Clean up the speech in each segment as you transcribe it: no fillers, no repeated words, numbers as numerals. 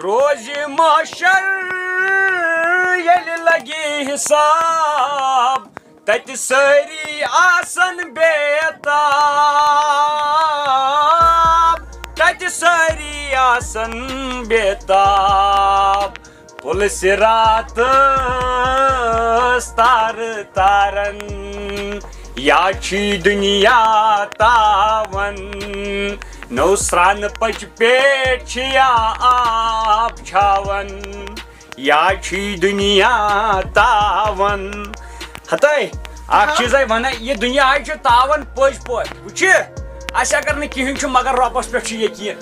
روز محشر ییٚلہِ لگہِ حساب تتہِ سٲری آسن بےتاب تتہِ سٲری آسن بےتاب پُلہٕ صِراطس تارٕ تارن یا چھُ دُنیا تاون نو سرٛانہٕ پچہِ پٮ۪ٹھ چھِ یا آب چھاون یا چھُ دُنیا تاون ہتے اکھ چیٖزے ونان یہِ دُنیا چھُ تاون پٔزۍ پٲٹھۍ وٕچھِ اَسہِ اگر نہٕ کِہیٖنۍ چھُ مگر رۄبس پٮ۪ٹھ چھُ یقیٖن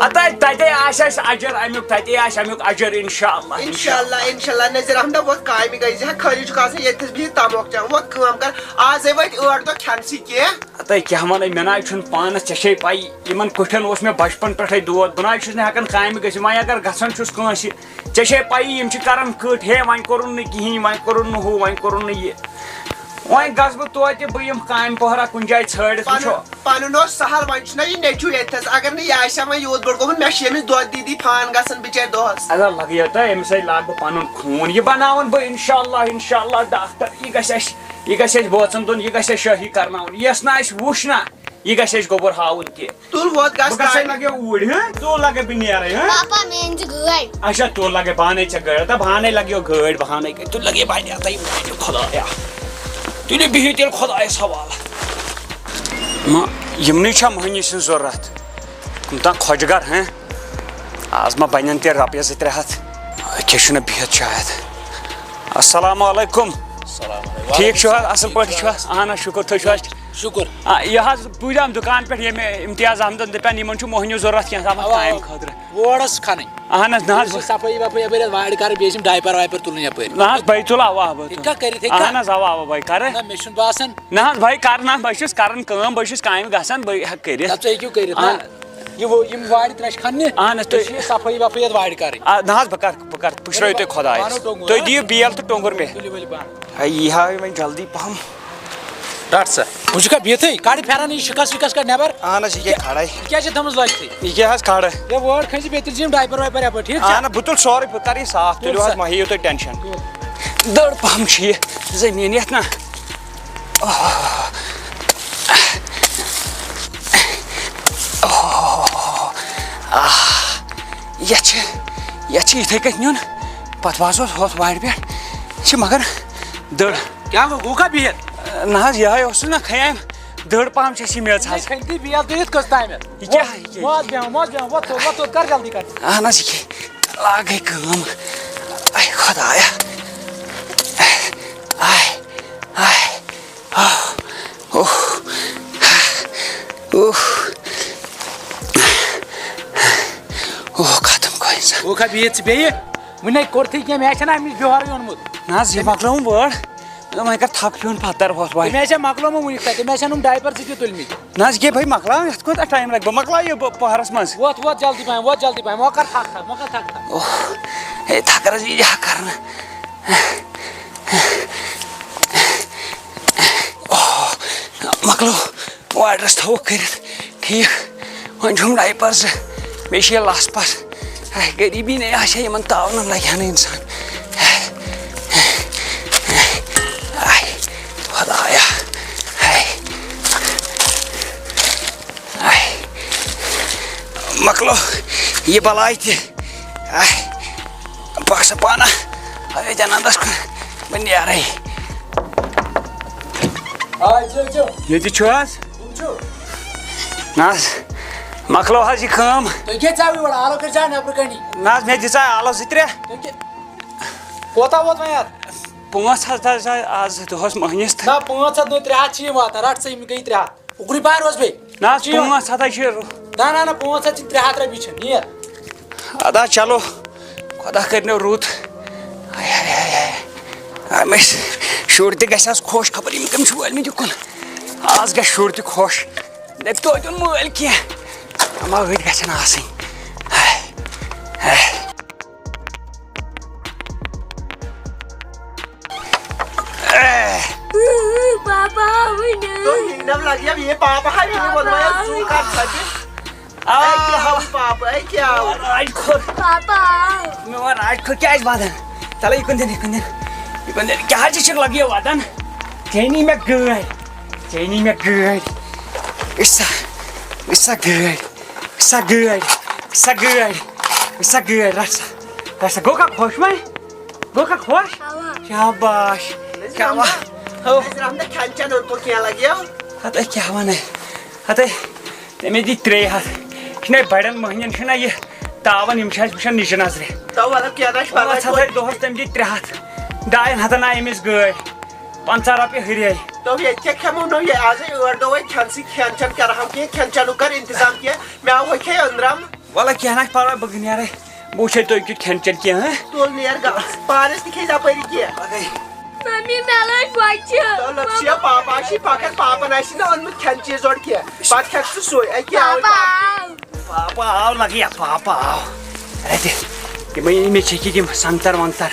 ہتے تتے آسہِ اَسہِ اجر امیُک تتے آسہِ امیُک اجر انشاءاللہ انشاءاللہ نظیر احمد وۄنۍ کامہِ گٔے زِ خٲلی چھُکھ آسان ییٚتھس بِہِتھ تموکھ چٮ۪وان وۄنۍ کٲم کر آزے وٲتۍ 8 دۄہ کھٮ۪نسٕے کینٛہہ ہتے کیٛاہ ونے مےٚ نہ چھُنہٕ پانس ژےٚ چھے پاے یِمن کُٹھٮ۪ن اوس مےٚ بچپن پٮ۪ٹھے دود بہٕ نہ چھُس نہٕ ہٮ۪کان کامہِ گٔژھِتھ وۄنۍ اگر گژھان چھُس کٲنٛسہِ ژےٚ چھے پایی یِم چھِ کران کٔٹ ہے وۄنۍ کوٚرُن نہٕ کِہیٖنۍ وۄنۍ کوٚرُن نہٕ ہُہ وۄنۍ کوٚرُن نہٕ یہِ وۄنۍ گژھٕ بہٕ توتہِ بہٕ یِم کامہِ پہرا کُنہِ جایہِ ژھٲنڈِتھ وٕچھو پنُن اوس سہل وۄنۍ چھُنہ یہِ نیٚچوٗ ییٚتھس اگر نہٕ یہِ آسہِ ہا وۄنۍ یوٗت بوٚڑ گوٚمُت مےٚ چھِ أمِس دۄد دیٖدی فان گژھان بِچٲرۍ دۄہس ادا لگیو تۄہہِ أمِس سۭتۍ لاگہٕ بہٕ پنُن خوٗن یہِ بناون بہٕ انشاءاللہ ڈاکٹر یہِ گژھِ اَسہِ بٲژن دۄن یہِ گژھِ اَسہِ شٲہی کرناوُن یۄس نہٕ اَسہِ وٕچھ نہ یہِ گژھِ اَسہِ گوٚبُر ہاوُن کینٛہہ تُل ووت بہٕ گژھے لگے اوٗرۍ ژوٚل لگے بہٕ نیرے اچھا تُل لگے پانے ژےٚ گٲڑۍ دپ پانے لگیو گٲڑۍ بہانے گٔے تُل لگے بنے خۄدایا تُلِو بِہِو تیٚلہِ خۄدایس حوالہٕ یِمنٕے چھا مٔہنی سٕنٛز ضروٗرت کُم تام خۄجگر آز ما بنن تیٚلہِ رۄپیس 200-300 أکے چھُنہٕ بِہِتھ شاید السلام علیکُم ٹھیٖک چھُو حظ اصل پٲٹھۍ چھُو حظ اہن حظ شُکر تُہۍ چھُو حظ شُکر یہِ حظ بوٗزیٛام دُکان پٮ۪ٹھ ییٚمہِ امتیاز احمدن دپان یِمن چھُ مٔہنیوٗ ضروٗرت کینٛہہ تامتھ کامہِ خٲطرٕ ووڑ ٲس کھنٕنۍ اہن حظ نہ حظ صفٲیی وفٲیی یپٲرۍ وارِ کرٕ بیٚیہِ چھِم ڈایپر وایپر تُلٕنۍ یپٲرۍ نہ حظ بھاے تُل اوا ہیٚکھا کٔرِتھ اہن حظ اوا بھاے کرٕ نہ مےٚ چھُنہٕ باسان نہ حظ بھاے کر نہ بہٕ چھُس کران کٲم بہٕ چھُس کامہِ گژھان بہٕ ہٮ۪کہٕ کٔرِتھ ژٕ ہیٚکِو کٔرِتھ نہ یِم وارِ ترٛےٚ چھِ کھننہِ اہن حظ تُہۍ چھِ صفٲیی وفٲیی یتھ وارِ کرٕنۍ نہ حظ بہٕ کرٕ پُشرٲیِو تُہۍ خۄدایس تُہۍ دِیِو بیل تہٕ ٹوٚنٛگُر مےٚ تُلِو ؤلِو پانہٕ یہِ ہاو وۄنۍ جلدی پہم رٹ سا وۄنۍ چھُکھا بِہتھٕے کڑ پھیرن یہِ شِکس وِکس کڑ نٮ۪بر اہن حظ یہِ کیٛاہ کھڑے یہِ کیٛازِ چھِ تھٲمٕژ لٲگتھٕے یہِ کیٛاہ حظ کھڑٕ ہے وٲر کھٔنزِ بیٚیہِ تُلۍ زِ یِم ڈایپر وایپر یپٲرۍ ٹھیٖک چھا اہن بہٕ تُلہٕ سورُے بہٕ کرٕ یہِ صاف تُلِو حظ مہ ہیٚیِو تُہۍ ٹٮ۪نشن دٔر پہم چھِ یہِ زٔمیٖن یتھ نہ یتھ چھِ یِتھٕے کٔنۍ نیُن پتہٕ واسو ہُتھ وارِ پٮ۪ٹھ یہِ چھِ مگر دٔر کیٛاہ گوٚو بِہِتھ نہ حظ یِہوے اوسُس نہ خیام دٔر پہم چھِ اَسہِ یہِ میٚژ حظ کھٔنتھٕے بیل دِتھ کٔژ تامَتھ یہِ کیٛاہ موز بیٚہوان وۄتھ کر جلدی کر اہن حظ یہِ لاگے کٲم اے خۄدایا ختم گوٚو اِنسان گوٚو بِہِتھ ژٕ بیٚیہِ وُنے کوٚرتھٕے کینٛہہ مےٚ چھَنہ اَمِچ بِہارٕے اوٚنمُت نہ حظ یہِ مۄکلٲوٕم وٲر وۄنۍ کر تھک ہیوٚن پتہٕ تر ہُتھ وارِ مےٚ چھا مۄکلومُت وُنیُک تانۍ مےٚ چھَنہٕ یِم ڈایپر زٕ تہِ تُلمٕتۍ نہ حظ یہِ بھاے مۄکلاو یتھ کوٗتاہ ٹایم لگہِ بہٕ مۄکلاو یہِ پہرس منٛز ووت جلدی پہم وۄنۍ کر تھک ہے تھکرس یی ہا کرنہٕ مۄکلو واڈرس تھوٚوُکھ کٔرِتھ ٹھیٖک وۄنۍ چھُم ڈایپر زٕ بیٚیہِ چھِ یہِ لس پس غریٖبی نے آسہِ ہا یِمن تاونن لگہِ ہا نہٕ اِنسان خۄدایا مۄکلو یہِ بلاے تہِ بہٕ سا پانہ أتھۍ انندس کُن بہٕ نیرے ییٚتہِ چھُ حظ نہ حظ مۄکلو حظ یہِ کٲم تُہۍ کیٛاہ ژاو یور آلو کٔرۍ زیادٕ نٮ۪برٕ کَنی نہ حظ مےٚ دِژے آلو 2-3 کوتاہ ووت وۄنۍ اَتھ 500 حظ آز دۄہس مٔہنِس نہ 500 نہٕ 300 چھِ یِم واتان رٹ سا یِم گٔے 300 اُکنُے پہن روز بیٚیہِ نہ حظ 500 چھِ نہ 500 چھِ 300 رۄپیہِ چھِ نیر ادا چلو خۄدا کٔرنو رُت أمۍ ٲسۍ شُرۍ تہِ گژھِ حظ خۄش خبر یِم کٔمۍ چھِ وٲلمٕتۍ یُکُن آز گژھِ شُر تہِ خۄش دَپہِ توتہِ اوٚن مٲلۍ کینٛہہ اما أڑۍ گژھن آسٕنۍ پاپہٕ اے کیٛاہ آو راج کھور پاپا مےٚ ووٚن راج کھور کیٛازِ وَدان چلو یہِ کُن دِن کیٛاہ حظ چھُکھ لگیو وَدان ژےٚ نی مےٚ گٲڑۍ سا گٲڑۍ رٹ سا گوٚو کھا خۄش وۄنۍ گوٚو کھا خۄش شاباش کیٛاہ وا نظر احمد کھٮ۪ن چٮ۪ن اوٚنتو کینٛہہ لگیو ہتے کیٛاہ وَنَے ہتے تٔمِس دِتۍ 3 ہَتھ چھُنہ بَڑٮ۪ن مٔہنِین چھُنہ یہِ تاوَن یِم چھِ اَسہِ وٕچھان نِچہِ نظرِ تو مطلب کینٛہہ نہ چھُ پرواے ہَتَے دۄہَس تٔمۍ دِتۍ 3 ہَتھ 2 ہَتَن آے أمِس گٲڑۍ 50 رۄپیہِ ہُرے تو ییٚتہِ کیٛاہ کھٮ۪مو نو یہِ آزے 8 دۄہ وۄنۍ کھٮ۪نسٕے کھٮ۪ن چٮ۪ن کَرہو کینٛہہ کھٮ۪ن چٮ۪نُک کر اِنتظام کینٛہہ مےٚ آو ہوٚکھے أنٛدرم وَلہٕ کینٛہہ نہ چھُ پَرواے بہٕ نیرے بہٕ وٕچھے تُہۍ کیُتھ کھٮ۪ن چٮ۪ن کینٛہہ تُل نیر پانَس تہِ کھیٚیہِ اَپٲری کینٛہہ ممی مےٚ لٔج بۄچہِ تو لٔکشیا پاپا آسی پَکان پاپَن آسی نہٕ اوٚنمُت کھٮ۪ن چیٖز اورٕ کینٛہہ پَتہٕ کھٮ۪کھ ژٕ سُے اے کیٛاہ پاپا پاپا آو لگیا پاپا آو رَٹہِ تِمے مےٚ چھٔکِتھ یِم سنٛگتر ونٛگتر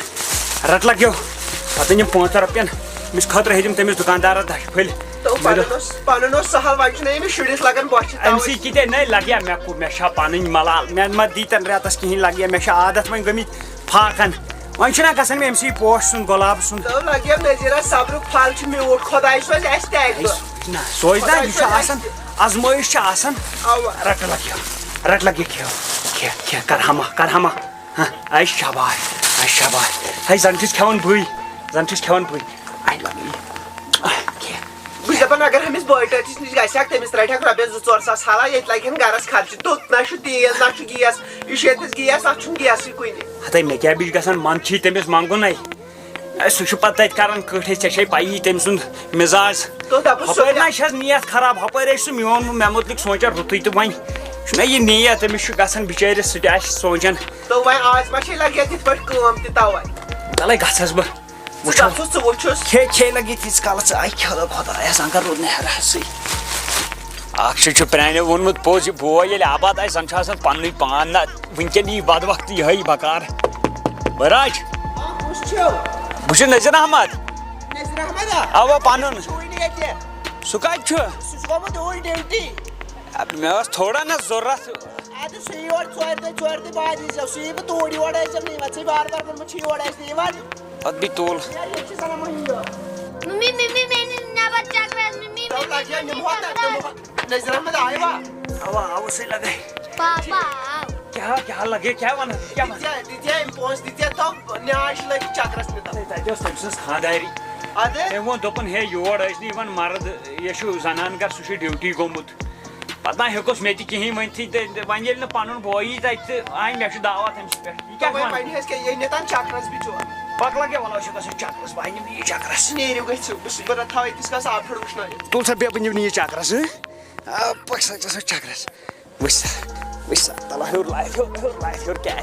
رٹ لگیو پتہٕ أنِم 5 رۄپین أمِس خٲطرٕ ہیٚتِم تٔمِس دُکاندارس 10 پھٔلۍ تو پَنُن اوس سہل وۄنۍ چھُنہ أمِس شُرِس لگان بۄچھِ اَمہِ سۭتۍ کِتے نَے لگیا مےٚ چھا پنٕنۍ ملال مےٚ ما دیٖتن رٮ۪تس کِہینۍ لگیا مےٚ چھِ عادت وۄنۍ گٔمٕتۍ فاقن وۄنۍ چھُنہ گژھان مےٚ أمۍ سٕے پوش سُنٛد گۄلاب سُنٛد تو لگیو نظیٖرا صبرُک پھل چھُ میوٗٹھ خۄداے سوزِ اَسہِ تہِ اَکہِ دۄہ نہ سوچ نہ یہِ چھُ آسان ازمٲیش چھِ آسان اَوا رٹ لگیا کھیٚو کر ہما اے شاباش ہے زن چھُس کھٮ۪وان بٕے اے لگی بہٕ چھُس دَپان اگر أمِس بٲٹٲتِس نِش گژھکھ تٔمِس ترٛاوِہکھ رۄپیس 2-4 ساس حالا ییٚتہِ لگن گرس خرچہٕ توٚت نہ چھُ تیٖل نہ چھُ گیس یہِ چھُ ییٚتِس گیس اَتھ چھُنہٕ گیسٕے کُنہِ ہتے مےٚ کیٛاہ بیٚیہِ گژھان من چھی تٔمِس منٛگُنے سُہ چھُ پتہٕ تتہِ کران کٔٹھۍ ژےٚ چھے پَیی تٔمۍ سُنٛد مِزاج تو دَپُس ہُپٲرۍ نہ چھَس نیت خراب ہُپٲرۍ سُہ میون مےٚ مُتلِق سونٛچان رُتُے تہٕ وۄنۍ چھُنہ یہِ نیت أمِس چھُ گژھان بِچٲرِس سُہ تہِ آسہِ سونٛچان تو وۄنۍ آز ما چھے لگیا تِتھ پٲٹھۍ کٲم تہِ تَوے تَلے گژھس بہٕ ژٕ گژھُس ژٕ وٕچھُس کھے لگی تیٖتِس کالس آے کھیٚو خۄدایس انکر روٗد نہٕ ہٮ۪رہسٕے اکھ چھُ پرٛانیو ووٚنمُت پوٚز یہِ بوے ییٚلہِ آباد آسہِ زن چھُ آسان پننُے پان نہ وٕنکیٚن یی بد وقت یِہے بکار بٔراج کُس چھُ بہٕ چھُس نذیر احمد نظیر احمد اوا پنُن چھُوٕے نہٕ ییٚتہِ سُہ کتہِ چھُ سُہ چھُ گوٚمُت اوٗرۍ ڈیوٹی مےٚ ٲس تھوڑا نہ ضروٗرت اَدٕ سُہ یی یور 4 دۄہ بعد ییٖزیو سُہ یی بہٕ توٗرۍ یور ٲسۍزیو نہٕ یِوان ژےٚ بار ووٚنمُت چھُ یور ٲسۍ نہٕ یِوان پتہٕ بیٚیہِ تُل ییٚتہِ چھِ زنان مٔہنیو ممی نیبر چکرس ممی تو لگیا نِمہوت نظیر احمد آیوا اوا سُے لگے پاپا کیٛاہ لگے کیٛاہ وَنان دِتیا أمۍ پونٛسہٕ دِتیا تو نیاے چھِ لٲگِتھ چکرس تہِ تَتھ تتہِ ٲس تٔمۍ سٕنٛز خانٛداری اَدٕ تٔمۍ ووٚن دوٚپُن ہے یور ٲسۍ نہٕ یِوان مرد یہِ چھُ زنان گر سُہ چھُ ڈیوٹی گوٚمُت پتہٕ نہ ہیوٚکُس مےٚ تہِ کِہینۍ ؤنتھٕے تہٕ وۄنۍ ییٚلہِ نہٕ پنُن بوے یی تتہِ تہٕ آے مےٚ چھُ دعوت أمِس پٮ۪ٹھ یہِ کیٛاہ وۄنۍ بَنہِ اَسہِ کیٛاہ یہِ نِتان چکرس بِچور پکھ لگے وَلہٕ أسۍ چھِ گژھان چکرس بہٕ نِمہٕ یہِ چکرس نیٖرِو گٔژھِو بہٕ تھاو ییٚتِس کَس آب پھِر وٕشنٲیِتھ تُل سا بیٚیہِ بہٕ نِمہٕ یہِ چکرس پکھ سا ژٕ سا چکرس وٕچھ سا تَلہ ہیوٚر لایِف ہیوٚر کیٛاہ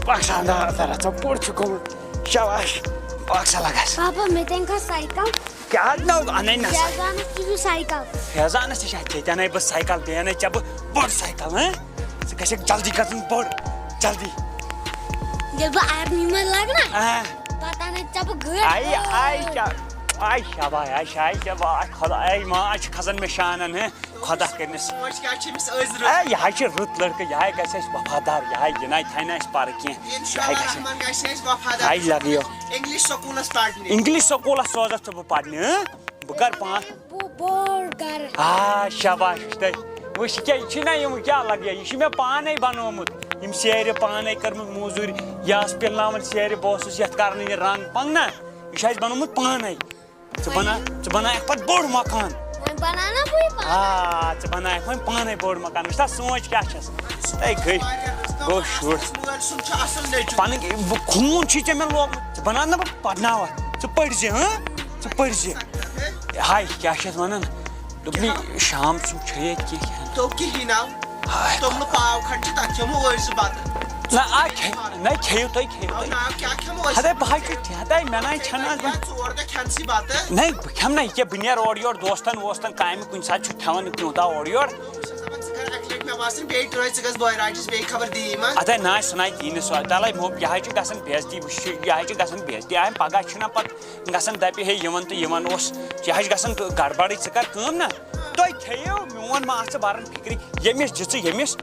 پکھ سا اندر ژٕ بوٚڑ چھُ گوٚمُت شاباش پکھ سا لگس پاپا مےٚ تَمہِ سایکل کیٛاہ نو اَنٕے نہ فیضانس تہِ چھُ سایکل فیضانس تہِ چھِ ژےٚ تہِ اَنَے بہٕ سایکل بیٚیہِ اَنَے ژےٚ بہٕ بٔڑ سایکل ژٕ گژھکھ جلدی گژھُن بٔڑ جلدی ییٚلہِ بہٕ آرمی منٛز لگہٕ نا پتہٕ اَنَے ژےٚ بہٕ آے شاباش خۄداے ماج چھِ کھسان مےٚ شانن خۄدا کٔرنَس سونٛچ کیٛاہ چھِ أمِس أزرٕ یہِ حظ چھِ رُت لٔڑکہٕ یہِ گژھِ اَسہِ وفادار یہِ نَے تھاوِ نہٕ اَسہِ پَرٕ کینٛہہ اِنشاء اللہ رحمان گژھِ اَسہِ وفادار ہاے لگیو اِنگلِش سکوٗلس پرنہِ اِنگلِش سکوٗلس سوزَکھ ژٕ بہٕ پرنہِ بہٕ کَرٕ پانہٕ بوڑ گرٕ شاباش تۄہہِ وٕچھ کیٛاہ یہِ چھِنہ یِم کیٛاہ لگیا یہِ چھُ مےٚ پانے بنومُت یِم سیرِ پانے کٔرمٕژ موٚزوٗرۍ یہِ ٲس پِلناوان سیرِ بہٕ اوسُس یتھ کران یہِ رنٛگ پنٛگ نا یہِ چھُ اَسہِ بنومُت پانے ژٕ بناوکھ پتہٕ بوٚڑ مکان ژٕ بناوکھ وۄنۍ پانے بوٚڑ مکان وٕچھ سا سونٛچ کیٛاہ چھس ہے گوٚو شُر پنٕنۍ خوٗن چھُے ژےٚ مےٚ لوگمُت ژٕ بناو نہ بہٕ پرناوکھ ژٕ پٔرزِ ژٕ پٔرزِ ہاے کیٛاہ چھِ اتھ ونان دوٚپنٕے شام ژٕ چھے ییٚتہِ کینٛہہ تو کِہیٖنۍ ناو توٚملہٕ پاو کھنٛڈ چھِ تتھ کھٮ۪مو أسۍ زٕ بتہٕ نہ کھیٚیِو تُہۍ کیٛاہ کھٮ۪مو أسۍ ہتے بہٕ حظ چھُس ہتے مےٚ نَے چھَنہٕ 4 دۄہ کھٮ۪نسٕے بتہٕ نہ بہٕ کھٮ۪مہٕ نہ یہِ کیٛاہ بہٕ نیرٕ اورٕ یورٕ دوستن ووستن کامہِ کُنہِ ساتہٕ چھُ کھٮ۪وان تیوٗتاہ اورٕ یورٕ بہٕ چھُس دپان ژٕ کر اکہِ لٹہِ مےٚ باسان بیٚیہِ ٹرٛٲے ژٕ گژھ بٲراجَس بیٚیہِ خبر دِیی ما ادے نا سناے دینہِ سۄ تلے یہِ گژھان بےزتی وٕچھ یہِ گژھان بےزتی آیم پگہہ چھُنہ پتہٕ گژھان دپہِ ہے یِمن تہٕ یِمن اوس یہِ گژھان گڑبڑٕے ژٕ کر کٲم نا تُہۍ کھیٚیِو میون ما ژٕ بران فکرِ ییٚمِس دِژٕ ییٚمِس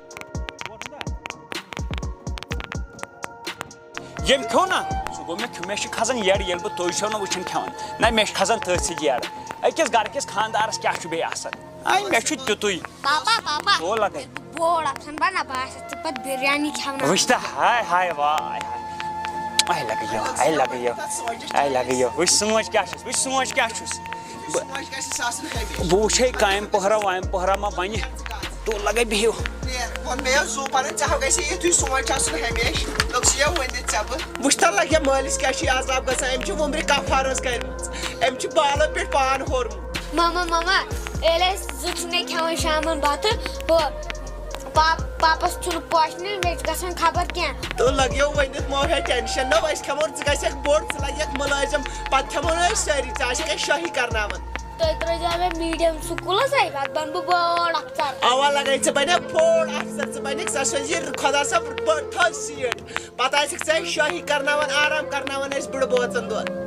ییٚمۍ کھیوٚو نا سُہ گوٚو مےٚ چھِ کھسان یٔڈ ییٚلہِ بہٕ تُہۍ چھو نہٕ وٕچھان کھٮ۪وان نہ مےٚ چھِ کھسان تٔتھۍ سۭتۍ یٔڈ أکِس گرٕکِس خانٛدارس کیٛاہ چھُ بیٚیہِ آسان آے مےٚ چھُ تیُتُے پاپا تو لگے بوڑ آسان بنا بہٕ آسہٕ ژٕ پتہٕ بِریانی کھٮ۪وان وٕچھ تہٕ ہاے ہاے واے ہاے لگے وٕچھ سونٛچ کیٛاہ چھُس وٕچھ سونٛچ کیٛاہ چھُس سونٛچ گژھِ آسُن ہیٚمہِ بہٕ وٕچھے کامہِ پٔہرا وامہِ پٔہرا ما بنہِ تو لگے بِہِو وۄنۍ مےٚ اوس زوٗ پَنُن ژےٚ گژھِ یِتھُے سونٛچ آسُن ہمیشہِ لوٚگسِیا ؤنِتھ ژےٚ بہٕ وٕچھ تَل لگہِ مٲلِس کیٛاہ چھِ عذاب گژھان أمۍ چھِ وُمرِ کفار حظ کٔرمٕژ أمۍ چھِ بالو پٮ۪ٹھ پان ہورمُت ماما ییٚلہِ أسۍ زٕ چھِنَے کھٮ۪وان شامن بتہٕ ہُہ پاپس چھُنہٕ پوشنٕے مےٚ چھِ گژھان خبر کینٛہہ تو لگیو ؤنِتھ مو ہے ٹٮ۪نشن نو أسۍ کھٮ۪مو ژٕ گژھکھ بوٚڑ ژٕ لگکھ مُلٲزِم پتہٕ کھٮ۪مو نہٕ أسۍ سٲری ژٕ آسکھ اَسہِ شٲہی کرناوان تُہۍ ترٛٲیزیو مےٚ میٖڈیم سکوٗلس پتہٕ بنہٕ بہٕ بٔڑ افسر اوا لگے ژٕ بنکھ بوٚڑ افسر ژٕ بنکھ سۄ سوزِ خۄدا صٲب تھٔز سیٖٹ پتہٕ آسکھ ژٕ اَسہِ شٲہی کرناوان آرام کرناوان أسۍ بٕڑٕ بٲژن دۄن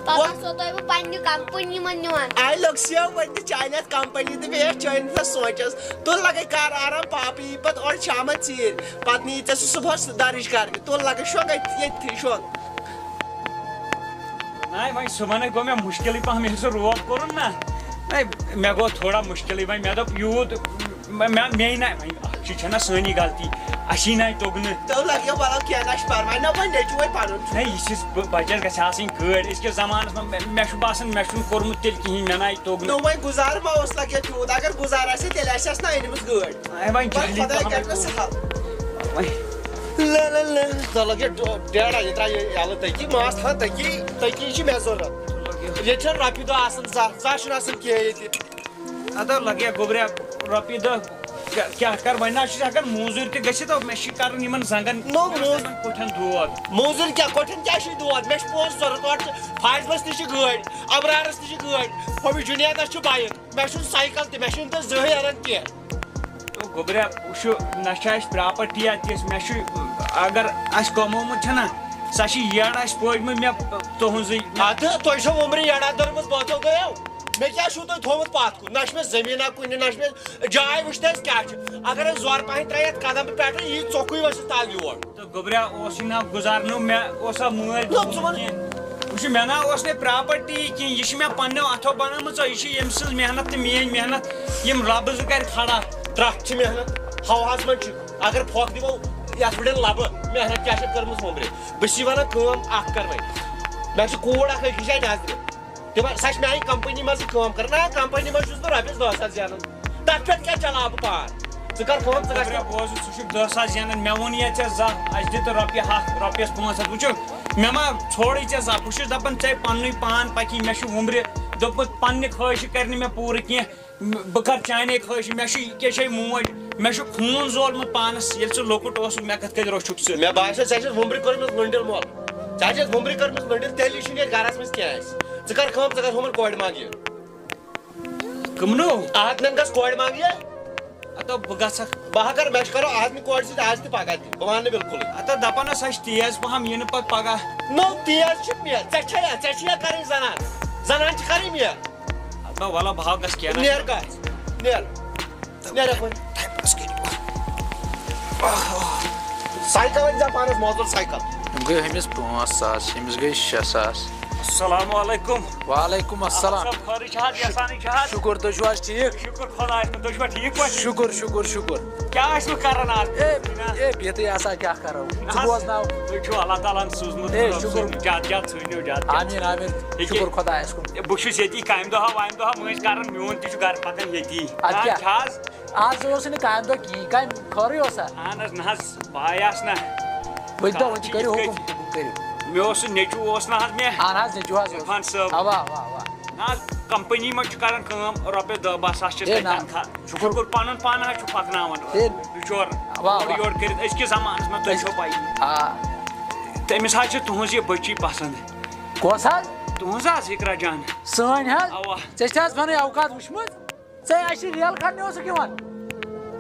پتہٕ آسو تۄہہِ بہٕ پننہِ کمپٔنی منٛز نِوان آے لوٚگسِیا ؤنِتھ چانہِ اَتھ کمپٔنی تہٕ بیٚیہِ ٲسۍ چٲنۍ تھَس سونٛچس تُل لگے کر آرام پاپہٕ یی پتہٕ اورٕ شامن ژیٖرۍ پتہٕ نی ژےٚ سُہ صُبحس درٕج کرنہِ تُل لگے شۄنٛگ ییٚتھی شۄنٛگ نہ وۄنۍ صُبحنٕے گوٚو مےٚ مُشکِلٕے پہم ییٚلہِ سُہ روب کوٚرُن نا مےٚ گوٚو تھوڑا مُشکِلٕے وۄنۍ مےٚ دوٚپ یوٗت مے نہ وۄنۍ اکھ چیٖز چھےٚ نہ سٲنی غلطی اَسی نَے توٚگ نہٕ تو لگیو وَلو کینٛہہ نہ چھُ پرواے نہ وۄنۍ نیٚچوٗ وۄنۍ پنُن نہ یہِ چھِ بچس گژھِ آسٕنۍ گٲڑۍ أزکِس زمانس منٛز مےٚ چھُ باسان مےٚ چھُنہٕ کوٚرمُت تیٚلہِ کِہینۍ مےٚ نَے توٚگ نو نہٕ وۄنۍ گُزار ما اوس لگہِ تیوٗت اگر گُزار آسہِ تیٚلہِ آسٮ۪س نہ أنمٕژ گٲڑۍ وۄنۍ جلدی خۄداے پہم کرنس سہل وۄنۍ لگہِ ڈیڑا یہِ ترٛایہِ یَلہٕ تٔکی ماس تھاو تٔکی چھِ مےٚ ضوٚرتھ ییٚتہِ چھنہٕ رۄپیہِ دۄہ آسان زانٛہہ چھُنہٕ آسان کینٛہہ ییٚتہِ اَدٕ لگے گوٚبریا رۄپیہِ دہ کیٛاہ کر وۄنۍ نہ چھُس ہٮ۪کان موٗزوٗرۍ تہِ گٔژھِتھ مےٚ چھِ کرُن یِمن زنٛگن کوٹھٮ۪ن دود موزوٗرۍ کیٛاہ کوٹھٮ۪ن کیٛاہ چھُے دود مےٚ چھِ پونٛسہٕ ضوٚرتھ اورٕ چھِ فاضلس تہِ چھِ گٲڑۍ ابرارس تہِ چھِ گٲڑۍ ہُمِس جُنیدس چھُ بایِک مےٚ چھُنہٕ سایکل تہِ مےٚ چھُنہٕ تتھ زٕہٕنۍ اَنان کینٛہہ گوٚبریا وٕچھو نہ چھِ اَسہِ پراپرٹی تِژھ مےٚ چھُ اگر اَسہِ کمومُت چھُنہ سۄ چھِ یٔڈ اَسہِ پٲجمٕژ مےٚ تُہنٛزٕے اَدٕ تۄہہِ چھو وُمرِ یڑا دٔرمٕژ بٲژو گٔیو مےٚ کیٛاہ چھُو تۄہہِ تھوٚمُت پتھ کُن نہ چھُ مےٚ زٔمیٖنا کُنہِ نہ چھُ مےٚ جاے وٕچھنہٕ اَسہِ کیٛاہ چھُ اگر أسۍ زورٕ پہن ترٛایہِ یتھ قدم پٮ۪ٹھٕ یی ژوٚکُے ؤسِتھ تل یور تہٕ گوٚبریا اوسُے نہ گُزارنو مےٚ اوسا مٲلۍ وٕچھ مےٚ نہ اوس نہٕ پراپرٹی کینٛہہ یہِ چھِ مےٚ پننیو اتھو بنٲومٕژ یہِ چھِ ییٚمہِ سٕنٛز محنت تہٕ میٲنۍ محنت یِم رۄبہٕ زٕ کرِ کھڑا ترٛٹھ چھِ محنت ہوہس منٛز چھِ اگر پھۄکھ دِمو یتھ پٮ۪ٹھ لبہٕ محنت کیٛاہ چھِ کٔرمٕژ وُمرِ بہٕ چھُسے ونان کٲم اکھ کر وۄنۍ مےٚ چھِ کوٗر اکھ أکِس جایہِ نظرِ تِمن سۄ چھِ میانہِ کمپنی منٛزٕے کٲم کران نہ کمپنی منٛز چھُس بہٕ رۄپیس 10,000 زینان تتھ پٮ۪ٹھ کیٛاہ چلاو بہٕ پان ژٕ کر کٲم ژٕ گوٚبریا گژھ بوز ژٕ چھُکھ 10,000 زینان مےٚ ووٚن یا ژےٚ زانٛہہ اَسہِ دِ تہٕ رۄپیہِ 100 رۄپیس 500 وٕچھو مےٚ ما ژھوڑٕے ژےٚ زانٛہہ بہٕ چھُس دپان ژےٚ پننُے پان پکی مےٚ چھُ وُمرِ دوٚپمُت پننہِ خٲہشہِ کرِ نہٕ مےٚ پوٗرٕ کینٛہہ بہٕ کرٕ چانے خٲہشہِ مےٚ چھُ یہِ کیٛاہ چھے موج مےٚ چھُ خوٗن زولمُت پانس ییٚلہِ ژٕ لۄکُٹ اوسُکھ مےٚ کتھ کٔنۍ روٚچھُکھ ژٕ مےٚ باسیو ژےٚ چھَتھ وُمرِ کٔرمٕژ لٔنڈٕر مول ژےٚ چھَتھ وُمرِ کٔرمٕژ لٔنڈٕر تیٚلی چھُنہٕ ییٚتہِ گرس منٛز کینٛہہ اَسہِ ژٕ کر کٲم ژٕ گژھ ہُمن کورِ منٛگہِ کٕمنو احتنن گژھ کورِ منٛگہِ اَدٕ بہٕ گژھکھ بہٕ کر مےٚ چھُ کرو احتنہِ کورِ سۭتۍ آز تہِ پگاہ تہِ بہٕ وَنہٕ نہٕ بِلکُلٕے اَدٕ دپان سۄ چھِ تیز پہم یہِ نہٕ پتہٕ پگاہ نو تیز چھِ مےٚ ژےٚ چھےٚ یا کرٕنۍ زنان چھِ کرٕنۍ مےٚ اَدٕ وَلہ بہٕ ہاو گژھ کینٛہہ نیر گژھ نیر نیرکھ وۄنۍ سایکل أنۍ زِ پانس موزوٗر سایکل یِم گٔے أمِس 5,000 أمِس گٔے 6,000 السلام علیکُم وعلیکُم السلام خٲرٕے چھِ حظ یژھانٕے چھِ حظ شُکُر تُہۍ چھِو حظ ٹھیٖک شُکُر خۄدایَس کُن تُہۍ چھِوا ٹھیٖک پٲٹھۍ شُکُر شُکُر شُکُر کیٛاہ ٲسوٕ کران آز اے بِہتٕے آسان کیٛاہ کرو ژٕ بوزناو تُہۍ چھِو اللہ تعالیٰ ہن سوٗزمُت اے شُکُر زیادٕ زیادٕ ژھٕنِو زیادٕ آمیٖن آمیٖن شُکُر خۄدایَس کُن بہٕ چھُس ییٚتی کامہِ دۄہ وامہِ دۄہ مٔنٛزۍ کران میون تہِ چھُ گرٕ پکان ییٚتی اَدٕ کیٛاہ چھِ حظ آز اوسُے نہٕ کامہِ دۄہ کِہیٖنۍ کامہِ خٲرٕے اوسا اہن حظ نہ حظ پاے آسہٕ نہ ؤنۍ تو وۄنۍ کٔرِو حُکُم کٔرِو مےٚ اوس سُہ نیٚچوٗ اوس نہ حظ مےٚ اہن حظ نیٚچوٗ حظ عرفان صٲب اوا اوا اوا نہ حظ کمپنی منٛز چھُ کران کٲم رۄپیس 10-12 ساس چھِس اے نہ تنخواہ شُکُر شُکُر پنُن پان حظ چھُ پکناوان اے بِچور اوا اورٕ اوا یورٕ کٔرِتھ أزکِس زمانس منٛز تۄہہِ چھو پاے آ تٔمِس حظ چھِ تُہنٛز یہِ بٔچی پسنٛد کۄس حظ تُہنٛز حظ اِقرا جان سٲنۍ حظ اوا ژےٚ چھِ حظ پنٕنۍ اوقات وٕچھمٕژ ژےٚ اَسہِ ریل کھننہِ اوسُکھ یِوان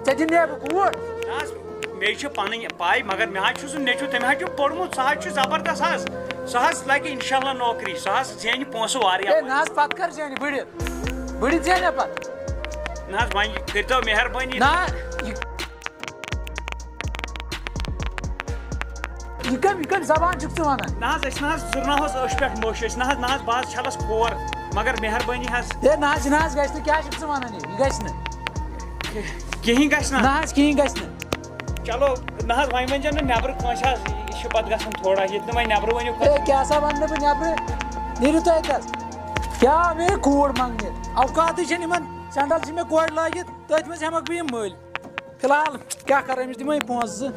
ژےٚ دِ نیبہٕ کوٗر نہ حظ مے چھِ پَنٕنۍ پاے مگر مےٚ حظ چھُ سُہ نیٚچوٗ تٔمۍ حظ چھُ پوٚرمُت سُہ حظ چھُ زبردست حظ سُہ حظ لگہِ اِنشاء اللہ نوکری سُہ حظ زینہِ پونٛسہٕ ہے واریاہ نہ حظ پتہٕ کر زینہِ بٔڑِتھ زینہِ پتہٕ نہ حظ وۄنۍ کٔرۍتو مہربٲنی نہ یہِ کَمہِ زبان چھُکھ ژٕ وَنان نہ حظ أسۍ نہ حظ زٕرناوہوس أچھ پٮ۪ٹھ موٚش أسۍ نہ حظ بہٕ حظ چھَلس کھور مگر مہربٲنی حظ ہے نہ حظ گژھِ نہٕ کیٛاہ چھُکھ ژٕ وَنان یہِ گژھِ نہٕ کِہیٖنۍ گژھِ نہ نہ حظ کِہیٖنۍ گژھِ نہٕ چلو نہ حظ وۄنۍ ؤنۍزیو نہٕ نٮ۪برٕ کٲنٛسہِ حظ یہِ چھُ پَتہٕ گژھان تھوڑا ییٚتہِ نہٕ وۄنۍ نٮ۪برٕ ؤنِو ہے کیٛاہ سا وَنہٕ بہٕ نٮ۪برٕ نیٖرِو تُہۍ اَتہِ حظ کیٛاہ آو مےٚ کوٗر منٛگنہِ اوقاتٕے چھِنہٕ یِمن سٮ۪نٛڈل چھِ مےٚ کورِ لٲگِتھ تٔتھۍ منٛز ہٮ۪مکھ بہٕ یِم مٔلۍ فِلحال کیٛاہ کَرٕ أمِس دِمے پونٛسہٕ زٕ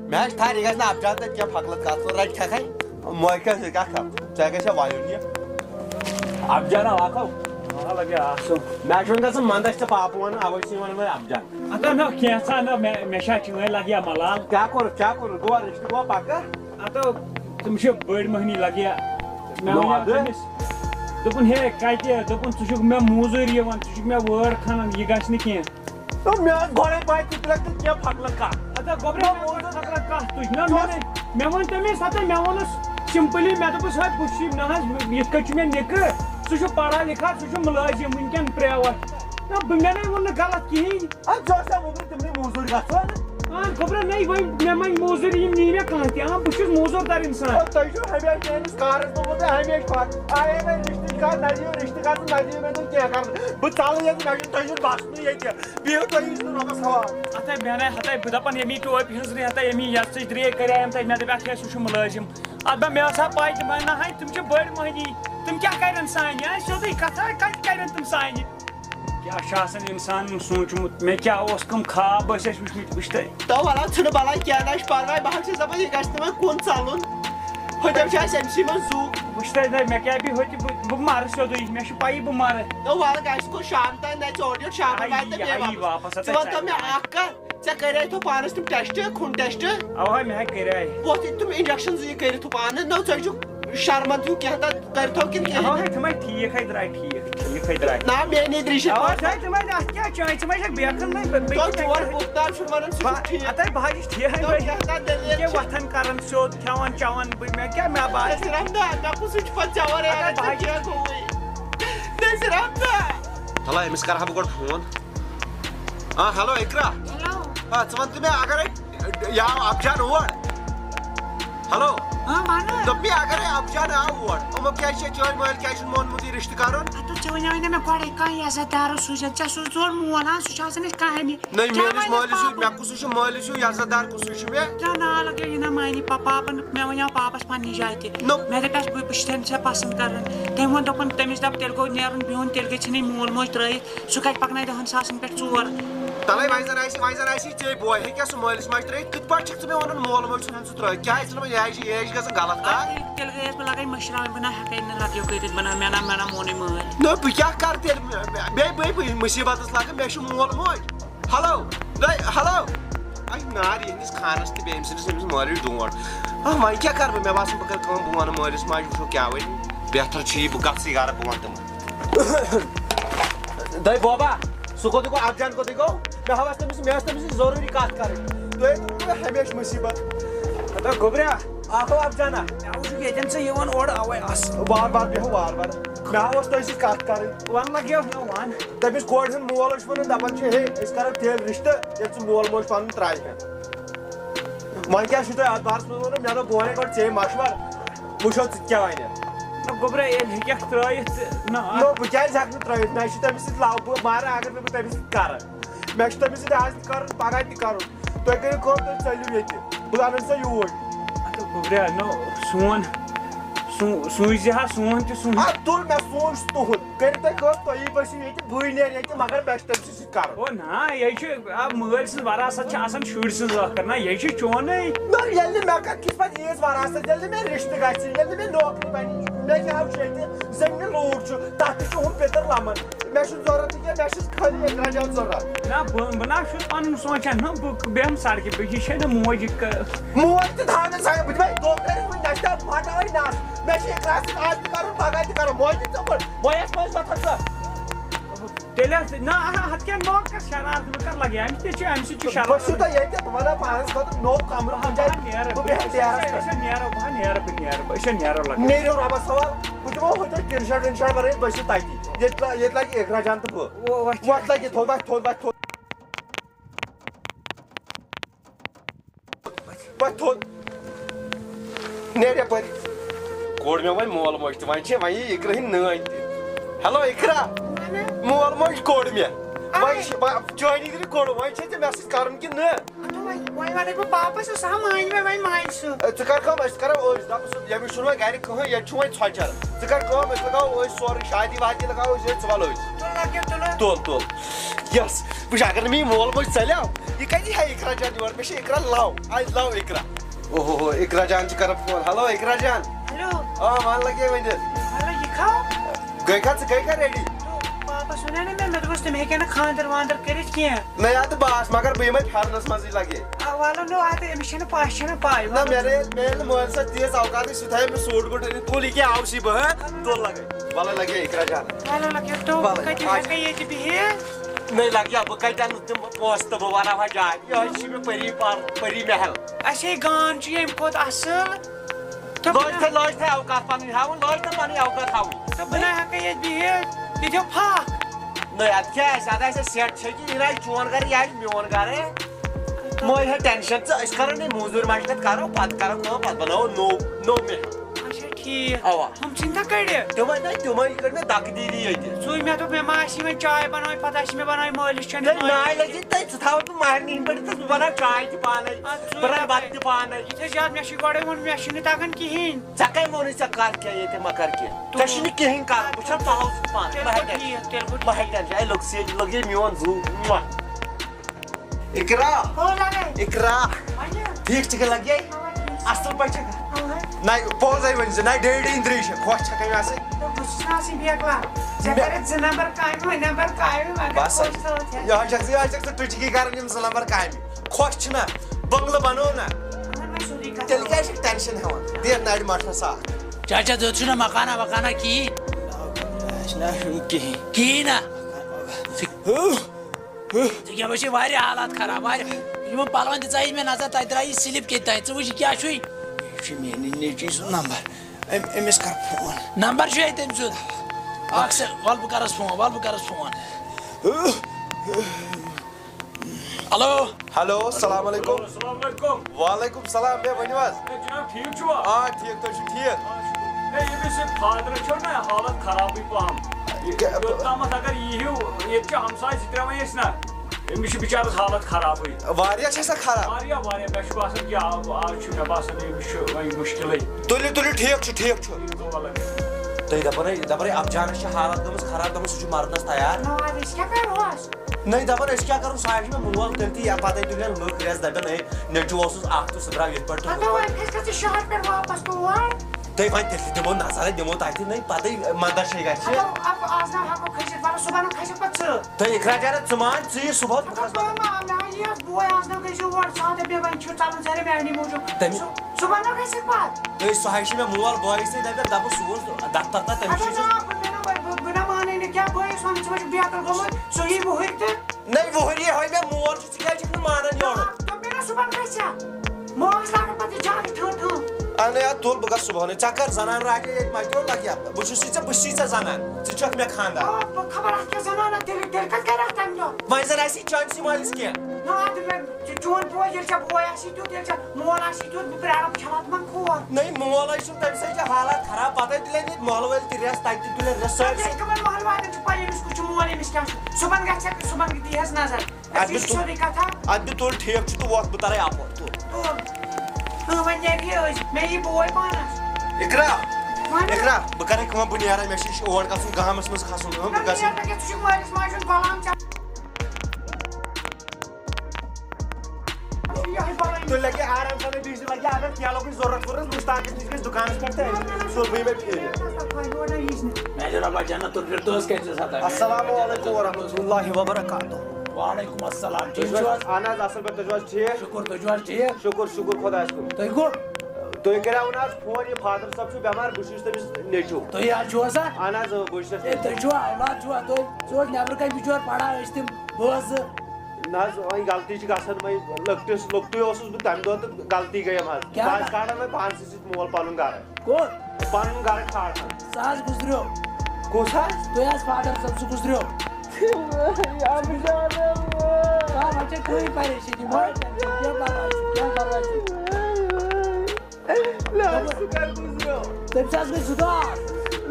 مےٚ حظ تھایہِ یہِ گژھِ نہٕ اَبجان تَتہِ کیٚنٛہہ پھکلہٕ کَتھ ژٕ رَٹہِ کھٮ۪کھَے موقعہٕ سۭتۍ کَتھ کَر ژےٚ گژھِ وایُن یہِ اَبجانا واکھو لگہِ آسُن مےٚ چھُ وۄنۍ گژھُن منٛدَس تہٕ پاپہٕ وَنُن اَوَے چھِ وَنان وۄنۍ اَبجان اَدا نہ کینٛژھا نہ مےٚ چھا چٲنۍ لگیا ملال کیٛاہ کوٚرُتھ گوٚوا رِشتہٕ گوٚوا پَکہٕ اَدٕ تِم چھِ بٔڑۍ مٔہنی لگیا مےٚ ووٚنیو تٔمِس دوٚپُن ہے کَتہِ دوٚپُن ژٕ چھُکھ مےٚ موزوٗرۍ یِوان ژٕ چھُکھ مےٚ وٲر کھنان یہِ گژھِ نہٕ کینٛہہ مےٚ ٲس گۄڈَے پاے ژٕ تُلکھ نہٕ کیٚنٛہہ پھکلہٕ کَتھ اَدا گۄبرا کَتھ تُج نہ مےٚ ووٚن تٔمِس ہَتا مےٚ ووٚنُس سِمپٕلی مےٚ دوٚپُس ہے بہٕ چھُس نہ حظ یِتھ کٔٹھۍ چھُ مےٚ نِکہٕ سُہ چھُ پَڑھا لِکھا سُہ چھُ مُلٲزِم وٕنکٮ۪ن پرٛیوَٹ نہ مےٚ نَے ووٚن نہٕ غلط کِہیٖنۍ ژٕ اوسا ووٚنمُت تِمنٕے موزوٗرۍ گژھُن گۄبرا نَے وۄنۍ مےٚ منٛگہِ موزوٗرۍ یِم نی مےٚ کانٛہہ تہِ بہٕ چھُس موزوٗر دار اِنسان تۄہہِ چھُو ہمیشہِ میٲنِس کارَس دوٚپمُت ہمیشہِ پَتہٕ آیے مےٚ رِشتٕچ کَتھ نہ دِیِو رِشتہٕ کَتھ نہ دِیِو مےٚ دوٚپ کیٚنٛہہ کَرُن بہٕ ژَلہٕ ییٚتہِ مےٚ چھُنہٕ تۄہہِ چھُنہٕ بَسنٕے ییٚتہِ بِہِو تُہۍ یُس نہٕ رۄبَس حوالہٕ ہَتَے مےٚ نَے ہَتَے بہٕ دَپان ییٚمی ٹوپہِ ہٕنٛزرِ ہَتَے ییٚمی یَژٕچ درٛے کَرییَم تَتہِ مےٚ دَپیٛاکھ ہے سُہ چھُ مُلٲزِم اَدٕ مےٚ ٲس ہا پَے تِم نہ ہے تِم چھِ بٔڑۍ مٔہنی تِم کیٛاہ کَرن سانہِ سیوٚدُے کَتھا کَتہِ کَرن تِم سانہِ کیٛاہ چھُ آسان اِنسانن سوٗنٛچمُت مےٚ کیٛاہ اوس کٕم خواب ٲسۍ اَسہِ وٕچھمٕتۍ وٕچھتَے تو وَلہٕ ژھٕنہٕ بَلاے کیٚنٛہہ نہ چھُ پَرواے بہٕ حظ چھُس دَپان یہِ گژھِ نہٕ وۄنۍ کُن ژَلُن ہُتٮ۪ن چھُ اَسہِ أمسٕے منٛز زُو وٕچھتَے نَے مےٚ کیٛاہ بیٚیہِ ہوٚتہِ بہٕ مَرٕ سیوٚدُے مےٚ چھِ پَیی بہٕ مَرٕ تو وَلہٕ گژھِ کُن شام تام نَے ژٕ اورٕ یورٕ شامَن واتہِ نہٕ بیٚیہِ واپَس ژٕ وَنتو مےٚ اَکھ کَتھ ژےٚ کَریتھو پانَس تِم ٹٮ۪سٹ خوٗن ٹٮ۪سٹ اَوَے مےٚ ہَے کَرے پوٚتُس یہِ تِم اِنجَکشَن زٕ یہِ کٔرِتھ پانہٕ نہ ژٕ چھُکھ شرمَند ہیوٗ کیٚنٛہہ تَتھ کٔرۍتو کِنہٕ کِہیٖنۍ اَوَے تِمَے ٹھیٖکھَے درٛاے ٹھیٖکھَے درٛاے نہ میٛٲنی دِرٛیٖشہِ اَوَے تِمَے اَتھ کیٛاہ چٲنۍ ژٕ مَے چھَکھ بیکھٕنۍ ژور بُختار چھُنہٕ وَنان سُہ چھُ ٹھیٖک اَدَے بہٕ حظ چھُس ٹھیٖک وۄتھان کَران سیوٚد کھٮ۪وان چٮ۪وان بہٕ مےٚ کیٛاہ مےٚ باسہِ مےٚ کُس چھُ پَتہٕ ژےٚ وَرٲے نظیٖر احمد چلو أمِس کَرٕ ہا بہٕ گۄڈٕ فون ہیلو اِقرا ژٕ وَن تہٕ مےٚ اگرے یہِ آو اَبجان اور ہیلو دوٚپ مےٚ اگرے اَبجان آو اور یِمو کیٛازِ چھِ چٲنۍ مٲلۍ کیٛازِ چھُنہٕ مونمُت یہِ رِشتہٕ کَرُن ژےٚ وَنیٛاے مےٚ گۄڈَے کانٛہہ عزت دارو سوٗزِتھ ژےٚ سوٗز تورٕ مول سُہ چھُ آسان اَسہِ کامہِ نہ میٲنِس مٲلِس ہیوٗ مےٚ کُس چھُ مٲلِس ہیوٗ عزت دار کُس چھُ مےٚ کیٛاہ ناو لگیو یہِ نہ مانی پاپَن مےٚ وَنیو پاپَس پنٛنہِ جایہِ تہِ مےٚ دَپیٛاس بہٕ چھُسَن ژےٚ پَسنٛد کَران تٔمۍ ووٚن دوٚپُن تٔمِس دَپ تیٚلہِ گوٚو نیرُن بِہُن تیٚلہِ گژھِ مول موج ترٛٲیِتھ سُہ کَتہِ پَکناے 10 ساسَن پٮ۪ٹھ 4 تَلَے وۄنۍ زَن آسی ژے بوے ہیٚکیٛاہ سُہ مٲلِس ماجہِ ترٛٲیِتھ کِتھ پٲٹھۍ چھِکھ ژٕ مےٚ وَنان مول موج ژھٕنان سُہ ترٛٲیِتھ کیٛازِ ژٕ یہِ چھِ گژھان غلط کَتھ تیٚلہِ گٔیَس بہٕ لگے مٔشراوٕنۍ بہٕ نہ ہٮ۪کَے نہٕ لگیو کٔرِتھ بہٕ مےٚ نہ مونُے مٲلۍ نہ بہٕ کیٛاہ کَرٕ تیٚلہِ بیٚیہِ مُصیٖبتَس لَگان مےٚ چھُ مول موج ہیلو ہیلو اَے نار یِہِنٛدِس خانَس تہِ بیٚیہِ أمۍ سٕنٛدِس أمِس مٲلِس ڈونٛٹھ وۄنۍ کیٛاہ کَرٕ بہٕ مےٚ باسان بہٕ کَرٕ کٲم بہٕ وَنہٕ مٲلِس ماجہِ وٕچھو کیٛاہ وَنہِ بہتر چھُ یہِ بہٕ گژھٕے گرٕ بہٕ وَنہٕ تِمن دٔے بوبا سُہ کوٚت گوٚو اَبجان کوٚت گوٚو مےٚ ٲس تٔمِس سۭتۍ ضروٗری کَتھ کَرٕنۍ تُہۍ دوٚپوٕ ہمیشہِ مُصیٖبت اَدا گۄبرا اَکھ گوٚو اَبجانا مےٚ وٕچھ ییٚتٮ۪ن ژٕ یِوان اورٕ اَوَے آسہٕ وارٕ وارٕ بیٚہو وارٕ وارٕ مےٚ اوس تۄہہِ سۭتۍ کَتھ کَرٕنۍ وَن لگیو نہ وَن تٔمِس کورِ ہُنٛد مول اوس وَنان دَپان چھِ ہے أسۍ کَرو تیٚلہِ رِشتہٕ ییٚلہِ ژٕ مول موج پَنُن ترٛایہِ ہا وۄنۍ کیٛاہ چھُو تۄہہِ اَتھ بارَس منٛز وَنُن مےٚ دوٚپ بہٕ وَنے گۄڈٕ ژےٚ مَشوَر وٕچھو ژٕ کیٛاہ وَنکھ گۄبرا ییٚلہِ ہیٚکٮ۪کھ ترٛٲیِتھ نہ بہٕ کیٛازِ ہٮ۪کہٕ نہٕ ترٛٲیِتھ مےٚ چھُ تٔمِس سۭتۍ لَو بہٕ مارٕ اگر نہٕ بہٕ تٔمِس سۭتۍ کَرٕ مےٚ چھُ تٔمِس سۭتۍ آز تہِ کَرُن پَگاہ تہِ کَرُن تُہۍ کٔرِو کٲم تُہۍ ژٔلِو ییٚتہِ بہٕ اَنَن سۄ یوٗرۍ گۄبرا نو سون سوٗزِ ہا سون تہِ سوٗنٛچ اَدٕ تُل مےٚ سوٗنٛچ تُہُنٛد کٔرِو تُہۍ کٲم تُہی بٔسِو ییٚتہِ بٕے نیرٕ ییٚتہِ مگر مےٚ چھُ تٔمۍ سۭتۍ کَرُن او نہ یے چھُ مٲلۍ سٕنٛز وراثت چھِ آسان شُرۍ سٕنٛز ٲخٕر نہ یے چھُ چونُے نہ ییٚلہِ نہٕ مےٚ کَتھ کِتھ پٲٹھۍ ییٖژ وراثت ییٚلہِ نہٕ مےٚ رِشتہٕ گژھِ ییٚلہِ نہٕ مےٚ نوکری بَنہِ مےٚ کیٛاہ چھُ ییٚتہِ زٔمیٖن لوٗکھ چھُ تَتھ تہِ چھُ ہُم پِتٕر لَمان مےٚ چھُنہٕ ضوٚرَتھ تہِ کینٛہہ مےٚ چھُ خٲلی اِقرا جان ضوٚرَتھ نہ بہٕ نہ چھُس پَنُن سونٛچان نہ بہٕ بیٚہمہٕ سڑکہِ بہٕ یہِ چھےٚ نہٕ موجہِ موج تہِ تھاونہٕ سا بہٕ دِمے دۄہ کٔرِتھ وۄنۍ گژھِ تَتھ پھٹاوٕے نَس مےٚ چھِ اِقرا سۭتۍ آز تہِ کَرُن پَگاہ تہِ کَرُن موجہِ ژٕ وۄنۍ مویَس منٛز وۄتھان ژٕ تیٚلہِ نہ ہتھ کیٛاہ نوٚو کر شرارت بہٕ کر لگے أمِس تہِ چھُ اَمہِ سۭتۍ چھُ بہٕ شرارت چھُس تۄہہِ ییٚتہِ بہٕ وَنو پانَس خٲطرٕ نوٚو کَمرٕ کُنہِ جایہِ بہٕ بیٚہمہٕ ڈیرَس پٮ۪ٹھ أسۍ نیرو بہٕ نیرو أسۍ نیرو لگے نیٖرِو رۄبَس حوال بہٕ دِمو ہُتہِ ٹِن شاٹ وِن شاٹ بَرٲے بہٕ چھُس تَتہِ ییٚتہِ لگہِ اقرا جان تہٕ بہٕ وَتھ لگہِ تھوٚد وَتھ نیرِ یَپٲرۍ کوٚڑ مےٚ وۄنۍ مول موج تہِ وۄنۍ چھِ وۄنۍ یی اقرا ہٕنٛدۍ نٲنۍ تہِ ہیلو اقرا مول موج کوٚڑ مےٚ وۄنۍ چھِ چٲنی تہِ کوٚڑ وۄنۍ چھے ژےٚ مےٚ سۭتۍ کَرُن کِنہٕ نہ وۄنۍ وَنَے بہٕ پاپَس سُہ ہا مانہِ مےٚ وۄنۍ مانہِ سُہ ژٕ کر کٲم أسۍ کَرو أسۍ دَپہٕ سُہ ییٚمِس چھُنہٕ وۄنۍ گرِ کٕہٕنۍ ییٚتہِ چھُ وۄنۍ ژھۄچَر ژٕ کر کٲم أسۍ لگاوو أسۍ سورُے شادی وادی لگاوو أسۍ ییٚتہِ ژٕ وَل أسۍ تُل یَس وٕچھ اگر نہٕ مےٚ یہِ مول موج ژَلیو یہِ کَتہِ ہا اقرا جان یور مےٚ چھِ اقرا لَو آی لَو اقرا اوہو اقرا جان چھِ کران فون ہیلو اقرا جان ہیلو وَن لگے ؤنِتھ ہیلو یہِ کھاو گٔے کھا ژٕ گٔے کھا ریڈی پاپَس ووٚنے نہ مےٚ دوٚپُس تِم ہیٚکن نہٕ خاندر واندر کٔرِتھ کینٛہہ نہ یاد بہٕ مگر بہٕ یِمے پھیرنَس منٛزٕے لگے وَلہٕ نو اَدٕ أمِس چھَنہٕ پاے چھَنہٕ پاے نہ مےٚ ییٚلہِ نہٕ مٲلۍ صٲب تیٖژ اوقاتٕے سُہ تھایہِ مےٚ سوٗٹ بوٗٹ أنِتھ تُل یہِ کیٛاہ آوسٕے بہٕ تُل لگے وَلہٕ لگے اقرا جان وَلہٕ لگے تو کَتہِ ہٮ۪کَے ییٚتہِ بِہِتھ نہ لگیا بہٕ کَتہِ اَنہٕ تِم پونٛسہٕ تہٕ بہٕ بناوہا جاے یِہوے چھِ مےٚ پٔری محل اَسے گام چھُ ییٚمہِ کھۄتہٕ اَصٕل لٲج تھاے اوقات پَنٕنۍ ہاوُن لٲج تہٕ پَنٕنۍ اوقات ہاوُن تہٕ بہٕ نہ ہٮ۪کَے ییٚتہِ بِہِتھ یہِ دیو پھاکھ نہ اَدٕ کیٛاہ آسہِ اَدٕ آسہِ سیٹ چھِ کہِ یہِ آسہِ چون گرٕ یہِ آسہِ میون گرٕ مٔہ ہے ٹٮ۪نشَن ژٕ أسۍ کَرو نہٕ موٚزوٗرۍ مَشقت کَرو پَتہٕ کَرو کٲم پَتہٕ بَناوو نوٚو محل اچھا ٹھیٖک اَوا ہُم ژھٕنۍ نہ کٔڑِتھ تِمے کٔڑ مےٚ دَکہٕ دیٖدی ییٚتہِ سُے مےٚ دوٚپ مےٚ ما آسہِ وۄنۍ چاے بَناوٕنۍ پَتہٕ آسہِ مےٚ بَناوٕنۍ مٲلِس چھَنہٕ ناے لٔگی تَتہِ ژٕ تھاوَکھ بہٕ مہرنہِ ہِنٛدۍ پٲٹھۍ تہٕ بہٕ بَناو چاے تہِ پانَے بہٕ رَنہٕ بَتہٕ تہِ پانَے یِتھٕے زیادٕ مےٚ چھُے گۄڈَے ووٚن مےٚ چھُنہٕ تَگان کِہیٖنۍ ژےٚ کَمہِ ووٚنُے ژےٚ کَر کیٚنٛہہ ییٚتہِ مہ کَر کیٚنٛہہ ژےٚ چھُنہٕ کِہیٖنۍ کَرُن بہٕ چھَس پَلو سۭتۍ پانَے مہ ہےٚ ٹھیٖک تیٚلہِ گوٚو مہ ہےٚ ٹٮ۪نشَن اے لٔگے میون زوٗ اقرا اقرا ٹھیٖک چھِ لگے اَصٕل پٲٹھۍ چھِ نہ پوٚزَے ؤنۍ زِ نہ ڈیڈی أنٛدرٕے چھِ خۄش چھَکھے مےٚ سۭتۍ بَس یِہوے چھَکھ ژٕ ٹُچکی کَران یِم 2 نمبر کامہِ خۄش چھِنہ بنٛگلہٕ بَنوو نہ تیٚلہِ کیٛازِ چھِکھ ٹٮ۪نشَن ہٮ۪وان دِتھ نَرِ مَٹھَس ساتھ چاچا ژٕ چھُنہ مکانا وکانا کِہیٖنۍ کِہیٖنۍ نا ژٕ چھِ واریاہ حالات خراب واریاہ یِمن پلون تہِ ژایہِ مےٚ نظر تَتہِ درٛایہِ سِلِپ کیٚتہِ تانۍ ژٕ وٕچھ کیٛاہ چھُے یہِ چھُ میٛانہِ نیٚچی سُنٛد نمبر أمِس کر فون نمبر چھُ ییٚتہِ تٔمۍ سُنٛد اکھ سا وَلہٕ بہٕ کرس فون ہیلو ہیلو السلام علیکُم السلام علیکُم وعلیکُم السلام بیٚیہِ ؤنِو حظ جناب ٹھیٖک چھُوا ٹھیٖک تُہۍ چھِو ٹھیٖک ہے ییٚمِس یہِ فادرَس چھو نہ حالت خرابٕے پَہم یوٚتامَتھ اگر ییٖہِو ییٚتہِ چھِ ہمساے 2-3 وۄنۍ أسۍ نہ أمِس چھِ بِچارَس حالت خرابٕے واریاہ چھےٚ سا خراب واریاہ مےٚ چھُ باسان کہِ آز چھُ مےٚ باسان أمِس چھُ وۄنۍ مُشکِلٕے تُلِو ٹھیٖک چھُ تُہۍ دَپان افجانَس چھِ حالت گٔمٕژ خراب گٔمٕژ سُہ چھُ مرنَس تیار نٔے دَپان أسۍ کیٛاہ کَرو سُہ آسہِ مےٚ مول تیٚلہِ تہِ پَتَے تُلن لُکھ رٮ۪س دَپن ہے نیٚچوٗ اوسُس اکھ تہٕ سُہ درٛاو یِتھ پٲٹھۍ تُہۍ وۄنۍ تیٚلہِ دِمو نظر دِمو تَتہِ نٔے پَتَے مَندَر چھے گژھِ تُہۍ اقرا جانا ژٕ مان ژٕ یہِ صُبحس سُہ حظ چھِ مےٚ مول بٲیِس سۭتۍ دَپان سُہ اوس دفتر تہٕ تٔمِس چھِ نٔے وُہُر یہِ ہٲے مےٚ مول چھُ ژٕ کیٛازِ چھُکھ نہٕ مانان یورُک اَہنُے اَدٕ تُل بہٕ گژھٕ صُبحنٕے ژےٚ کر زنان راکے ییٚتہِ مَتیو لگہِ بہٕ چھُسٕے ژےٚ زنان ژٕ چھَکھ مےٚ خانٛدار وۄنۍ زن آسی چٲنسٕے مٲلِس کینٛہہ نٔے مول ہے چھُنہٕ تٔمِس ہے چھِ حالات خراب پَتَے تُلن ییٚتہِ محلہٕ وٲلۍ تہِ رٮ۪س تَتہِ تہِ تُلن رٮ۪س سٲرسٕے اَدٕ بہٕ تُل ٹھیٖک چھُ تہٕ وۄتھ بہٕ تَرَے اَپور تُل اقرا بہٕ کَرے کٲم بہٕ نیرے مےٚ چھُ اور گژھُن گامَس منٛز کھسُن بہٕ گژھٕ تُہۍ لگے آرام سان بیٚیہِ لگہِ اگر کینٛہہ لوگُے ضوٚرَتھ ووٚرَتھ مُشتاقَس نِش گژھِ دُکانَس پٮ۪ٹھ تہٕ تُلہٕ بہٕ پھیرِ السلام علیکُم ورحمتہ اللہ وبرکاتہ وعلیکُم السلام ٹھیٖک چھِو حظ اہن حظ اَصٕل پٲٹھۍ تُہۍ چھِو حظ ٹھیٖک شُکُر تُہۍ چھِو حظ ٹھیٖک شُکُر خۄدایَس کُن تُہۍ کُن تُہۍ کٔرِو آز فون یہِ فادر صٲب چھُ بٮ۪مار بہٕ چھُس تٔمِس نیٚچوٗ تُہۍ حظ چھُوا سا اہن حظ بہٕ چھُس ہے تُہۍ چھُوا اولاد چھُوا تُہۍ ژٕ اوس نٮ۪برٕ کَنۍ بِچور پَران ٲسۍ تِم بہٕ ٲسۍ نہ حظ وۄنۍ غلطی چھِ گژھان وۄنۍ لۄکٹُے اوسُس بہٕ تَمہِ دۄہ تہٕ غلطی گٔیَم حظ کیٛاہ بہٕ حظ کھالان وۄنۍ پانسٕے سۭتۍ مول پَنُن گرٕ کوٚت پَنُن گرٕ کھالان سُہ حظ گُزریو کُس حظ تُہۍ حظ فادر صٲب سُہ گُزریو وۄنۍ چھےٚ کٕہٕنۍ پریشٲنی مہٕ ہَے ٹٮ۪نشَن کینٛہہ پَرواے چھُنہٕ کینٛہہ پَرواے چھُنہٕ سُہ کَر گُزریو تٔمِس حظ گٔے 2 دۄہ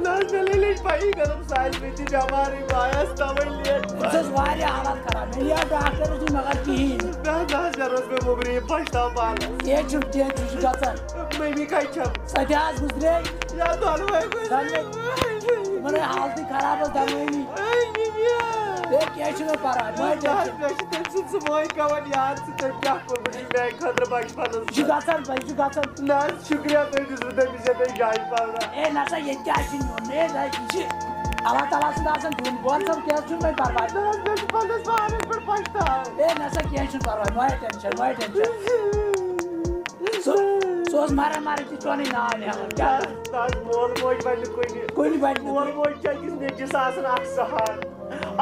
نہ حظ مےٚ لٔج پَیی کٔرٕم سالمہِ تہِ بٮ۪مارٕے بہٕ آیَس تَوَے لیٹ تٔمِس ٲس واریاہ حالت خراب مےٚ نِیو ڈاکٹرَس نِش مگر کِہیٖنۍ نہ حظ مےٚ روز مےٚ موٚبرِ یہِ پَشتاو پانَس کینٛہہ چھُنہٕ کینٛہہ چھُ چھُ گژھان مٔمی کَتہِ چھَم سۄ تہِ حظ گُزرے یا دۄنوَے تِمن ٲسۍ حالتٕے خراب حظ دۄنوٕنی ہے کینٛہہ چھُنہٕ پَرواے مہٕ ہَے ٹٮ۪نشَن مےٚ چھُ تٔمۍ سُنٛد سُہ موے پیٚوان یاد سُہ تٔمۍ کیٛاہ کوٚرمُت یہِ میٛانہِ خٲطرٕ بَچپَنَس یہِ چھُ گژھان بھائی یہِ چھُ گژھان نہ حظ شُکریہ تُہۍ دِژوٕ تٔمِس ییٚتہِ جایہِ پَرنہٕ ہے نہ سا ییٚتہِ کیٛاہ چھُ نیُن ہے نہ یہِ چھِ اللہ تعالیٰ سُنٛد آسان دیُن بہٕ وَنہٕ سا کینٛہہ چھُنہٕ وۄنۍ پَرواے نہ حظ مےٚ چھُ پَنٕنِس پانَس پٮ۪ٹھ پَشتاو ہے نہ سا کینٛہہ چھُنہٕ پَرواے مہٕ ہَے ٹٮ۪نشَن مہٕ ہَے ٹٮ۪نشَن سُہ اوس مَران مَران تہِ چونٕے ناو نِوان کیٛاہ نہ حظ مول موج بَنہِ کُنہِ کُنہِ بَنہِ مول موج چھِ أکِس نیٚچوِس آسان اکھ سہار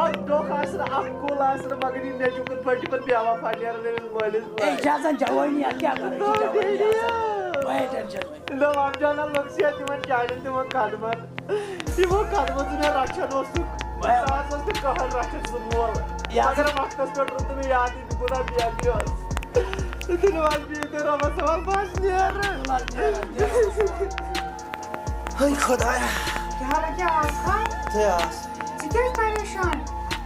اکھ دۄکھ آسان اکھ کُل آسان مگر یہِ نیٚچوٗ کِتھ پٲٹھۍ چھِ پَتہٕ بیوافا نیران أمِس مٲلِس ہے یہِ چھِ آسان جوٲنی اَتھ کیٛاہ کَرو یہِ چھِ جوٲنی آسان مہٕ ہَے ٹٮ۪نشَن وۄنۍ دَپان جانا لوٚگ تِمن چانٮ۪ن تِمن قدمن تِمو قدمو ژٕ مےٚ رچھان اوسُکھ ژٕ ٲسَس نہٕ کٕہٕنۍ رچھان سُہ مول مگر وقتس پٮ۪ٹھ روٗد نہٕ مےٚ یادٕے بہٕ کوٗتاہ بیقی اوس تُلِو حظ بِہِو تُہۍ رۄبَس حوال بہٕ نیرٕ ہے خۄدایا کیٛاہ حالا کیٛاہ آز خان ژٕ آس ژٕ کیٛازِ پریشان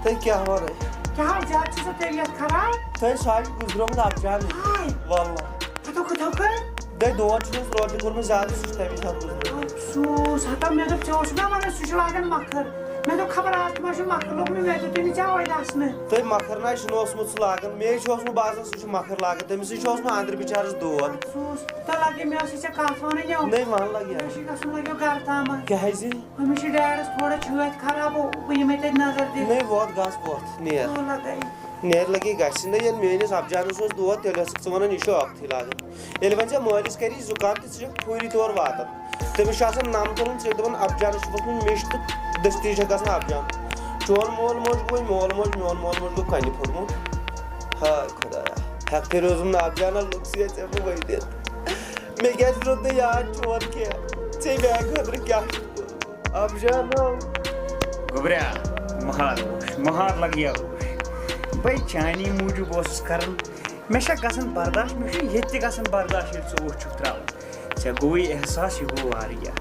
تُہۍ کیٛاہ وَنٕے کیٛاہ حال زیادٕ چھِ سۄ طبیعت خراب تۄہہِ سُہ حظ چھُ گُزریومُت اَفجانٕے ہاے واللہ کٕتھو کٔر دۄہہِ دود چھُنَس روزِ کوٚرمُت زیادٕ سُہ چھُ تَمہِ ساتہٕ گُزریومُت افسوٗس ہتا مےٚ دوٚپ ژےٚ اوسُکھ نا وَنان سُہ چھُ لاگان مَکھٕر مےٚ دوٚپ خبر آز ما چھُ مَکھٕر لوٚگمُت مےٚ دوٚپ تٔمِس ژےٚ وۄنۍ آسنہٕ تۄہہِ مَکھٕر نہ چھُنہٕ اوسمُت سُہ لاگان مے چھُ اوسمُت باسان سُہ چھُ مَکھٕر لاگان تٔمِسٕے چھُ اوسمُت أنٛدرٕ بِچارَس دود افسوٗس تۄہہِ لَگے مےٚ ٲسٕے ژےٚ کَتھ وَنٕنۍ نٔے وَن لگہِ مےٚ چھُ گژھُن لَگیو گرٕ تامَتھ کیٛازِ أمِس چھُ ڈیڈَس تھوڑا چھٲتۍ خراب بہٕ یِمَے تَتہِ نظر دِتھ نٔے ووت گژھ ووت نیر لَگے نیر لگے گژھِ نہٕ ییٚلہِ میٲنِس اَفجانَس اوس دود تیٚلہِ ٲسٕکھ ژٕ وَنان یہِ چھُ اوقتٕے لاگان ییٚلہِ وۄنۍ ژےٚ مٲلِس کَری زُکام تہِ ژٕ چھَکھ پھوٗری طور واتان تٔمِس چھُ آسان نَم تُلُن ژٕ چھَکھ دَپان اَفجانَس چھُ ووٚتھمُت مِش تہٕ دٔستی چھَکھ گژھان اَفجان چون مول موج گوٚو مول موج میون مول موج گوٚو کَنہِ پھوٚتمُت ہاے خۄدایا ہٮ۪کتھٕے روزُم نہٕ اَفجانا لوٚگسٕے ژےٚ بہٕ ؤنِتھ مےٚ کیٛازِ روٗد نہٕ یاد چون کینٛہہ ژےٚ میٛانہِ خٲطرٕ کیٛاہ چھُ کوٚرمُت اَفجانو گوٚبریا مہار لگیا بے چانی موٗجوٗب اوسُس کران مےٚ چھا گژھان برداش مےٚ چھُ ییٚتہِ تہِ گژھان برداش ییٚلہِ ژٕ اوٚٹھ چھُکھ ترٛاوان ژےٚ گوٚوُے احساس یہِ گوٚو واریاہ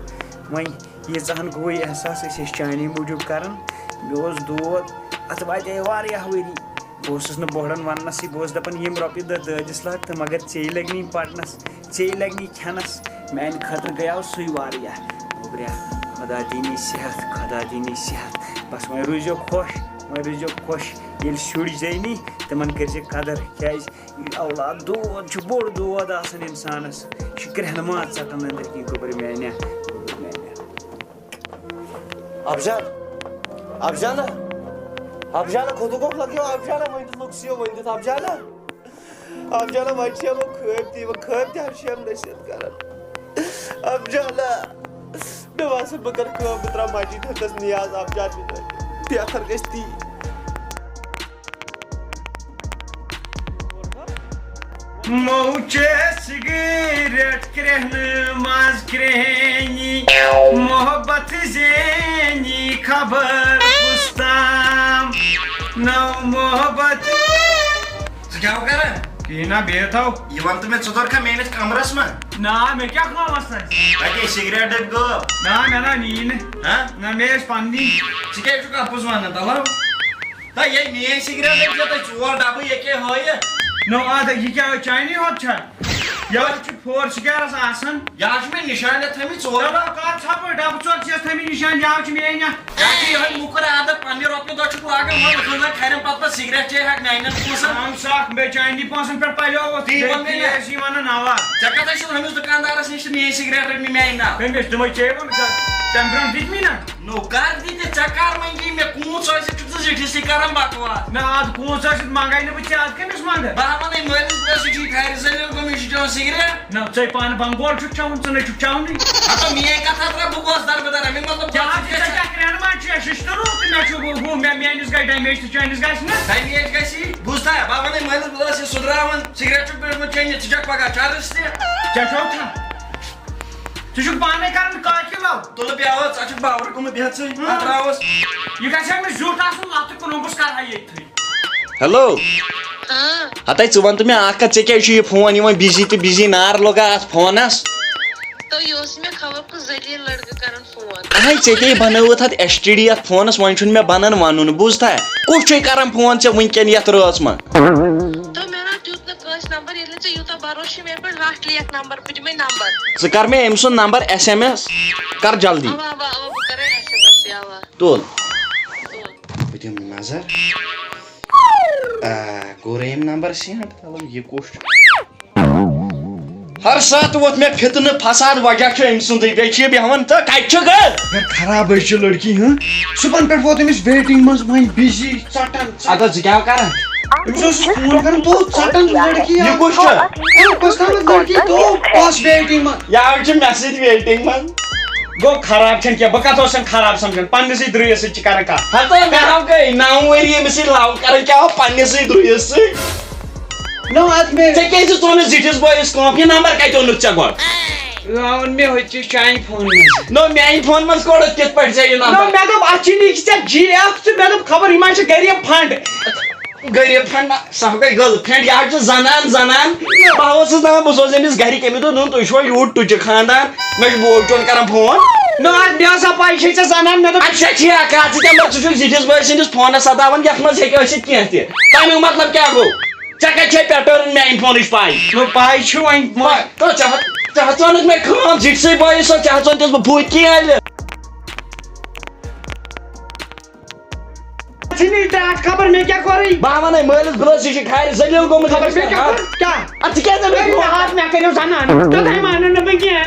وۄنۍ ییٖژاہن گوٚوُے احساس أسۍ ٲسۍ چانی موٗجوٗب کران مےٚ اوس دود اَتھ واتے واریاہ ؤری بہٕ اوسُس نہٕ بٔہران وَننَسٕے بہٕ اوسُس دَپان یِم رۄپیہِ دہ دٲدِس لاگ تہٕ مگر ژےٚ لَگنی پَرنَس ژےٚ لَگنی کھٮ۪نَس میٛانہِ خٲطرٕ گٔیاو سُے واریاہ گوٚبریا خۄدا دیٖنی صحت خۄدا دیٖنی صحت بَس وۄنۍ روٗزیو خۄش ییٚلہِ شُرۍ زینی تِمن کٔرزِ قدر کیٛازِ یہِ اولاد دود چھُ بوٚڑ دود آسان اِنسانَس یہِ چھُ کرٛٮ۪ہنہٕ ماز ژَٹان أنٛدٕرۍ کِنۍ گوٚبُر میٛانہِ اَفجانا کھوٚتُکھ لگیو اَفجانا ؤنِتھ لوٚگسِیو ؤنِتھ اَفجانا وۄنۍ چھِ یِمو خٲب تہِ یِوان خٲب تہِ حظ چھِ یِم نصیحت کران اَفجانا مےٚ باسان بہٕ کَرٕ کٲم بہٕ ترٛاوٕ مسجِد ہٕنٛدِس نِیاز اَفجان بہتر گژھِ تی موچے سِگریٹ کرٛٮ۪ہنہٕ منٛز کرٛہنی محبت زینی خبر کُستام نو محبت ژٕ کیٛاہ کران کِہیٖنۍ نہ بیٚیہِ تھاو یہِ وَن تہٕ مےٚ ژٕ توٚرکھا میٲنِس کمرس منٛز نا مےٚ کیٛاہ کٲم ٲس تَتہِ اَتے سِگریٹ ڈٔبۍ غٲب نا مےٚ نا نی نہٕ ہاں نہ مےٚ ٲسۍ پننی ژٕ کیٛازِ چھُکھ اَپُز وَنان تَلو تہٕ ییٚلہِ میٲنۍ سِگریٹ ڈٔبۍ چھِ تۄہہِ 4 ڈبہٕ ییٚکے ہٲیِتھ نو اَدٕ یہِ کیٛاہ چانی ہوت چھا یَوٕ چھُ 4 سِکیرَس آسان یہِ حظ چھُ مےٚ نِشانہِ تھٲمٕتۍ 4 ڈبہٕ کر ژھۄپہٕ ڈبہٕ ژور چھِس تھٲمٕتۍ نِشان یَوٕ چھِ میٲنۍ یہِ حظ چھُ یِہوے موٚکُر عادت پننہِ رۄپیہِ دۄہ چھُکھ لاگان وۄنۍ کھٔنزان کھرٮ۪ن پتہٕ سِگریٹ چے ہٮ۪کھ میانٮ۪ن پونٛسن کم سکھ بیٚیہِ چانی پونٛسن پٮ۪ٹھ پلیووُتھ تی ووٚن مےٚ نا ٲسۍ وَنان اوا ژےٚ کتھ ٲسِو ہُمِس دُکاندارس نِش تہٕ میٲنۍ سِگریٹ رٔٹۍ مےٚ میانہِ ناو تٔمِس تِمے چیٚوُن تَمہِ برٛونٛٹھ دِتۍ مےٚ نا نو کر دی ژےٚ کر وۄنۍ مےٚ کوٗنٛژ ٲسِتھ چھُکھ ژٕ زِٹھِسٕے کران بکواس نہ اَز کوٗنٛژ ٲسِتھ منٛگے نہٕ بہٕ ژےٚ اَز کٔمِس منٛگہٕ بہٕ وَنَے مٲلِس پٮ۪ٹھ سُہ چھُے کھارِ ذٔلیٖل گوٚمُت یہِ چھُ چٮ۪وان سِگریٹ نہ ژےٚ پانہٕ بنٛگول چھُکھ چٮ۪وان ژٕ نَے چھُکھ چٮ۪وانٕے ہتو میٲنۍ کتھ ترٛاو بہٕ گوس دربدر امیُک مطلب ژےٚ کیٛاہ کرٛٮ۪نہٕ ما چھُ شِشتُروٗ تہٕ مےٚ چھُ ہُہ مےٚ میٲنِس گژھِ ڈیمیج تہٕ چٲنِس گژھِ نہٕ ڈیمیج گژھی بوٗزتھا بہٕ وَنَے مٲلِس بہٕ ٲسۍ یہِ سُدراوان سِگریٹ چھُکھ پیوٚٹمُت چیٚنہِ ژٕ چھکھ پگاہ چرٕس تہِ ژےٚ چھو تھا ژٕ چھُکھ پانے کران کٲفی لو تُلہٕ بیٚہوٕ ژٕ چھُکھ باور گوٚمُت بیٚہہ ژٕے اَتھ ترٛاوُس یہِ گژھِ ہا مےٚ زیُٹھ آسُن لَتہٕ کُنُن بہٕ کرٕ ہا ییٚتھٕے ہیلو ہتاے ژٕ وَن تہٕ مےٚ اکھ کتھ ژےٚ کیٛازِ چھُ یہِ فون یِوان بِزی تہٕ بِزی نار لوگا اتھ فونس تو یہ اوس مےٚ خبر کُس ذٔریعہٕ لڑکہٕ کران فون اہے ژےٚ تے بنٲوٕتھ اتھ ایس ٹی ڈی اتھ فونس وۄنۍ چھُنہٕ مےٚ بنان ونُن بوٗزتھا کُس چھُے کران فون ژےٚ وٕنکیٚن یتھ رٲژ منٛز تو مےٚ نا دیُت نہٕ کٲنٛسہِ نمبر ییٚلہِ نہٕ ژےٚ یوٗتاہ بروسہٕ چھُ مےٚ پٮ۪ٹھ رٹھ لیکھ نمبر بہٕ دِمے نمبر ژٕ کر مےٚ أمۍ سُنٛد نمبر ایس ایم ایس کر جلدی اوا اوا اوا بہٕ کرے ایس ایم ایس اوا تُل بہٕ دِمہٕ نظر کوٚر أمۍ نمبر سینڈ چلو یہِ کُس چھُ ہر ساتہٕ ووت مےٚ فتنہٕ فساد وجہ چھُ أمۍ سُنٛدٕے بیٚیہِ چھِ یہِ بیٚہوان تہٕ کتہِ چھُکھ خراب حظ چھِ لڑکی صبحن پٮ۪ٹھ ووت أمِس ویٹنگ منٛز وۄنۍ بِزی ژٹان اَدٕ ژٕ کیٛاہ کران أمِس اوس فون کران تو ژٹان لڑکی یہِ کُس چھُ لڑکی تو بس ویٹنگ منٛز یاو چھُ مےٚ سۭتۍ ویٹنگ منٛز گوٚو خراب چھنہٕ کینٛہہ بہٕ کتھ اوسَن خراب سمجھان پننِسٕے درٛویِس سۭتۍ چھِ کران کتھ ہتو مےٚ ہاو گٔے 9 ؤری أمِس سۭتۍ لو کران کیٛاہ ہو پننِسٕے درٛویِس سۭتۍ نو اتھ مےٚ ژےٚ کیازِ ژوٚنُتھ زِٹھِس بٲیِس کٲم یہِ نمبر کتہِ اوٚنُتھ ژےٚ گۄڈٕ اوٚن مےٚ ہوٚتہِ چانہِ فون منٛز نو میانہِ فون منٛز کوٚڑُتھ کِتھ پٲٹھۍ ژےٚ یہِ نو نمبر مےٚ دوٚپ اتھ چھِ لیٖکھِتھ ژےٚ جی ایف تہٕ مےٚ دوٚپ خبر یہِ ما چھِ غریٖب فنڈ غریٖب فنڈ سۄ گٔے گٔل فرینڈ یہِ حظ چھُ زنان بہٕ اوسُس دپان بہٕ سوزٕ أمِس گرِکۍ أمۍ دوٚپ تُہۍ چھُوا یوٗت ٹُچہِ خاندان مےٚ چھُ بوے چون کران فون نو اتھ مےٚ ٲسا پاے چھے ژےٚ زنان مےٚ دوٚپ اچھا ٹھیٖک کتھ ژٕ تمہِ ژٕ چھُکھ زِٹھِس بٲے سٕنٛدِس فونس سداوان یتھ منٛز ہیٚکہِ ٲسِتھ کینٛہہ تہِ تمیُک مطلب کیٛاہ گوٚو ژےٚ کتہِ چھے پیٹٲرٕن میانہِ فونٕچ پاے نو پاے چھُ وۄنۍ تو ژےٚ ژٲنُتھ مےٚ کٲم زِٹھسٕے بٲیِس سۭتۍ ژےٚ ژٲنتِس بہٕ بُتھ کینٛہہ چھِنہٕ ٹاٹھ خبر مےٚ کیٛاہ کوٚرُے بہٕ وَنَے مٲلِس بٕلَس یہِ چھِ کھارِ ذٔلیٖل گوٚمُت خبر مےٚ کیٛاہ کوٚر کیٛاہ اَدٕ ژٕ کیٛازِ مےٚ کٔرِو زنان توٚتام مانن نہٕ بہٕ کینٛہہ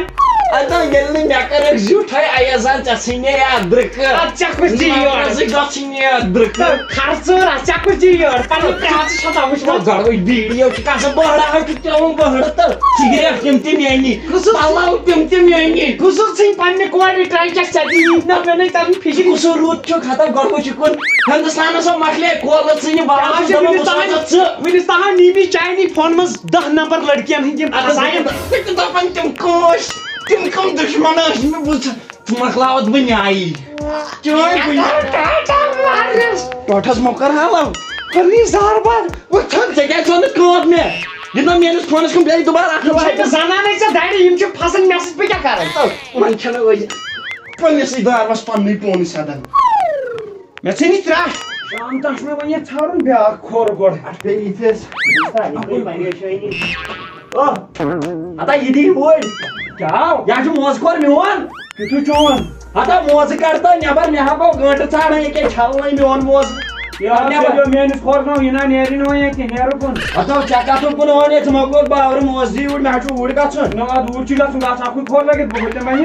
اَدٕ ییٚلہِ نہٕ مےٚ کٔرٕکھ زیُٹھے ایزان ژےٚ ژھٕنے اَدرٕکہٕ اَدٕ ژےٚ کُس دِی یورٕ ژھٕنے اَدرٕکہٕ خرژٕر ژےٚ کُس دِی یورٕ پنٕنۍ پرٛاژٕ چھےٚ تۄہہِ وٕچھمٕژ گۄڈٕ بیٖڑیو چھِ کاسان بٔہراو چھُ تِمن بٔہرٕ تہٕ سِگریٹ تِم تہِ میٛانی پَلو تِم تہِ میٛانی قُصوٗر ژھٕنۍ پننہِ کورِ ٹرٛایچَس ژےٚ دِی نہ مےٚ نَے تَران فِکرِ قُصوٗر روٗد چھُ ختم گۄڈٕ وٕچھ کُن ہندوستانس مۄکلے کولہٕ ژھٕنہِ وٕنِس تام نی مےٚ چانہِ فون منٛز 10 نمبر لڑکِین ہٕنٛدۍ یِم دپان تِم کٲش تِم کم دُشمن ٲسۍ مےٚ بوٗز ژٕ مۄکلاوتھ بہٕ نیایی ٹوٹھس مۄکر حالو ژےٚ کیٛازِ ژوٚنُتھ کٲم مےٚ یہِ نہٕ میٲنِس فونس کُن بیٚیہِ دُبارٕ زنانے ژےٚ دَرِ یِم چھِ پھسان مےٚ سۭتۍ بہٕ کیٛاہ کرٕ وۄنۍ چھَنہٕ أزۍ پننِسٕے دارس پننُے پونہٕ سدان مےٚ ژھٕنی ترٛٹھ شام تام چھُ مےٚ وۄنۍ یَتھ ژھانڈُن بیٛاکھ کھۄر گۄڈٕ ہتا یہِ دی وٲڑۍ کیٛاہ یہِ چھُ موزٕ کھور میون کِتھُے چون ہتا موزٕ کڑ تہٕ نٮ۪بر مےٚ ہاو گٲنٹہٕ ژھانڈان ییٚکیٛاہ چھلنٕے میون موزٕ میٲنِس کھۄر نو یہِ نا نیرِ نہٕ وۄنۍ ییٚتہِ نیرٕ کُن ہتا ژےٚ کتُن کُن ووٚن ژٕ مۄکلوتھ باورٕ موزٕے اوٗرۍ مےٚ حظ چھُ اوٗرۍ گژھُن نہ دوٗر چھُ گژھُن گژھ اکُے کھۄر لٲگِتھ بہٕ ژےٚ وَنی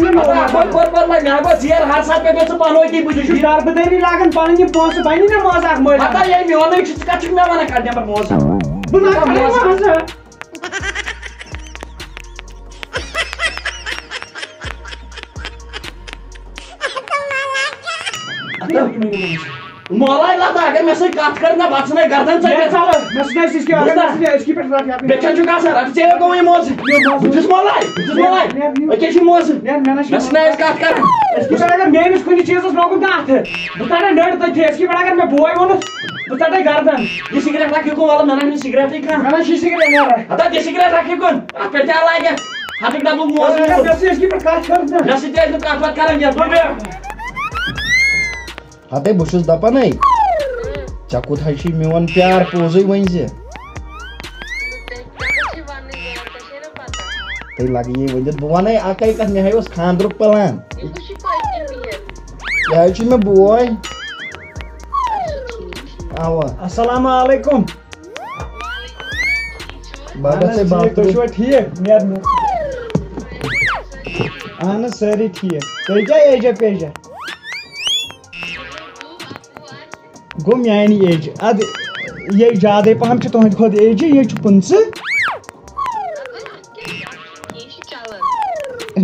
کھور لگہِ مےٚ ہا ژیر ہر ساتہٕ پیٚیہِ ژٕ پنوتی بہٕ ژٕ چھُکھ دربٕدٔری لاگان پنٕنۍ یِم پونٛسہٕ بنی نا موزٕ اکھ مٔلۍ ہتا ییٚلہِ میونٕے چھُ ژٕ کتھ چھُکھ مےٚ ونان کڑ نٮ۪بر موزٕ بہٕ نا کڑٕ موزٕ مولے لتا اگر مےٚ سۭتۍ کتھ کر نہ بہٕ ژھٕنے گردن مےٚ ژھٕنَے أزکی پٮ۪ٹھ رٹ یَپٲرۍ مےٚ چھَنہٕ چھُ گژھان رٹ ژےٚ گوٚو یہِ موزٕ بہٕ چھُس مولے أکیٛاہ چھُ موزٕ مےٚ ژھٕنے أسۍ کتھ کران أزکی پٮ۪ٹھ اگر میٲنِس کُنہِ چیٖزس لوگُن نہ اَتھٕ بہٕ ژَٹے نٔر تٔتھی أزکی پٮ۪ٹھ اگر مےٚ بوے ووٚنُتھ بہٕ ژَٹے گردن یہِ سِگریٹ رکھ یہِ کُن وَلہٕ مےٚ نہٕ سِگریٹٕے کانٛہہ مےٚ نہ چھُے سِگریٹ نیران ہتا دِ سِگریٹ رکھ یہِ کُن اتھ پٮ۪ٹھ تہِ لگہِ ہتُک ڈبہٕ موزٕ مےٚ سۭتۍ أزکی پٮ۪ٹھ کتھ کٔرٕس نہ مےٚ سۭتۍ ٲسۍ نہٕ کتھ وتھ کران کینٛہہ ہتے بہٕ چھُس دپانے ژےٚ کوٗتاہ چھُے میون پیار پوٚزُے ؤنۍ زِ تُہۍ لگیے ؤنِتھ بہٕ ونے اکے کتھ مےٚ ہاے اوس خاندرُک پلان یہِ حظ چھُ مےٚ بوے اوا السلام علیکم بہٕ گژھے تُہۍ چھِوا ٹھیٖک اہن سٲری ٹھیٖک تُہۍ کیٛاہ ایجا پیجا گوٚو میانہِ ایجہِ اَدٕ یے زیادَے پَہَم چھِ تُہنٛدِ کھۄتہٕ ایجہِ یے چھُ 50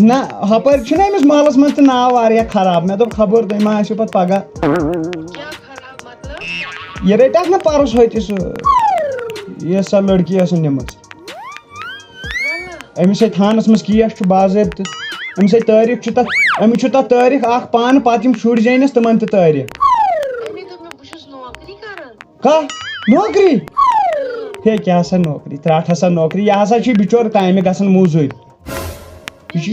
نہ ہپٲرۍ چھُنہ أمِس محلَس منٛز تہِ ناو واریاہ خراب مےٚ دوٚپ خبر تُہۍ ما آسِو پَتہٕ پگاہ یہِ رٔٹیکھ نہ پَرُس ہوٚتہِ سُہ یۄس سۄ لٔڑکی ٲسٕن نِمٕژ أمِس ہے تھانَس منٛز کیس چھُ باضٲبطہٕ أمِس ہے تٲریٖخ چھُ تَتھ أمِس چھُ تَتھ تٲریٖخ اَکھ پانہٕ پَتہٕ یِم شُرۍ زینٮ۪س تِمَن تہِ تٲریٖخ کانٛہہ نوکری ہے کیٛاہ سا نوکری ترٛٹھ ہسا نوکری یہِ ہسا چھُ بِچور کامہِ گژھان موٚزوٗرۍ یہِ چھُ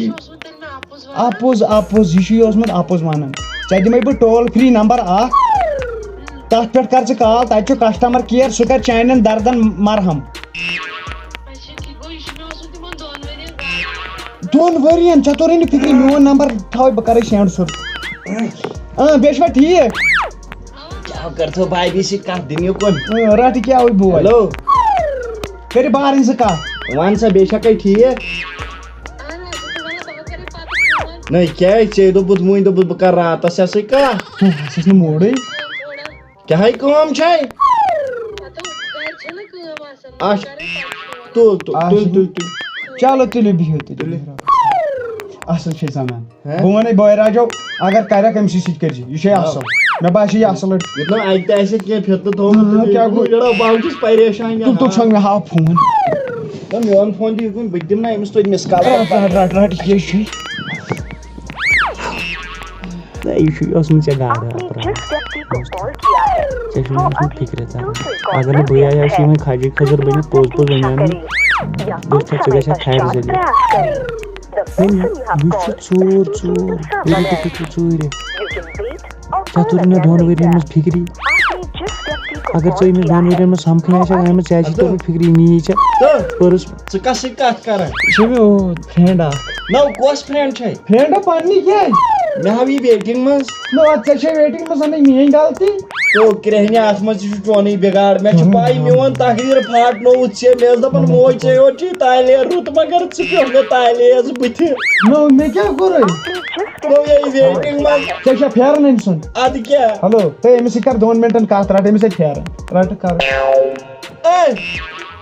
اَپُز یہِ چھُ اوسمُت اَپُز وَنان ژےٚ دِمَے بہٕ ٹول فرٛی نمبر اَکھ تَتھ پٮ۪ٹھ کر ژٕ کال تَتہِ چھُ کسٹمر کِیر سُہ کَرِ چانٮ۪ن دردن مرہم 2 ؤرین ژےٚ توٚرُے نہٕ فِکرِ میون نمبر تھاوَے بہٕ کَرے سینٛڈ سُہ بیٚیہِ چھُوا ٹھیٖک کیٛاہ کَرتھو بابی سۭتۍ کَتھ دِنہِ کُن رَٹہِ کیٛاہ ہوے بوے ہیلو کٔرِو بارٕنۍ زٕ کَتھ وَن سا بیٚیہِ چھکھے ٹھیٖک نہ کیٛازِ ژےٚ دوٚپُتھ وٕنۍ دوٚپُتھ بہٕ کَرٕ راتَس ژےٚ سۭتۍ کَتھ اَسہِ نہٕ موڈٕے کیٛاہ ہے کٲم چھے اچھا تُل چلو تُلِو بِہِو تیٚلہِ اَصٕل چھے سَمان بہٕ وَنَے بٲے راجو اگر کَرٮ۪کھ أمسٕے سۭتۍ کٔرۍزِ یہِ چھے اَصٕل مےٚ باسے یہِ اَصٕل ییٚتہِ نہٕ اَتہِ تہِ آسہِ کینٛہہ فِتنہٕ تھوٚمُت کیٛاہ گوٚو بہٕ چھُس پریشان تُل چھُنہٕ مےٚ ہاو فون میون فون دِ یِکُن بہٕ تہِ دِمہٕ نہ أمِس توتہِ مِس کال رٹ یہِ چھُے یہِ چھُے اوسمُت ژےٚ گاڈٕ ژےٚ چھُنہٕ اوسمُت فِکرِ ژٕ اگر نہٕ بہٕ آسہِ یِمَے کھجہِ کھٔزٕر بٔنِتھ پوٚز وَنیٛو نہٕ دوٚپ ژٕ گژھکھ کھارِ ذٔریعہِ یہِ چھُ ژوٗر ژوٗرِ ژےٚ توٚرُے نہٕ 2 ؤرین منٛز فِکری اگر ژٕ أمِس 2 ؤرین منٛز سَمکھٕنۍ آسٮ۪کھ آمٕژ ژےٚ آسی توٚرمُت فِکری نی ژےٚ پٔرٕس ژٕ کَس سۭتۍ کَتھ کران یہِ چھُ مےٚ فرٛٮ۪نٛڈ اکھ نو کۄس فرٛٮ۪نٛڈ چھے فرٛٮ۪نٛڈا پنٛنی کیٛازِ مےٚ ہاو یہِ ویٹِنٛگ منٛز نہ اَدٕ ژےٚ چھے ویٹِنٛگ منٛز اَنٕنۍ میٛٲنۍ غلطی تو کرٛہنہِ اَتھ منٛز تہِ چھُ چونُے بِگاڑ مےٚ چھِ پاے میون تقدیٖر پھاٹنووُتھ ژےٚ مےٚ ٲس دَپان موج ژےٚ یوت چھُے تالیر رُت مگر ژٕ پیوٚو مےٚ تالیز بٕتھِ نو مےٚ کیٛاہ کوٚرُے گوٚو یہِ ویٹِنٛگ منٛز ژےٚ چھا پھیران أمۍ سُنٛد اَدٕ کیٛاہ ہیلو ہے أمِس سۭتۍ کر 2 مِنٹن کَتھ رٹ أمِس سۭتۍ پھیران رٹ کر اے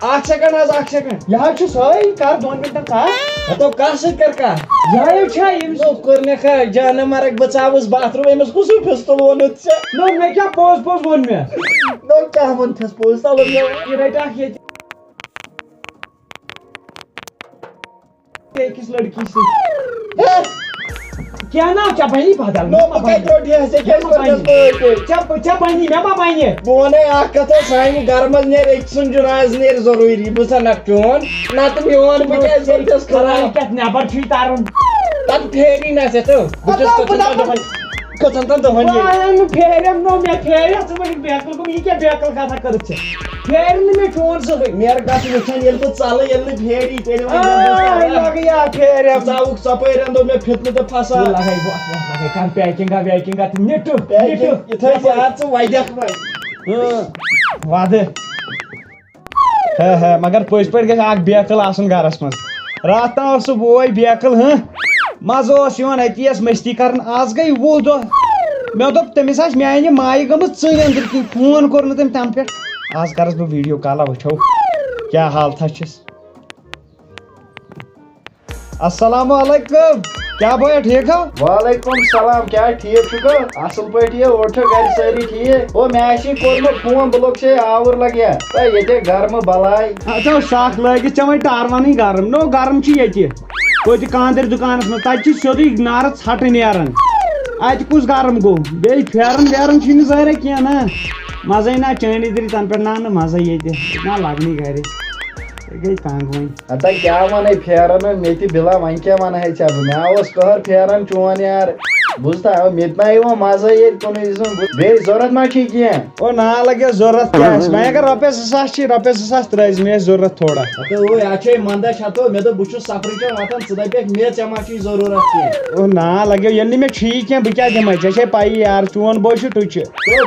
اکھ سیکنڈ حظ اکھ سیکنڈ یہِ حظ چھُ سۄے کر 2 مِنٹن کَتھ ہتو کَس سۭتۍ کر کَتھ یہِ چھا ییٚمِس کوٚرنکھا جانہٕ مرگ بہٕ ژاوُس باتھ روٗم أمِس کُسُے پِستول ووٚنُتھ ژےٚ نو مےٚ کیٛاہ پوٚز ووٚن مےٚ نو کیٛاہ ووٚنتھس پوٚز تَلہٕ یہِ رَٹہِ اکھ ییٚتہِ أکِس لڑکی سۭتۍ کیٛاہ ناو ژےٚ بنی بدل نو بہٕ کَتہِ روٚٹ یہِ ژےٚ کیٛازِ کوٚرنَس پٲٹھۍ ژےٚ بنی مےٚ ما بنہِ بہٕ وَنے اکھ کَتھ سانہِ گرٕ منٛز نیرِ أکۍ سُنٛد جُناز نیرِ ضروٗری بہٕ سَنکھ چون نتہٕ میون بہٕ کیٛازِ کٔرۍتَس خراب کَتھ نٮ۪بر چھُے ترُن تَتھ پھیری نہ ژےٚ تہٕ بہٕ چھُس کٔژَن تام دۄہَن پھیریم نو مےٚ پھیریا ژٕ ؤنِکھ بیکٕل گوٚو یہِ کیٛاہ بیکٕل کَتھا کٔرٕتھ ژےٚ پھیرِ نہٕ مےٚ چون زٕہٕنۍ نیرٕ کَتھ وٕچھان ییٚلہِ بہٕ ژَلہٕ ییٚلہِ نہٕ پھیری تیٚلہِ لگیا پھیریم ژاوُکھ ژۄپٲرۍ اندو مےٚ فِتنہٕ تہٕ پھسان لگے بہٕ کر پیکِنگا ویکِنگا تہٕ نِٹہٕ یہِ تھٲے ژٕ اَتھ ژٕ وَدٮ۪کھ وۄنۍ وَدٕ ہے مگر پٔزۍ پٲٹھۍ گژھِ اکھ بیکٕل آسُن گرس منٛز راتھ تام اوس سُہ بوے بیکٕل مزٕ اوس یِوان أتی ٲس مستی کران آز گٔے 20 دۄہ مےٚ دوٚپ تٔمِس آسہِ میانہِ مایہِ گٔمٕژ ژٕنۍ أنٛدٕرۍ کِنۍ فون کوٚر نہٕ تٔمۍ تَنہٕ پٮ۪ٹھ آز کرس بہٕ ویٖڈیو کالا وٕچھو کیٛاہ حالتھا چھِس السلام علیکم کیٛاہ بویا ٹھیٖک ہو وعلیکم السلام کیٛاہ ٹھیٖک چھُکھا اَصٕل پٲٹھۍ اوٚڑ چھا گرِ سٲری ٹھیٖک او مےٚ آسی کوٚرمُت فون بہٕ لوٚگ سے آوُر لگیا تہٕ ییٚتہِ گرمہٕ بلاے اچھا سکھ لٲگِتھ ژےٚ وۄنۍ ٹاروَنٕے گرم نو گرم چھُ ییٚتہِ توتہِ کاندٕرۍ دُکانس منٛز تَتہِ چھِ سیوٚدُے نارٕ ژھٹہٕ نیران اَتہِ کُس گرم گوٚو بیٚیہِ پھیران ویران چھُے نہٕ ظٲہرا کینٛہہ نا مزے نہ چٲنی دِرِ تَنہٕ پٮ۪ٹھ نہ مزے ییٚتہِ نہ لگنٕے گرِ گٔے تنٛگ وۄنۍ ہتا کیٛاہ وَنَے پھیران مےٚ تہِ بِلا وۄنۍ کیٛاہ وَنہٕ ہے ژےٚ بہٕ مےٚ اوس قہر پھیران چون یار بوزتا مت ما یوان مزہ ییٚتہِ کُنُے زوٚن بیٚیہِ ضوٚرتھ ما چھُے کینٛہہ او نا لگیا ضرورت کیا وۄنۍ اگر رۄپیس 2000 چھی رۄپیس 2000 ترٲیز مےٚ ضرورت تھوڑا ہتہٕ اوے اتھ چھے منٛدچھ ہتو مےٚ دوٚپ بہٕ چھُس سفرٕ چٮ۪ن واتان ژٕ دپکھ مےٚ ژےٚ ما چھُے ضروٗرت کینٛہہ او نا لگیا ییٚلہِ نہٕ مےٚ چھُیی کینٛہہ بہٕ کیٛاہ دِمے ژےٚ چھے پایی یار چون بوے چھُ ٹُچہِ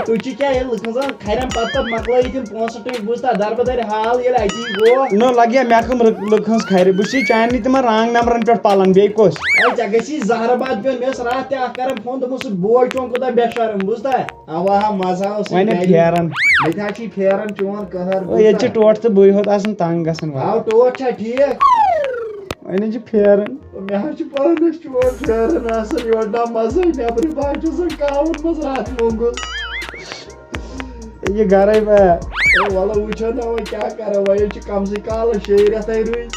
ٹُچہِ کیٛاہ ییٚلہِ لُکن زن کھرٮ۪ن پتہٕ مۄکلٲیی تِم پونٛسہٕ ٹُچ بوٗزتا دربدر حال ییٚلہِ اتی گوٚو نو لگیا مےٚ کٕم لُکھ ہٕنٛز کھرِ بہٕ چھُسے چانہِ تِمن رانٛگ نمبرن پٮ۪ٹھ پلان بیٚیہِ کۄس ژےٚ گژھی زہرباد پیوٚن مےٚ ٲس راتھ تہِ اکھ کران فون دوٚپمُت سُہ بوے چون کوٗتاہ بے شرم بوٗزتا اوا مزٕ اوس وۄنۍ پھیران مےٚ تہِ حظ چھی پھیران چون قہر ییٚتہِ چھِ ٹوٹھ تہٕ بٕے ہوت آسان تنگ گژھان آو ٹوٹھ چھا ٹھیٖک وۄنۍ چھِ پھیران مےٚ حظ چھُ پانس چون پھیران آسان یورٕ نا مزے نٮ۪برٕ بہٕ حظ چھُس کاوُن منٛز راتھ موٚنٛگُل یہِ گرے بیا وَلہٕ وٕچھو نا وۄنۍ کیٛاہ کرو وۄنۍ چھِ کمسٕے کالس 6 رٮ۪تھے روٗدۍ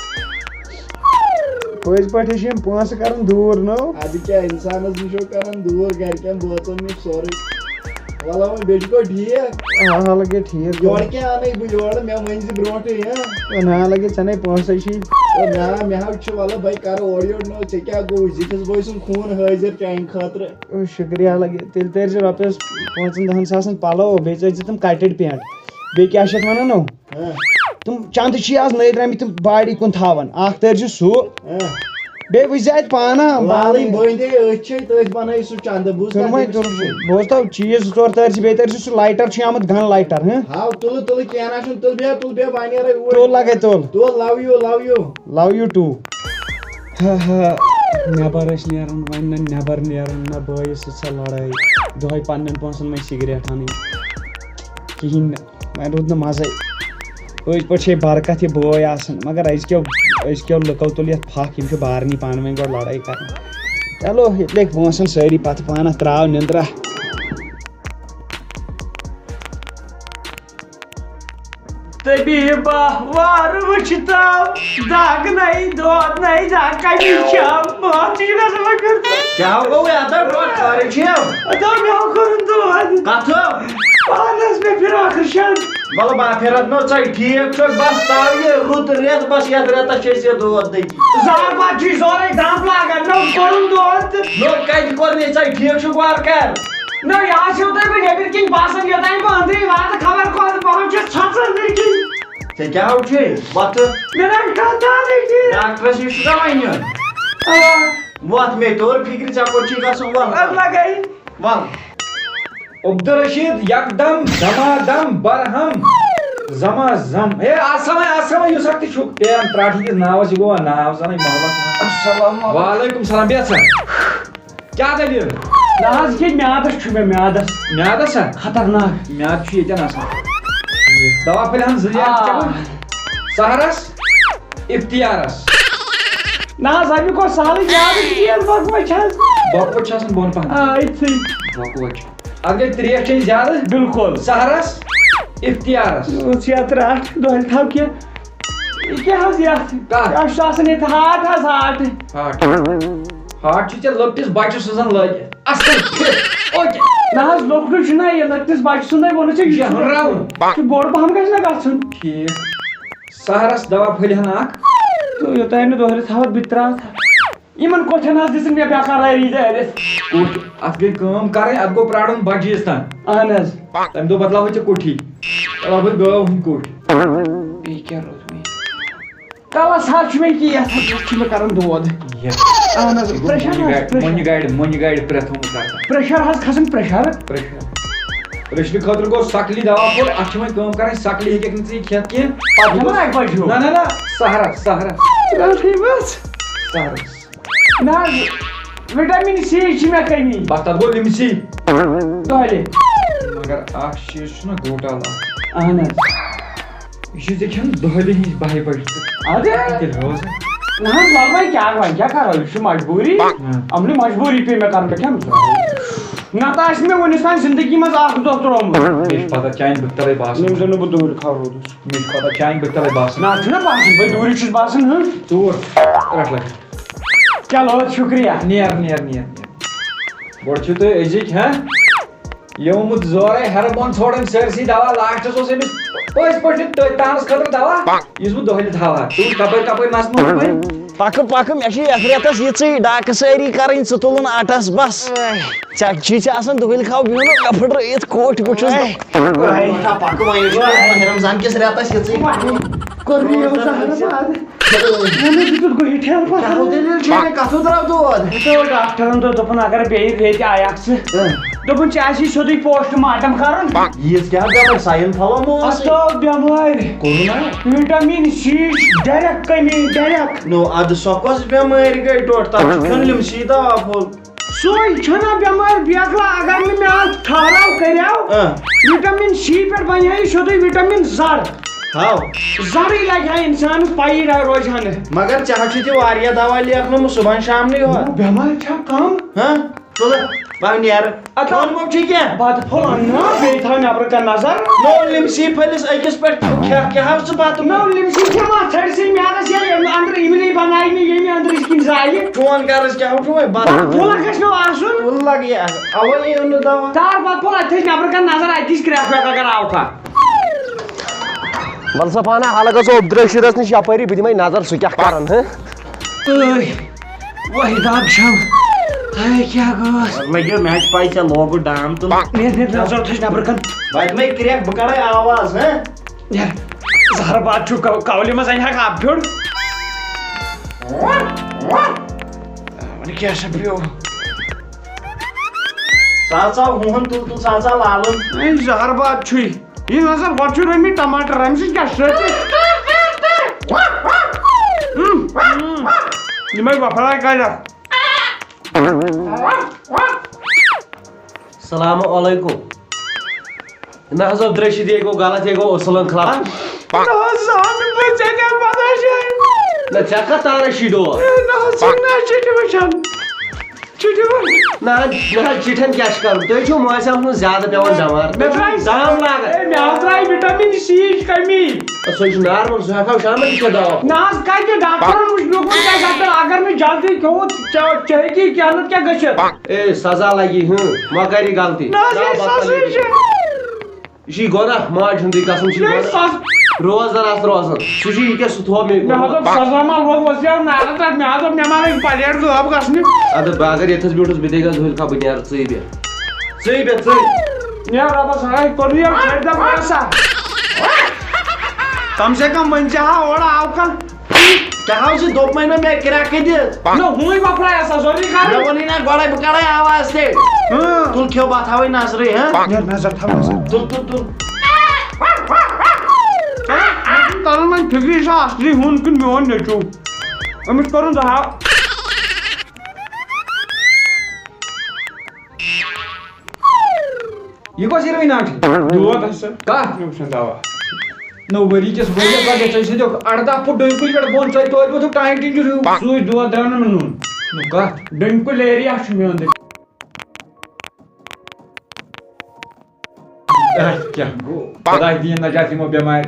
پٔزۍ پٲٹھۍ چھِ یِم پونٛسہٕ کران دوٗر نو اَدٕ کیٛاہ اِنسانس نِشو کران دوٗر گرِکٮ۪ن بٲژن نِش سورُے وَلہٕ وۄنۍ بیٚیہِ چھُکھ ٹھیٖک آ لگے ٹھیٖک یورٕ کیٛاہ اَنَے بہٕ یورٕ مےٚ ؤنۍ زِ برونٛٹھٕے نا لگے ژےٚ نے پونٛسے چھی نا مےٚ حظ چھُ وَلہٕ بھاے کرو اورٕ یورٕ نو ژےٚ کیٛاہ گوٚو زِٹھِس بٲے سُنٛد خوٗن حٲضِر چانہِ خٲطرٕ شُکریہ لگے تیٚلہِ تٔرۍ زِ رۄپیس 5-10 ساسن پلو بیٚیہِ ژٲرۍ زِ تِم کٹِڈ پینٹ بیٚیہِ کیٛاہ چھِ اتھ ونان نو تِم چندٕ چھی آز نٔے درٛامٕتۍ تِم باڈی کُن تھاوان اکھ تٔرۍ زِ سُہ بیٚیہِ وٕچھ زِ اتہِ پانہ لالٕنۍ بٔنٛدے أتھۍ چھے تٔتھۍ بنٲیِو سُہ چندٕ بوزتو چیٖز 2-4 تٔرۍ زِ بیٚیہِ تٔرۍ زِ سُہ لایٹر چھُ آمُت گن لایٹر ہاو تُلہٕ کینٛہہ نہ چھُنہٕ تُل بیٚہہ وۄنۍ نیرے تُل لگے تُل لو یوٗ لو یوٗ ٹوٗ نٮ۪بر ٲسۍ نیران وۄنۍ نہ نٮ۪بر نیران نہ بٲیِس سۭتۍ سۄ لڑٲے دۄہے پننٮ۪ن پونٛسن منٛز سِگریٹ اَنٕنۍ کِہینۍ نہٕ وۄنۍ روٗد نہٕ مزے پٔزۍ پٲٹھۍ چھے برکت یہِ بٲے آسان مگر أزکیو لُکو تُل یتھ پھکھ یِم چھِ بارنی پانہٕ ؤنۍ گۄڈٕ لڑٲے کران چلو ییٚتہِ لٔگۍ پونٛسن سٲری پتہٕ پانس تراو نِندرا طبیبہ وار وٕچھتو دگ نئی دود نئی دگ کمی چھم بہت چھ گژھان مگر کیٛاہ گوٚو یَتھ برونٛٹھ خٲرٕے چھِو دۄپ مےٚ ہو کوٚرُن دود کتھٕ پانس مےٚ فِراکھٕ شن وَلہٕ بہٕ پھِرت نو ژٕ ٹھیٖک چھُکھ بس تاو یہِ رُت رٮ۪تھ بس یتھ رٮ۪تس چھِ أسۍ یہِ دود دٔگی زار پتہٕ چھُے سورُے دم لاگان مےٚ کوٚرُن دود تہٕ نو کتہِ کوٚر نہٕ ژٕ ٹھیٖک چھُکھ وارٕ کر نہ یہِ آسیو تۄہہِ بہٕ نیٚبٕرۍ کِنۍ باسان یوٚتانۍ بہٕ أنٛدرٕے واتہٕ خبر کوٚت بہٕ چھُس ژھۄژان نہٕ کِنۍ ژےٚ کیٛاہ چھُے وۄتھٕ مےٚ نہ کتھانے کینٛہہ ڈاکٹرس نِش چھُکھا وۄنۍ نیُن وۄتھ مے توٚر فِکرِ ژےٚ کوٚت چھُے گژھُن وَل لگے وَل عبدالرشید یکدم دمادم برہم زمازم اے آسام یُس اکھ تہِ چھُکھ پیران تراٹھی کِس ناوس یہِ گوٚوا ناو زَنٕے محلس وعلیکُم سلام بیٚہہ سا کیٛاہ دٔلیٖل نہ حظ کینٛہہ میادس چھُ مےٚ میادس ہا خطرناک میاد چھُ ییٚتٮ۪ن آسان دوا پھٔلۍ ہن 2 رٮ۪تھ چٮ۪وان سحرس افتیارس نہ حظ امیُک اوس سہلٕے میادٕچ تیز بۄکہٕ چھِ حظ بۄکہٕ چھِ آسان بۄن پہن یِتھٕے بۄکہٕ اتھ گٔے ترٛیش چیٚنۍ زیادٕ بِلکُل سحرس افتیارس یتھ راتھ دۄہلہِ تھاو کینٛہہ یہِ کیٛاہ حظ یتھ کتھ چھُ آسان ییٚتہِ ہاٹ حظ ہاٹ ہاٹ چھُ ژےٚ لۄکٹِس بچہٕ سٕنٛزن لٲگِتھ اصل فِٹ اوکے نہ حظ لۄکٹُے چھُنہ یہِ لۄکٹِس بچہٕ سُنٛدے ووٚنُتھ ژےٚ یہِ چھُ بوٚڑ پہم گژھِ نہ گژھُن ٹھیٖک سحرس دوا پھٔلۍ ہن اکھ تہٕ یوٚتانۍ نہٕ دۄہلہِ تھاوَتھ بہٕ تہِ تراوٕ یِمن کوٹھٮ۪ن حظ دِژٕن مےٚ بےٚقرٲری دٲرِتھ کوٚٹھ اتھ گٔے کٲم کرٕنۍ اتھ گوٚو پرارُن بجہِ عیٖز تام اہن حظ تمہِ دۄہ بدلاوٕے ژےٚ کوٹھی لاگہٕ گٲو ہٕنٛدۍ کوٹھ بیٚیہِ کیٛاہ روٗد مےٚ کلس حظ چھُ مےٚ کیتھ چھُ مےٚ کران دود اہن حظ مۄنہِ گاڑِ پرٛٮ۪تھ تھومُت آسان پریشر حظ کھسان پریشر رٔچھنہٕ خٲطرٕ گوٚو سکلی دوا پھوٚل اتھ چھِ وۄنۍ کٲم کرٕنۍ سکلی ہیٚککھ نہٕ ژٕ یہِ کھٮ۪تھ کینٛہہ نہ سحرس نہ حظ وِٹامِن سی چھِ مےٚ کٔمی بس تتھ گوٚو لِمسی دۄہلہِ مگر اکھ چیٖز چھُنہ گوٹال اکھ اہن حظ یہِ چھُ ژےٚ کھٮ۪ون دۄہلہِ ہِنٛز 12 بجہِ تیٚلہِ روزٕ نہ حظ وۄنۍ کیٛاہ کرو یہِ چھُ مجبوٗری یِمنٕے مجبوٗری پیٚیہِ مےٚ کرُن بہٕ کھٮ۪مہٕ نتہٕ آسہِ مےٚ وُنیُس تانۍ زندگی منٛز اکھ دۄہ ترومُت مےٚ چھِ پتہ چانہِ بٕتھِ تلے باسان ییٚمہِ زن نہٕ بہٕ دوٗرِ کھڑ روٗدُس مےٚ چھِ پتہ چانہِ بٕتھِ تلے باسان نہ چھُنہ باسان بہٕ دوٗرِ چھُس باسان ژوٗر رٹھ لگ چلو شُکریہ نیر گۄڈٕ چھِو تُہۍ أزِکۍ ہہ یہِ آمُت زورے ہیرٕ بۄن ژھوڑ سٲرسٕے دوا لاسٹس اوس أمِس پٔزۍ پٲٹھۍ تانس خٲطرٕ دوا یُس بہٕ دۄہلہِ تھاوہا ژٕ وٕچھ کپٲرۍ نژنووُکھ وۄنۍ پک پک مے یتھ ریتس یہ ڈاکہ ساری کریں ژٕ تُلُن اٹس بس چکچی دُہل کھاو بہن مے پھٹرٲیِتھ کوٹھ بہٕ چھُس پک وۄنۍ رمضان کِس ریتس یِژٕے کتھو درٛاو دود ڈاکٹرن دوٚپُن اگر بیٚیہِ ریتہِ آیکھ ژٕ دوٚپُن ژےٚ آسی سیوٚدُے پوسٹ مارٹم کرُن یٖژ کیٛاہ بٮ۪مٲرۍ ساین پھلو اَتھ آو بٮ۪مٲرۍ وِٹامِن سی ڈایریکٹ کمی ڈایریکٹ نو ادٕ سۄ کۄس بٮ۪مٲرۍ گٔے ٹوٹھ تتھ چھُ کھیوٚن لِمسی دوا پھوٚل سۄے چھنا بٮ۪مٲرۍ بیکلا اگر نہٕ مےٚ اتھ ٹھہراو کریو وِٹامِن سی پٮ۪ٹھ بنہِ ہا یہِ سیوٚدُے وِٹامِن زڈ ہاو زڈٕے لگہِ ہا اِنسانس پایی روزِ ہا نہٕ مگر ژےٚ چھُے تہِ واریاہ دوا لیکھنومُت صُبحن شامنٕے یوت بٮ۪مٲرۍ چھا کم تُلہٕ بہٕ نیرٕ کھیوٚن مو چھُے کینٛہہ بتہٕ پھوٚل اَننا بیٚیہِ تھاو نیبرٕ کن نظر نو لِمسی پھٔلِس أکِس پٮ۪ٹھ کھٮ۪کھ ژٕ بتہٕ نو لِمسی کھٮ۪ما ژھٹسٕے میادس ییٚلہِ اندر اِملی بنایہِ نہٕ ییٚمہِ أنٛدرٕ کِنۍ زالہِ چون غرض کیٛاہ چھُ وۄنۍ بتہٕ پھوٚلہ گژھِ نہٕ آسُن پھُل لگہِ اَوَے یِیو نہٕ دوا تار بتہٕ پھوٚل اَتہِ تھٲیِس نیبرٕ کن نظر اَتہِ دِس کرٛٮ۪کھ وٮ۪کھ اگر آو کانٛہہ ول سا پانا حال گژھو عبدالرشیٖدس نِش یپٲری بہٕ دِمے نظر سُہ کیٛاہ کران وحیداب چھم کیٛاہ گوٚس لگیو مےٚ چھِ پاے ژےٚ لوگُت ڈام تہٕ نظر تھٲیِس نیبرٕ کن وَتہِ مے کرٛٮ۪کھ بہٕ کَرے آواز زہر باد چھُ کولہِ منٛز اَنہِ ہاکھ آب پھیوٚر وۄنۍ کیٛاہ سا پیوٚو سُہ ژاو ہوٗن تُل تُل سُہ ژاو لالُن زہر باد چھُے یہِ نظر گۄڈٕ چھُ رٔنمٕتۍ ٹماٹر اَمہِ سۭتۍ کیٛاہ سۭتۍ یِمے وۄپھراے کَرٮ۪کھ السلام علیکم نہ حظ عبدالرشیٖد یے گوٚو غلط یے گوٚو اصلن خلاف نہ ژےٚ کتھ رشیٖد اوس نہ حظ چِٹھٮ۪ن کیٛاہ چھُ کرُن تُہۍ چھِو موسمس منٛز زیادٕ پیوان بٮ۪مار دام لاگان مےٚ حظ درٛاے وِٹامِن سی یِچ کمی سُہ چھُ نارمل سُہ ہٮ۪کو شامن تہِ کھٮ۪تھ دوا نہ حظ کتہِ ڈاکٹرن وٕچھ لیوٗکھمُت گژھِ اگر نہٕ جلدی کھیوٚوُت ژےٚ ہیٚکی کینٛہہ نتہٕ کیٛاہ گٔژھِتھ اے سزا لگی مہ کر یہِ غلطی یہِ چھُے گۄناہ ماجہِ ہُنٛدُے قسم چھُ روزدر آس روزان سُہ چھُ یہِ کیٛاہ سُہ تھوٚو مےٚ سزا ما روز نارٕ تتھ مےٚ حظ دوٚپ مےٚ ما لگہِ پلیٹ غٲب گژھنہِ ادٕ بہٕ اگر ییٚتھس بیوٗٹھُس بہٕ تے گژھٕ دُہِل کھا بہٕ نیرٕ ژٕے بیٚہہ نیرٕ رۄبس حوالہٕ کوٚر چھٲڑۍ دَپ پیسہ کم سے کم ؤنۍ ژےٚ ہا اورٕ آو کانٛہہ کیٛاہ حظ چھِ دوٚپمَے نہ مےٚ کرٛٮ۪کہٕ دِژ نہ ہوٗنۍ وۄپھراے سا ضروٗری مےٚ کَرٕنۍ ووٚنُے نہ گۄڈے بہٕ کَرے آواز تیٚلہِ تُل کھیو بہٕ تھاوَے نظرٕے نظر تھاو تُل تُل تُل ترن وۄنۍ فِکری یہِ چھا اصلی ہوٗن کِنہٕ میون نیٚچوٗ أمِس کوٚرُن زہا یہِ کۄس ہیٖرویِن دود ہسا کتھ دوا نو ؤری کِس ؤریَس لگے ژےٚ سۭتۍ 18 فُٹ ڈٔنۍ کُلۍ پٮ۪ٹھ بۄن ژٕ توتہِ ووٚتھُکھ ٹایم ٹِنٛجہِ ہیوٗ سُے دود درٛاو نہٕ مےٚ نوٗن نو کتھ ڈٔنۍ ایریا چھُ میون کیٛاہ گوٚو خۄداے دِیِن نجات یِمو بٮ۪مارِ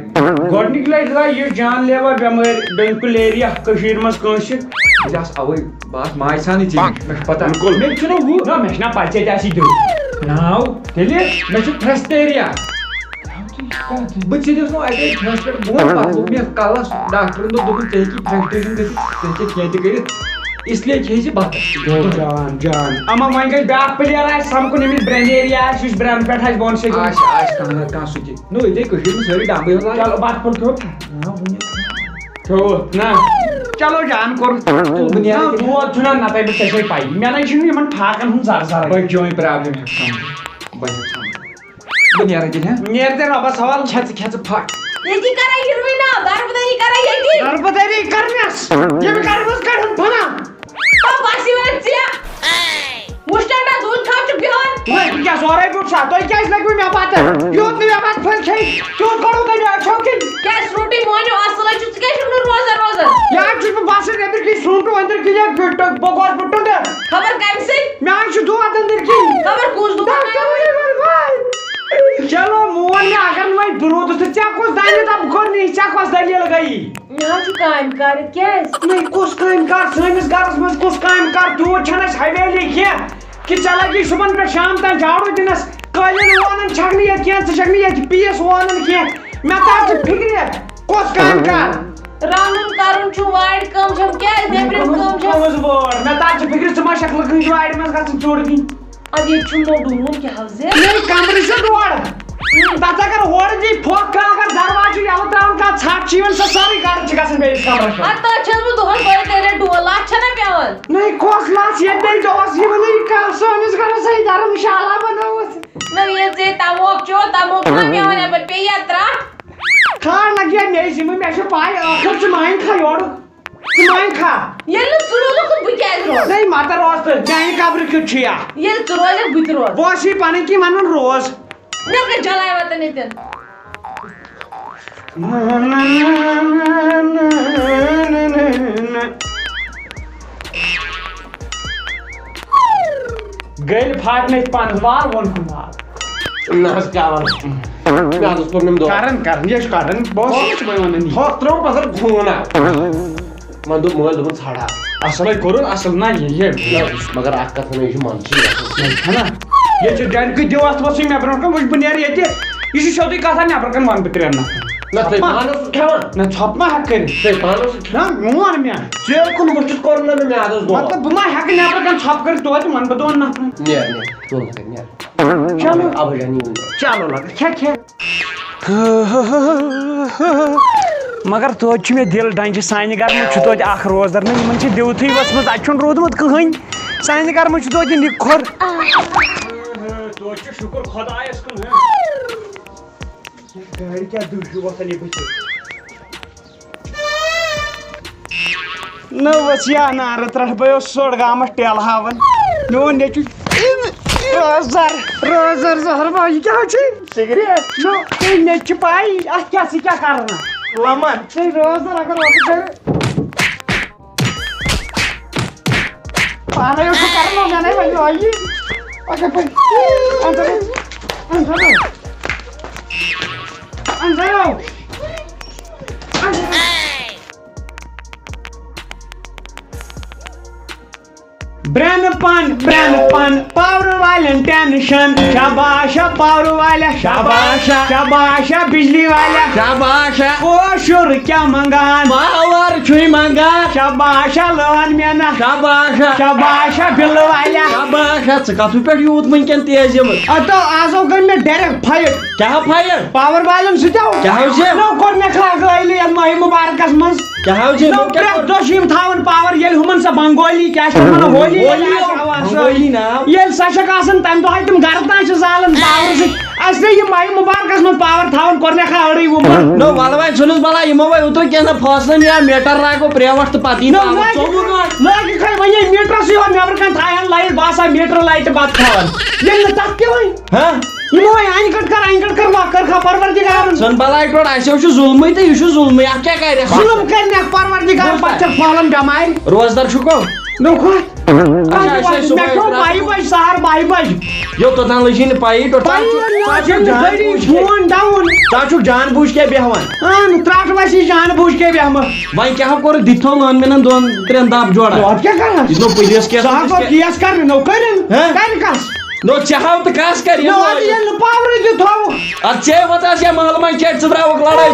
گۄڈنِکۍ لٹہِ درٛاے یہِ جان لیوا بٮ۪مٲرۍ ڈٔنۍ ایریا کٔشیٖرِ منٛز کٲنٛسہِ بہٕ آس اَوَے بہٕ آس ماے سانٕے ژےٚ نِش مےٚ چھُ پتہ مےٚ چھُنہٕ ہُہ نہ مےٚ چھُنا پَتہٕ ژےٚ تہِ آسی دیُن ناو تیٚلہِ مےٚ چھُ فرٛٮ۪س ایریا بہٕ ژھٕنِس نہٕ اَتے فرٛٮ۪س پٮ۪ٹھ بۄن پتہٕ لوٚگ مےٚ کَلَس ڈاکٹرن دوٚپُن ژےٚ ہیٚکی فرٛٮ۪سٹریشن گٔژھِتھ ژٕ ہیٚکہِ کینٛہہ تہِ کٔرِتھ اسلیے کھیٚیہِ ژٕ بَتہٕ جان اما وۄنۍ گژھِ بیٛاکھ پٕلیر آسہِ سَمکُن ییٚمِس برٛینٛڈ ایریا آسہِ یُس برٛین پٮ۪ٹھ آسہِ بۄن سۭتۍ آسہِ کانٛہہ سُہ تہِ نو ییٚتے کٔشیٖرِ منٛز سٲری ڈامبٕے یوت چلو بتہٕ پھوٚل کھیوٚوُتھ نہ چلو جان کوٚر دود چھُنہ نتہٕ بہٕ ژےٚ چھے پَیی مےٚ نَے چھُنہٕ یِمن فاقن ہُنٛد زر زر بہٕ چٲنۍ پرٛابلِم ہٮ۪کہٕ سَمجھِتھ بہٕ ہٮ۪کہٕ سَمجھِتھ بہٕ نیرٕ تیٚلہِ نیرِ تیٚلہِ رۄبس حوالہٕ کھٮ۪ژٕ پھٹ ییٚتی کرے ہیروینا دربدری کرے ییٚتی دربدری کرنس ییٚمہِ کرنس کڑن بنا باسی ون ژےٚ وُشٹنڈا دُل کھا چھُ بیٚہوان وۄنۍ کیٛاہ سورُے بیوٗٹھ سا تۄہہِ کیٛازِ لٔگوٕ مےٚ پتہٕ یوٗت نہٕ مےٚ پتہٕ پھٔلۍ کھیٚیہِ تیوٗت کوٚروٕ تۄہہِ مےٚ اچھو کِنۍ کیٛازِ سرٛوٗٹٕے مونیو اصٕل ہے چھُ ژٕ کیٛازِ چھُکھ نہٕ روزان یا چھُس بہٕ باسان أنٛدٕرۍ کِنۍ سرٛوٗنٛٹوٗ أنٛدٕرۍ کِنۍ یا بہٕ گوس بہٕ ٹُنٛڈر خبر کمہِ سۭتۍ مےٚ حظ چھُ دود أنٛدٕرۍ کِنۍ خبر کُس دُکان چلو مون مےٚ اگر نہٕ وۄنۍ روٗدُس تہٕ ژےٚ کُس دَلہِ دَپ گۄڈنِچ ژےٚ کۄس دٔلیٖل گٔیی مےٚ حظ چھُ کامہِ کر کیٛازِ نَے کُس کامہِ کار سٲنِس گرس منٛز کُس کامہِ کار تیوٗت چھنہٕ اَسہِ حویلی کینٛہہ کہ ژےٚ لگی صُبحن پٮ۪ٹھ شام تام جھاڑوٗ دِنس قٲلیٖن وونان چھکنہٕ ییٚتہِ کینٛہہ ژٕ چھکھ نہٕ ییٚتہِ پیٖس وونان کینٛہہ مےٚ تر چھِ فِکرِ کۄس کامہِ کار رانن کرن چھُ وارِ کٲم چھَم کیٛازِ نیٚبرِم کٲم چھَم مےٚ تَتھ چھِ فِکرِ ژٕ ما شکلہٕ کٲنٛسہِ وارِ منٛز گژھن ژوٚر دِنۍ اَدٕ ییٚتہِ چھُ موٚڈوٗن کیٛاہ حظ کمرٕ چھُ ڈۄڑ تَتھ اگر ہورٕ دی پھۄکھ کانٛہہ اگر دروازٕ چھُ یَلہٕ ترٛاوُن کانٛہہ ژھٹھ چھِ یِوان سۄ سٲرٕے کَڑٕنۍ چھِ گژھان بیٚیِس کمرَس منٛز اَدٕ تَتھ چھَس بہٕ دۄہَس بٔرِتھ تیٚلہِ ڈول لَتھ چھَنا پٮ۪وان نٔے کۄس لَژھ ییٚتہِ بیٚیہِ دۄہَس یِوان کانٛہہ سٲنِس گَرَس ہے دھرم شالا بنٲوٕتھ نہ ییٚلہِ ژےٚ تَموک چھُ تَموک چھُنہ پٮ۪وان یَپٲرۍ پیٚیہِ یا ترٛٹھ کھال لگہِ ہے میٚژ یِمہٕ مےٚ چھِ پاے ٲخر ژٕ ماین کھا یورٕ ژٕ ماین کھا ییٚلہِ نہٕ ژٕ روزُکھ تہٕ بہٕ کیٛازِ روزٕ نٔے مَتہٕ روز تہٕ چانہِ قبرٕ کیُتھ چھُ یا ییٚلہِ ژٕ روزکھ بہٕ تہِ روزٕ بہٕ اوس یہِ پَنٕنۍ کِنۍ وَنان روز مےٚ گٔے جلاے واتن ییٚتٮ۪ن گٔلۍ پھاٹنٲیِتھ پانَس وال ووٚن کُن وال نہ حظ کیٛاہ وَنہٕ مےٚ حظ اوس پوٚرمُت دۄہ کرن یہِ چھُ کران بہٕ اوسُس صُبحٲے وَنان یہِ ہۄکھ ترٛوو پَتھر خوٗن آو وۄنۍ دوٚپ مٲلۍ دوٚپُن ژھاڑا اَصلٕے کوٚرُن اَصٕل نہ یہِ مگر اکھ کَتھ وَنو یہِ چھُ منٛدچھٕے چھَنا ییٚتہِ چھُ ڈٮ۪نٛکہٕ دِو اَتھ وَسٕے مےٚ برونٛٹھ کَنۍ وٕچھ بہٕ نیرٕ ییٚتہِ یہِ چھُ سیوٚدُے کَتھا نٮ۪برٕ کَنۍ وَنہٕ بہٕ ترٛٮ۪ن نَفرَن نہ تُہۍ پانہٕ اوسُس کھٮ۪وان نہ ژھۄپہٕ ما ہٮ۪کہٕ کٔرِتھ تُہۍ پانہٕ اوسُس نہ ووٚن مےٚ ژیر کُن وٕچھِتھ کوٚر نہٕ مےٚ میادَس دۄد مطلب بہٕ ما ہٮ۪کہٕ نٮ۪برٕ کَنۍ ژھۄپہٕ کٔرِتھ توتہِ وَنہٕ بہٕ دۄن نَفرَن نیر نیر ژوٚل نیر نیر چلو اَبہٕ جان یِوُن چلو لگا کھےٚ کھےٚ مگر توتہِ چھُ مےٚ دِل ڈنٛجہِ سانہِ گرٕ منٛز چھُ توتہِ اکھ روزدار نہ یِمن چھِ دِوتھٕے ؤژھمٕژ اَتہِ چھُنہٕ روٗدمُت کٕہٕنۍ سانہِ گرٕ منٛز چھُ توتہِ نِکھۄر توتہِ چھُ شُکُر خۄدایَس کُن گاڑِ کیٛاہ دُہ چھُ وۄتھان یہِ بٕتھِ نہ ؤژھ یا نارٕ ترٛٹھ بہٕ اوس سوڑ گامَس ٹیلہٕ ہاوان میون نیٚچوٗ روزدار روزدار زہر با یہِ کیٛاہ چھُے سِگریٹ نو مےٚ چھِ پَے اَتھ کیٛاہ ژٕ کیٛاہ کَران لَمَن ہے روزدار اگر اوترٕ کَرِ پانے اوسُکھ کَران مےٚ نَے وۄنۍ لٲگی اَچھا پَے برٛٮ۪نہٕ پن پاورٕ والٮ۪ن ٹٮ۪نشن شاباشا پاورٕ والیا شاباشا شاباشا بجلی والیا شاباشا کٲشُر کیٛاہ منٛگان پاور چھُے منٛگان شاباشا لٲن مےٚ نہ شاباشا شاباشا بِلہٕ والیا شاباشا ژٕ کَتھ پٮ۪ٹھ یوٗت وٕنکٮ۪ن تیز یِوان اَتو آزو گٔے مےٚ ڈایریکٹ فایٹ کیٛاہ فایِٹ پاور والٮ۪ن سۭتۍ کیٛاہ حظ چھِ نو کوٚر مےٚ کھلٲیلی یَتھ ماہِ مُبارکس منٛز کیٛاہ حظ چھِ پرٛٮ۪تھ دۄہ چھِ یِم تھاوان پاور ییٚلہِ ہُمن سۄ بنگولی کیٛاہ چھِ وَنان ہولی ییٚلہِ سۄ چھکھ آسان تَمہِ دۄہ تِم گرٕ تانۍ چھِ زالان پاورٕ سۭتۍ اَسہِ نہٕ یہِ ماہِ مُبارکس منٛز پاور تھاوان کوٚر مےٚ أڑٕے وُمر نو وَلہٕ وۄنۍ ژھٕنُس بَلا یِمو وۄنۍ اوترٕ کینٛہہ نہ فٲصلہٕ یا میٹر لاگو پرٛیوَٹ تہٕ پَتہٕ یی لٲگِکھ وۄنۍ میٖٹرَسٕے یوت نٮ۪برٕ کَنۍ تھاون لایٹ بہٕ آسہٕ ہا میٖٹر لایٹہِ بَتہٕ کھٮ۪وان ییٚلہِ نہٕ تَتھ تہِ وۄنۍ یِمو وۄنۍ اَنہِ گٔٹۍ کَر وۄنۍ کٔرکھا پروردِگارن ژھٕن بَلاے ٹوٹھ اَسہِ چھُ ظُلمٕے تہٕ یہِ چھُ ظُلمٕے اَتھ کیٛاہ کَرِ ظُلم کَرنٮ۪کھ پروردِگار پَتہٕ چھَکھ پھالان بٮ۪مارِ روزدار چھُکو نو مےٚ کھیوٚو 2 بجہِ سہر 2 بجہِ یو توٚتام لٔجی نہٕ پَیی ٹوٹھ فون ڈاوُن تَتھ چھُکھ جان بوٗجھ کیٛاہ بیٚہوان ترٛٹھ وَسہِ جان بوٗجھ کے بیٚہمہٕ وۄنۍ کیٛاہ کوٚر دِتھو لٲن مِنن 2-3 دَب جوڑا اَتھ کیٛاہ کَران یہِ نو پُلیٖس کیس کیس کَرنہِ نو کٔرِن کَرِ کَس نو ژےٚ ہاو تہٕ کَس کَرِ ییٚلہِ نہٕ پاورٕے تہِ تھوٚوُکھ اَدٕ ژےٚ وۄتاس یا محلہٕ منٛز چیٚٹۍ ژٕ ترٛاوُکھ لڑٲے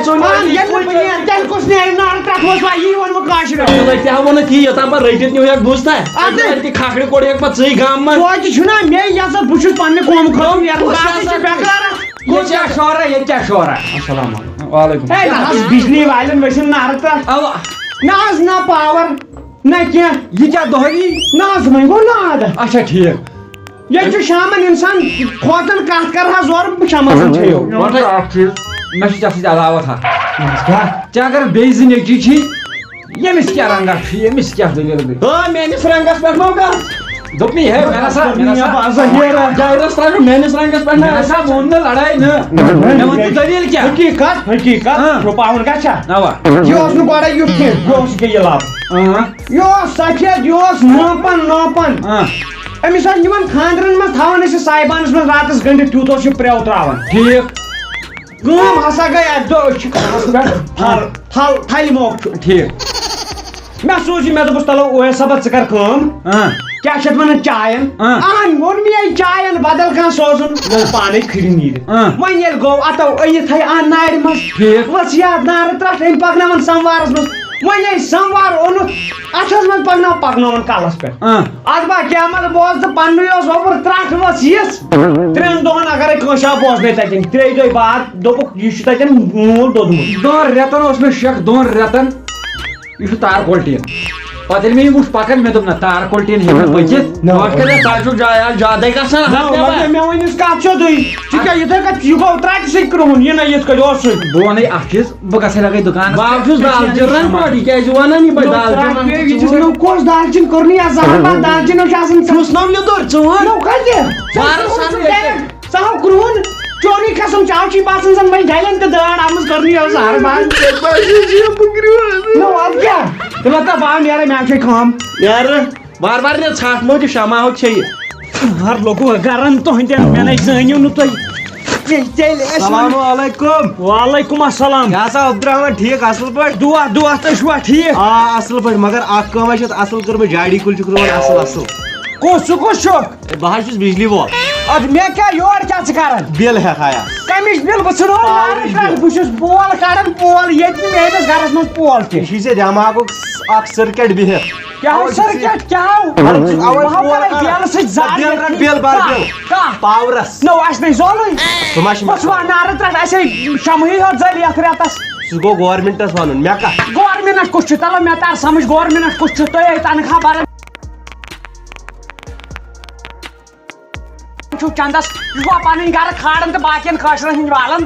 تیٚلہِ کُس نیرِ نار ترٛٹھ ووٚس وۄنۍ یی ووٚنمُت کٲشرٮ۪ن تہِ ہا ووٚنُکھ یی یوٚتام پَتہٕ رٔٹِتھ نیوٗہکھ بوٗزتھا تہِ کھکھرِ کوٚڑہکھ پَتہٕ ژٕے گام منٛز توتہِ چھُنا مے یَژھان بہٕ چھُس پننہِ قومہٕ خٲطرٕ نیران ییٚتہِ کیٛاہ شورا ییٚتہِ کیٛاہ شورا السلام علیکُم وعلیکُم ہے نہ حظ بِجلی والٮ۪ن ؤسِن نارٕ ترٛٹھ نہ حظ نہ پاور نہ کینٛہہ یہِ کیٛاہ دۄہے یی نہ حظ وۄنۍ گوٚو نہٕ عادت اچھا ٹھیٖک ییٚتہِ چھُ شامن اِنسان کھوژان کَتھ کَرٕہا زورٕ شامَس چھیو مےٚ چھُ ژےٚ سۭتۍ علاوت اکھ ژےٚ اگر بیٚیہِ زٕ نیٚچی چھی ییٚمِس کیٛاہ رنٛگا چھُ ییٚمِس کیٛاہ دٔلیٖل گٔے میٲنِس رنٛگس پٮ۪ٹھ مو کَتھ دوٚپنی ہے مےٚ نسا جایرس ترٛاو میٲنِس رنٛگس پٮ۪ٹھ مےٚ نسا ووٚن نہٕ لڑٲے نہٕ مےٚ ووٚن ژٕ دٔلیٖل کیٛاہ حقیٖقت چھُپاوُن گژھا اوا یہِ اوس نہٕ گۄڈے یُتھ کینٛہہ یہِ اوس یہِ لب یہِ اوس سفید یہِ اوس نوپن أمِس ٲسۍ یِمن خانٛدرن منٛز تھاوان ٲسۍ صاحبانس منٛز راتس گٔنڈِتھ تیوٗت اوس یہِ پرٛٮ۪و ترٛاوان ٹھیٖک کٲم ہسا گٔے اکہِ دۄہ أسۍ چھِ کھانس پٮ۪ٹھ تھل موق چھُ ٹھیٖک مےٚ سوٗز یہِ مےٚ دوٚپُس تلو اویس صٲبا ژٕ کر کٲم کیا چھت ونان چاین اہن وون مے چاین بدل کان سوزن پانے کھڑی نیٖرِتھ وۄنۍ ییٚلہِ گوٚو اتو أنِتھ تھٲے اہن نارِ منٛز ؤژھ یاد نارٕ ترٛٹھ أمۍ پکناوان سموارس منٛز وۄنۍ ییٚلہِ سموار اوٚنُکھ اتھس منٛز پکناوان کلس پٮ۪ٹھ اتھ با قیامت بوز تہٕ پننُے اوس وۄپُر ترٛٹھ ؤژھ یِژھ 3 دۄہن اگرے کٲنٛسہِ آو بوزنے تتٮ۪ن 3 دۄہہِ بعد دوٚپُکھ یہِ چھُ تتٮ۪ن موٗل دوٚدمُت 2 رٮ۪تن اوس مےٚ شک 2 رٮ۪تن یہ چھُ تار کولٹین پتہٕ ییٚلہِ مےٚ یہِ وُچھ پکان مےٚ دوٚپ نہ تار کولٹین ہیٚکہِ نہٕ پٔکِتھ تۄہہِ چھُو جاے زیادے گژھان مےٚ ؤنِس کتھ سیوٚدُے ژٕ کیٛاہ یِتھے کٔنۍ یہِ گوٚو ترٛٹہِ سۭتۍ کرٛہُن یہِ نہ یِتھ کٔنۍ اوسُے بہٕ ونے اکھ چیٖز بہٕ گژھے لگے دُکانس بہٕ چھُس دالچیٖن پٲٹھۍ یہِ کیازِ وَنان یہِ دالچیٖن کۄس دالچیٖن کوٚرنٕے زہر دالچیٖن چھُ آسان چھُس نو لیٚدُر ژٕ نو کتہِ ژٕ ہاو کرٛہُن چوری قسم چاو چی باسان زن وۄنۍ ڈلن تہٕ دٲڑ آمٕژ کرنٕے اوس زہر نو اد کیٛاہ تہٕ مطلب آو نیرے مےٚ چھے کٲم یارٕ بار بار نہٕ ژھٹھ مو تہِ شماہُک چھے یہِ ہر لوگو گرن تُہنٛدٮ۪ن مےٚ نَے زٲنِو نہٕ تُہۍ السلام علیکم وعلیکم السلام کیٛاہ سا عبدالرحمان ٹھیٖک اصل پٲٹھۍ دُعا دُعا تُہۍ چھُوا ٹھیٖک آ اصل پٲٹھۍ مگر اکھ کٲم چھِ اصل کٔرمٕژ جاڈی کُلۍ چھُکھ رُوان اصل اصل کُس سُہ کُس چھُ بہٕ حظ چھُس بجلی وول ادٕ مےٚ کیٛاہ یورٕ کیٛاہ ژٕ کران بِل ہٮ۪کھایا کمِچ بِل بہٕ ژھٕنو بہٕ چھُس پول کڑان پول ییٚتہِ نہٕ میٲنِس گرس منٛز پول تہِ یہِ چھُے ژےٚ دٮ۪ماغُک اکھ سٔرکٹ بِہِتھ کیٛاہ سرکٹ کیٛاہ بِل بر بِل پاورس نو اَسہِ نَے زولٕے سُہ ما چھُ بہٕ چھُس نارٕ ترٛٹھ اَسے شمہٕے یوت زٔلۍ یتھ رٮ۪تس سُہ گوٚو گورمِنٹس ونُن مےٚ کتھ گورمِنٹ کُس چھُ تلو مےٚ تر سمجھ گورمِنٹ کُس چھُ تُہۍ تنخواہ بران چھُو چندس یہِ چھُوا پنٕنۍ گرٕ کھالان تہٕ باقین کٲشرن ہٕنٛدۍ والان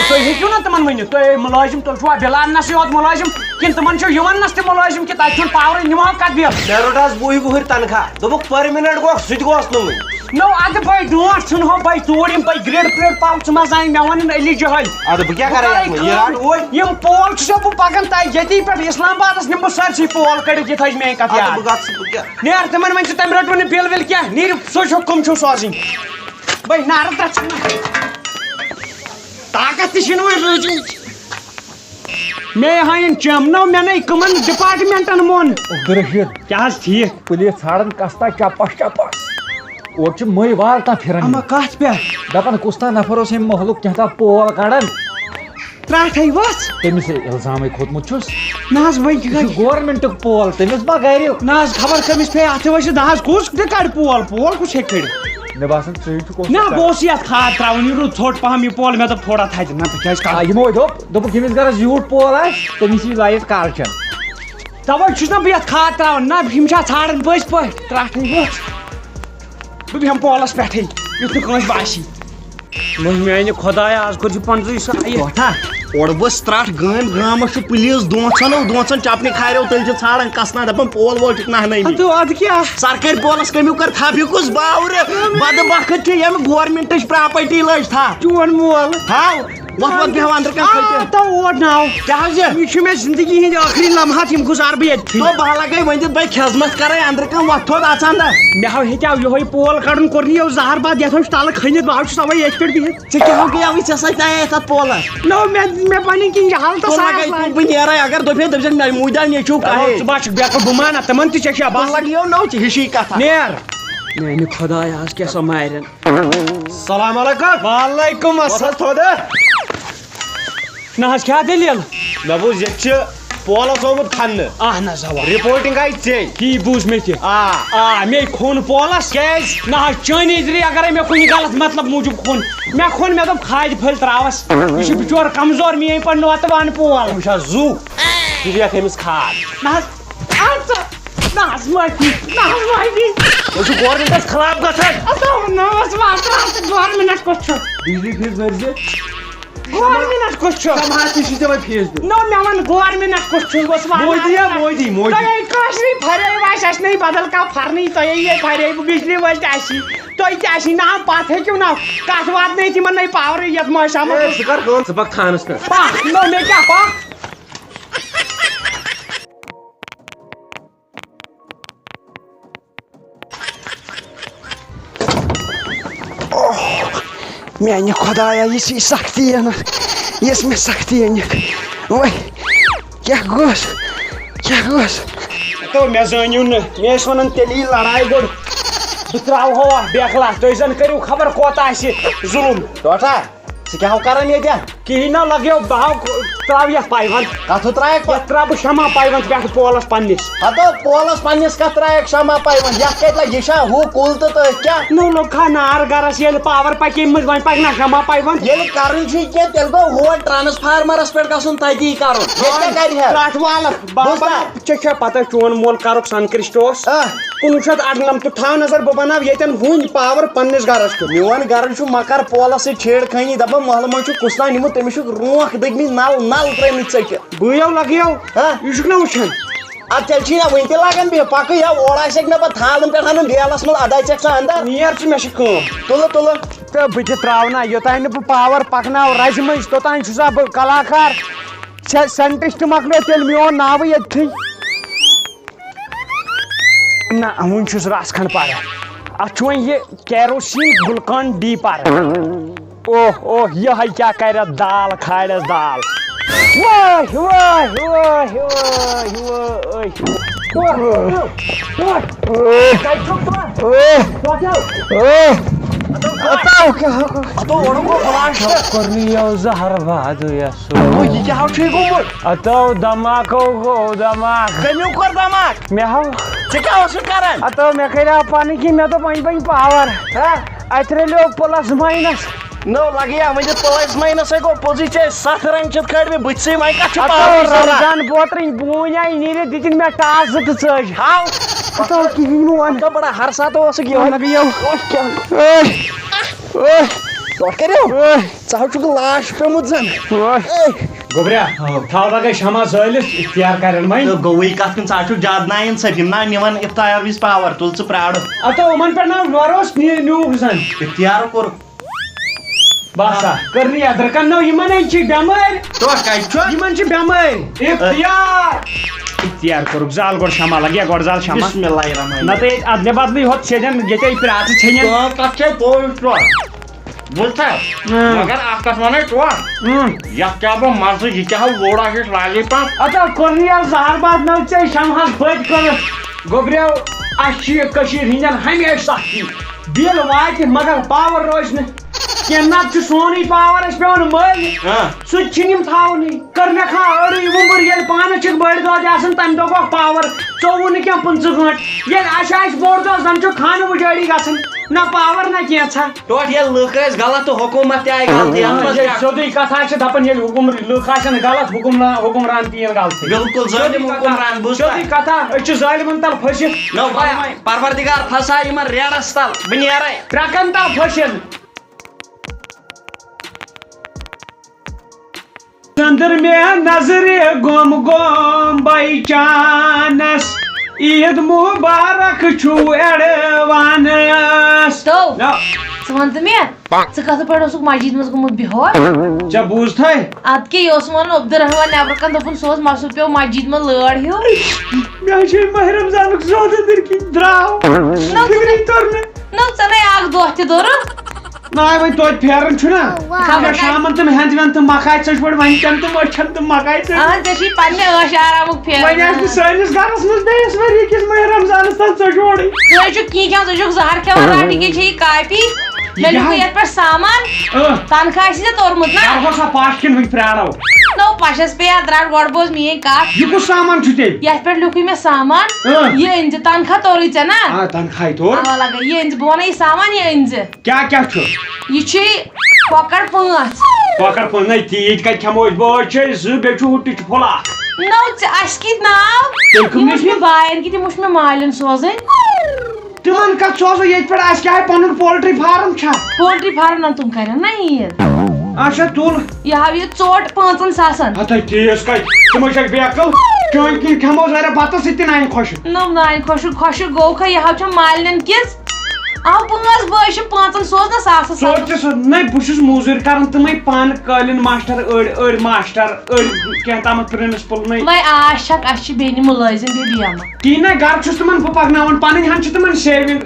تُہۍ ہیٚکِو نا تِمن ؤنِتھ تُہۍ مُلٲزِم تُہۍ چھُوا بِل اننسٕے یوت مُلٲزِم کِنہٕ تِمن چھُ یِونس تہِ مُلٲزِم کہِ تتہِ چھُنہٕ پاورٕے نِمہو کتھ بِل مےٚ روٚٹ حظ 20 وُہٕرۍ تنخواہ دوٚپُکھ پٔر مِنٹ گوٚو سُہ تہِ گوس نہٕ وٕنۍ نو ادٕ بٲے ڈونٛٹھ ژھٕنہو بٲے ژوٗر یِم بٲے گرٛیڈ پرٛیڈ پاوچہِ منٛز آیہِ مےٚ وَنن علی جہل ادٕ بہٕ کیٛاہ کرٕ یِم پول چھُسو بہٕ پکان تۄہہِ ییٚتی پٮ۪ٹھ اسلام آبادس نِمہٕ بہٕ سٲرسٕے پول کٔڑِتھ یہِ تھٲیزِ میٲنۍ کتھ یاد نیر تِمن ؤنۍ ژٕ تٔمۍ رٔٹوٕ نہٕ بِل وِل کینٛہہ نیٖرِو سُچ حُکم چھُو سوزٕنۍ بٲے نارٕ ترٛٹھ طاقت تہِ چھِنہٕ وۄنۍ روٗدمٕژ مے ہاین چمنو مےٚ نَے کٕمن ڈپارٹمنٹن مون عبدالرشید کیٛاہ حظ ٹھیٖک پُلیٖس ژھانڈان کستا چپس چپس اورٕ چھِ مٔہۍ وال تام پھِران اما کتھ پٮ۪ٹھ دپان کُس تام نفر اوس أمۍ محلُک کینٛژھا پول کڑان ترٛٹھے ؤژھ تٔمِس الزامے کھوٚتمُت چھُس نہ حظ وۄنۍ گورمنٹُک پول تٔمِس ما گرِ نہ حظ خبر کٔمِس پیٚیہِ اَتھٕ ؤسِتھ نہ حظ کُس تہِ کڑِ پول کُس ہیٚکہِ کٔڑِتھ مےٚ باسان ژٕ چھُکھ نہ بہٕ اوسُس یتھ کھاد تراوُن یہِ روٗد ژھوٚٹ پہم یہِ پول مےٚ دوٚپ تھوڑا تھایہِ نہ بہٕ کیٛازِ کڑٕ یِمو دوٚپُکھ ییٚمِس گرس زیوٗٹھ پول آسہِ تٔمِس یی لایِٹ کالچن تَوے چھُس نہ بہٕ یتھ کھاد تراوان نہ یِم چھا ژھانڈان پٔزۍ پٲٹھۍ ترٛٹھے ؤژھ بہٕ بیٚہمہٕ پولس پٮ۪ٹھٕے یُتھ نہٕ کٲنٛسہِ باسی میانہِ خۄدایا آز کوٚر یہِ 50 اور ؤژھ ترٛٹھ گامس چھُ پُلیٖس دونٛژن چپنہِ کھاریو تیٚلہِ چھِ ژھانڈان کسنا دپان پول وول چھُکھ نہنٲیمٕتۍ اَدٕ کیٛاہ سرکٲرۍ پولس کمیو کر تھپھ یہِ کُس باورٕ بدٕ وقت چھُ ییٚمہِ گورمنٹٕچ پراپرٹی لٔج تھپھ چون مول ہاو وۄتھ بیٚہوان أنٛدرٕ کَنۍ کھٔٹِتھ تو اوٹ ناو کیٛاہ حظ یہِ چھُ مےٚ زندگی ہٕنٛدۍ ٲخری لمحات یِم گُزارٕ بہٕ ییٚتھی بہٕ لگے ؤنِتھ بے خٔذمت کرے أنٛدرٕ کَنۍ وۄتھ تھوٚد اژان دا مےٚ ہاو ہیٚتیٛاو یِہوے پول کڑُن کوٚر نہٕ یہِ زہر باد یتھ چھُ تلہٕ کھٔنِتھ بہٕ چھُس تَوے ییٚتھۍ پٮ۪ٹھ بِہِتھ ژےٚ کیٛاہ گٔیاوٕے ژےٚ سۭتۍ آیے تتھ پولس نو مےٚ پنٕنۍ کِنۍ حالتس بہٕ نیرے اگر دۄپے دٔپۍ موٗدیٛا نیچوٗ ژٕ ما چھُکھ بیٚکھ بہٕ مانہ تِمن تہِ ژےٚ چھا بہٕ لگیو نو ژٕ ہِشی کتھ نیر میانہِ خۄدایا آز کیٛاہ سا مارٮ۪ن السلام علیکم وعلیکم السلام تھوٚد نہ حظ کیٛاہ دٔلیٖل مےٚ بوٗز ییٚتہِ چھِ پولس آمُت کھننہٕ اہن حظ اوا رِپوٹِنگ آیہِ ژےٚ تی بوٗز مےٚ تہِ مے کھوٚن پولس کیٛازِ نہ حظ چٲنی ذٔریعہٕ اگرے مےٚ کُنہِ غلط مطلب موٗجوٗب کھوٚن مےٚ دوٚپ کھادِ پھٔلۍ تراوس یہِ چھُ بِچور کمزور میٲنۍ پٲٹھۍ نوتہٕ وان پول یہِ چھا زُو ژٕ دِکھ أمِس کھاد نہ حظ نہ حظ معٲفی نہ حظ معٲفی تُہۍ چھِو گورمنٹس خلاف گژھان گورمنٹ کُس چھُ بجلی فیٖس بٔرزِ گورمنٹ کُس چھُ تہِ چھُ ژےٚ وۄنۍ فیٖس دیُن نو مےٚ وَن گورمنٹ کُس چھُ مودی تۄہے کٲشرٕے فریٲیِو اَسہِ اَسہِ نَے بدل کانٛہہ فرنٕے تۄہے یے فریٲیِو بجلی وٲلۍ تہِ اَسی تُہۍ تہِ اَسی نہ پتھ ہیٚکِو نا کتھ واتنٲیِتھ یِمن نَے پاورٕے یتھ مٲشامس ژٕ کر کٲم ژٕ پکھ تھانس پٮ۪ٹھ پکھ نو مےٚ کیٛاہ پکھ میانہِ خۄدایا یُس یہِ سختی یۄس مےٚ سختی أنِکھ وۄنۍ کیٛاہ گوٚژھ تو مے زٲنِو نہٕ مےٚ ٲسۍ وَنان تیٚلہِ یی لڑایہِ گۄڈٕ بہٕ ترٛاوہو اَتھ بیکلا تُہۍ زن کٔرِو خبر کوتاہ آسہِ ظُلُم ٹوٹا ژٕ کیٛاہ کران ییٚتہِ کِہیٖنۍ نہ لگیو بہٕ ہاو ترٛاو یَتھ پایونٛد کتھٕ ترٛایکھ یَتھ ترٛاو بہٕ شمع پایونٛد پٮ۪ٹھٕ پولس پننِس ہتو پولس پننِس کتھ ترٛایکھ شمع پایونٛد یتھ کتہِ لگہِ یہِ چھا ہُہ کُل تہٕ تٔتھۍ کیٛاہ نو لوٚگ کھا نار گرس ییٚلہِ پاور پکہِ ییٚمہِ منٛز وۄنۍ پکہِ نہ شمع پایونٛد ییٚلہِ کرٕنۍ چھُ کینٛہہ تیٚلہِ گوٚو ہور ٹرانسفارمرس پٮ۪ٹھ گژھُن تتی کرُن ییٚتہِ کیٛاہ کرِ ہے ترٛٹھ والکھ بابا ژےٚ چھےٚ پتہ چون مول کرُکھ سنکرشٹ اوس 1998 تھاو نظر بہٕ بناو ییٚتٮ۪ن وُنۍ پاور پننِس گرس کیُتھ میون گرٕ چھُ مکر پولس سۭتۍ چھیڑ خٲنی دپان محلہٕ منٛز چھُ کُستام نِمُت تٔمِس چھُکھ رونٛکھ دٔگمٕتۍ نل ترٲمٕتۍ ژٔٹِتھ بٕیو لگیو یہِ چھُکھ نہ وٕچھان ادٕ تیٚلہِ چھُے نہ وٕنہِ تہِ لگان بیٚیہِ پکہٕ یا اورٕ آسٮ۪کھ مےٚ پتہٕ تھالن پٮ۪ٹھ انُن ڈیلس منٛز ادا ژےٚ ژٕ انٛدر نیر ژٕ مےٚ چھِ کٲم تُلہٕ تُلہٕ تہٕ بہٕ تہِ ترٛاونا یوٚتانۍ نہٕ بہٕ پاور پکناو رزِ منٛز توٚتانۍ چھُسا بہٕ کلاکار ژےٚ سینٹسٹ مۄکلیو تیٚلہِ میون ناوٕے ییٚتتھٕے نہ وُنہِ چھُس رس کھنڈ پران اتھ چھُ وۄنۍ یہِ کیروسیٖن گُلکان ڈی پر اوہ اوہ یِہے کیٛاہ کرِ اتھ دال کھالٮ۪س دال وٲے وٲے وٲے وٲے زہر باد اتو دھماکو گوٚو دھماک کٔمیو کوٚر دھماک مےٚ ہاو ژٕ کیٛاہ اوسُکھ کران اتو مےٚ کریاو پنٕنۍ کِنۍ مےٚ دوٚپ وۄنۍ بنہِ پاور اتہِ رلیو پلس ماینس نو لگیا ؤنِتھ پلس ماینس ہے گوٚو پوٚزُے ژےٚ 7 رنٛگ چھِتھ کھٲلمٕتۍ بٕتھسٕے وۄنۍ کتھ چھُ پاور رمضان بیترٕنۍ بوٗنۍ آیہِ نیٖرِتھ دِتِنۍ مےٚ ٹاس 2 تہٕ ژٔج ہاو اتو کِہیٖنۍ نہٕ وَن تو بڑا ہر ساتہٕ اوسُکھ یِہوے لگیو ژٕ کٔرِو ژٕ حظ چھُکھ لاش پیوٚمُت زن گوٚبریا تھاو لگے شمع زٲلِتھ اختیار کرن وۄنۍ گوٚوٕے کتھ کُن ژٕ حظ چھُکھ زیادٕ ناین ژٕ یِم نا نِوان افتیار وِز پاور تُل ژٕ پرٛارٕ اتو یِمن پٮ۪ٹھ نا وروس نیوٗکھ زن افتیار کوٚر باسا کٔر نہٕ یدر کنو یِمن چھِ بٮ۪مٲرۍ تو کتہِ چھُ یِمن چھِ بٮ۪مٲرۍ اختیار کوٚرُکھ زال گۄڈٕ شمع لگیا گۄڈٕ زال شمع بسم اللہ الرحمن نتہٕ ییٚتہِ ادلہِ بدلٕے ہوت ژھیٚنن ییٚتے پرٛاژٕ ژھیٚنن کتھ چھے پوٚز ٹوٹھ بوٗزتھا مگر اکھ کتھ ونے ٹوٹھ یتھ کیٛاہ بہٕ مزٕ یہِ کیٛاہ لوڑ آسٮ۪س لالی پمپ اتو کوٚر نہٕ یہِ زہر باد نو ژےٚ شمہس بٔدۍ کٔرٕتھ گوٚبریو اسہِ چھِ یہِ کٔشیٖر ہِنٛدٮ۪ن ہمیشہِ سختی بِل واتہِ مگر پاور روزِ نہٕ کینٛہہ نتہٕ چھُ سونُے پاور اسہِ پیٚوان مٔلۍ سُہ تہِ چھِنہٕ یِم تھاونٕے کٔر مےٚ کھا أڑٕے وُمبٕر ییٚلہِ پانس چھِکھ بٔڑۍ دۄد آسان تمہِ دۄہ گوٚو پاور 24 نہٕ کینٛہہ 15 گٲنٛٹہٕ ییٚلہِ اَسہِ آسہِ بوٚڑ دۄہ زن چھُ خانہٕ وُجٲڑی گژھان نہ پاور نہ کینٛژھا ٹوٹھ ییٚلہِ لُکھ ٲسۍ غلط تہٕ حکوٗمت تہِ آیہِ غلطی سیٚودُے کتھا چھِ دپان ییٚلہِ لُکھ آسن غلط حُکمران تہِ یِن غلطی بالکل ظٲلِم حُکمران سیٚودُے کتھا أسۍ چھِ ظٲلمن تل پھٔسِتھ نو پروردگار پھسا یِمن ریڈس تل بہٕ نیرے ترٛکن تل پھٔسِتھ چندر میں نظر گم گم بائی چانس عید مبارک چھو ایڈوانس تو ژٕ وَنتہٕ مےٚ ژٕ کتھ پٲٹھۍ اوسُکھ مسجد منٛز گوٚمُت بِہوش ژےٚ بوٗزتھے ادٕ کیٛاہ یہِ اوس وَنان عبدالرحمان نیبرٕ کَنۍ دوٚپُن سُہ اوس مسُد پیٚو مسجد منٛز لٲر ہیوٗ مےٚ حظ چھِ ماہِ رمضانُک زیادٕ أنٛدٕرۍ کِنۍ درٛاو فِکری توٚر نہٕ نہ ژٕ نے اکھ دۄہ تہِ دوٚرُکھ ناے وۄنۍ توتہِ پھیران چھُنا شامن تِم ہٮ۪نٛد وٮ۪نٛد تہٕ مکاے ژٔج پٲٹھۍ وۄنۍ تٮ۪ن تہٕ مٔچھن تہٕ مکاے ژٔج اہن ژےٚ چھُے پننہِ عٲش آرامُک پھیران وۄنۍ آسہِ نہٕ سٲنِس گرس منٛز بیٚیِس ؤری کِس ماہِ رمضانس تل ژٔجوڑٕے ژٕ چھُکھ کینٛہہ کھٮ۪وان ژٕ چھُکھ زہر کھٮ۪وان رٹہِ کِنۍ چھےٚ یہِ کاپی مےٚ لیوٗکھُے یتھ پٮ۪ٹھ سامان تنخواہ آسی ژےٚ توٚرمُت نا کرہو سا پش کِنہٕ وٕنہِ پرٛارو نو پشس پے اتھ رٹ گۄڈٕ بوز میٲنۍ کتھ یہِ کُس سامان چھُ تیٚلہِ یتھ پٮ۪ٹھ لیوٗکھُے مےٚ سامان یہِ أنۍ زِ تنخواہ توٚرُے ژےٚ نا تنخواہ توٚر اوا لگا یہِ أنۍ زِ بہٕ ونے یہِ سامان یہِ أنۍ زِ کیٛاہ کیٛاہ چھُ یہِ چھُے کۄکر 5 کۄکر 5 نَے تیٖتۍ کتہِ کھٮ۪مو أسۍ بٲژ چھِ 2 بیٚیہِ چھُ ہُہ ٹِچہِ پھوٚل اکھ نو اَسہِ کِتھ ناو یِم وٕچھ مےٚ باین کِتھ یِم وٕچھ مےٚ مالٮ۪ن سوزٕنۍ تِمن کتھ سوزو ییٚتہِ پٮ۪ٹھ اَسہِ کیٛاہ پنُن پولٹری فارم چھا پولٹری فارم نہ تِم کرن نا عیٖد اچھا تُل یہِ ہاو یہِ ژوٚٹ 5 ساسن ہتے تیٖژ کتہِ تِمے چھکھ بیکٕل چٲنۍ کِنۍ کھٮ۪مو ظٲہرا بتس سۭتۍ تہِ نانہِ خۄشک نو نانہِ خۄشک گوٚو کھا یہِ ہاو چھےٚ مالنٮ۪ن کِژھ پانٛژھ بٲے چھِ پانٛژن سوزنا ساسس نہ بہٕ چھُس موٚزوٗرۍ کران تِمے پانہٕ قٲلیٖن ماسٹر أڑۍ ماسٹر أڑۍ کینٛہہ تامَتھ پرنسپل وۄنۍ آش چھکھ اَسہِ چھِ بیٚنہِ مُلٲزِم بیٚیہِ بیمہٕ کِہیٖنۍ نہ گرٕ چھُس تِمن بہٕ پکناوان پنٕنۍ ہن چھِ تِمن سیوِنگ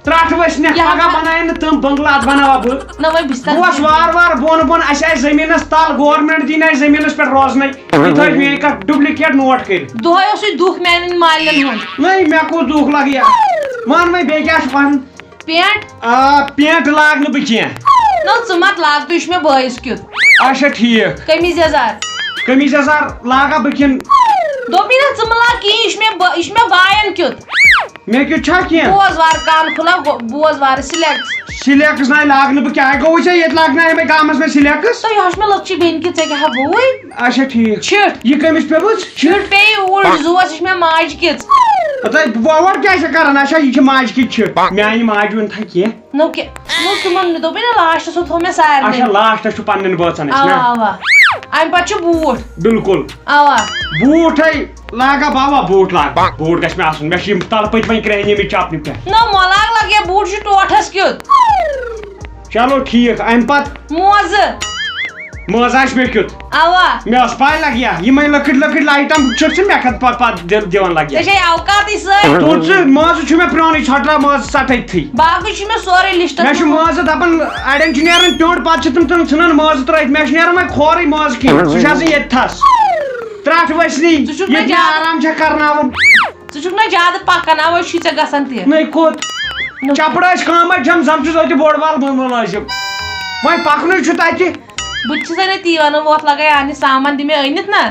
ترٛٹھ ؤسۍ نہ پگاہ بناین نہٕ تِم بنگلہٕ اتھ بناوا بہٕ نہ وۄنۍ بہٕ بہٕ اوس وارٕ بۄن بۄن اَسہِ آسہِ زٔمیٖنس تل گورمینٹ دِنۍ اَسہِ زٔمیٖنس پٮ۪ٹھ روزنٕے یہِ تھٲے میٲنۍ کتھ ڈُپلِکیٹ نوٹ کٔرِتھ دۄہے اوسُے دُکھ میانٮ۪ن مالٮ۪ن ہُنٛد نٔے مےٚ کوٚت دُکھ لگہِ یا ون وۄنۍ بیٚیہِ کیٛاہ چھُ پنُن پینٹ پینٹ لاگ نہٕ بہٕ کینٛہہ نہ ژٕ مت لاگ تہٕ یہِ چھُ مےٚ بٲیِس کیُتھ اچھا ٹھیٖک قمیٖض یزار قمیٖض یزار لاگا بہٕ کِنہٕ دوٚپُے نہ ژٕ مہ لاگ کِہیٖنۍ یہِ چھُ مےٚ بایَن کیُتھ مےٚ کیُتھ چھا کینٛہہ بوزوار کان کھُلا بوزوار سِلیکس سِلیکس نَے لاگنہٕ بہٕ کیٛاہ گوٚو ژےٚ ییٚتہِ لاگنایے مےٚ گامس منٛز سِلیکس تہٕ یہِ چھُ مےٚ لۄکچہِ بیٚنہِ کہِ ژےٚ کیٛاہ بوٗے اچھا ٹھیٖک چھِٹھ یہِ کٔمِس پیٚوٕژ چھِٹھ پیٚیہِ اوٗرۍ زوس یہِ چھِ مےٚ ماجہِ کِژ وۄٹ کیٛاہ چھِ کران اچھا یہِ چھِ ماجہِ کِتھ چھِ میانہِ ماجہِ ؤنۍ تھا کینٛہہ نو تِمن دوٚپُے نہ لاسٹس تھوٚو مےٚ سارنٕے اچھا لاسٹس چھُ پننٮ۪ن بٲژن اوا اوا امہِ پتہٕ چھُ بوٗٹھ بِلکُل اوا بوٗٹھے لاگا بابا بوٗٹھ لاگ بوٗٹھ گژھِ مےٚ آسُن مےٚ چھِ یِم تلہٕ پٔتۍ وۄنۍ کرٛہنیمٕتۍ چپنہِ پٮ۪ٹھ نہ مۄلاگ لگہِ یا بوٗٹھ چھُ ٹوٹھس کیُتھ چلو ٹھیٖک امہِ پتہٕ موزٕ مٲنٛز آسہِ مےٚ کیُتھ اوا مےٚ ٲس پاے لگہِ یا یِمے لۄکٕٹۍ آیٹم چھِ مےٚ کھت پتہٕ دِوان لگہِ ژےٚ چھے اوقاتٕے سۭتۍ تُل ژٕ مٲنٛزٕ چھُ مےٚ پرٛونُے ژھۄٹرا مٲنٛزٕ ژٹٲتھٕے باقٕے چھُ مےٚ سورُے لسٹس مےٚ چھُ مٲنٛزٕ دپان اڑٮ۪ن چھُ نیران ٹیوٚنٛڈ پتہٕ چھِ تِم ژھٕنان مٲنٛزٕ ترٲیِتھ مےٚ چھُ نیران وۄنۍ کھورٕے مٲنٛزٕ کھٮ۪نۍ سُہ چھُ آسان ییٚتہِ تھس ترٛٹھ ؤسنٕے ییٚتہِ آرام چھےٚ کرناوان ژٕ چھُکھ نہ زیادٕ پکان اوے چھُے ژےٚ گژھان تہِ نٔے کوٚت چپڑ ٲسۍ کٲم چھم زن چھُس أتی بوٚڑ بال مُلٲزِم وۄنۍ پکنُے چھُ تتہِ بہٕ چھِ سا تی ونان ووت لگے انہِ سامان دِ مےٚ أنِتھ نا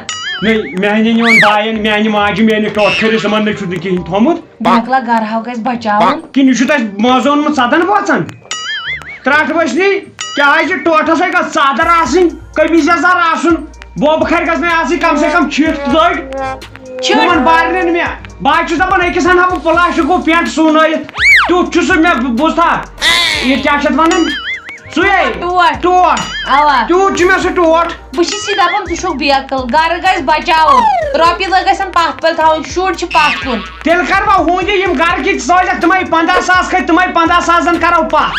نٔے میانٮ۪ن یِمن باین میانہِ ماجہِ میانہِ ٹوٹھ کھٔرِس یِمن نٔے چھُ نہٕ کِہینۍ تھوٚمُت مۄکلا گرہاو گژھِ بچاوُن کِنہٕ یہِ چھُ تۄہہِ مٲنٛزٕ اوٚنمُت ژدن وٲژن ترٛٹھ ؤسنٕے کیٛازِ چھِ ٹوٹھسے گژھِ ژادر آسٕنۍ قمیٖض یزار آسُن بوبہٕ کھرِ گژھِ مےٚ آسٕنۍ کم سے کم چھِٹھ لٔڑ یِمن بارنٮ۪ن مےٚ بہٕ چھُس دپان أکِس انہٕ ہا بہٕ پلاسٹِکو پینٹ سُونٲیِتھ تیُتھ چھُ سُہ مےٚ بوٗزتھا یہِ کیٛاہ چھِ اتھ ونان سُے ٹوٹھ تیوٗت چھُ مےٚ سُہ ٹوٹھ بہٕ چھِس یہِ دپان ژٕ چھُکھ بیکٕل گرٕ گژھِ بچاوُن رۄپیہِ دہ گژھن پتھ پٲلۍ تھاوٕنۍ شُرۍ چھِ پتھ کُن تیٚلہِ کرٕ بہٕ ہوٗنۍ یِم گرٕ کِتھ سوزکھ تِمے 15,000 کھٔتۍ تِمے 15,000 کرو پتھ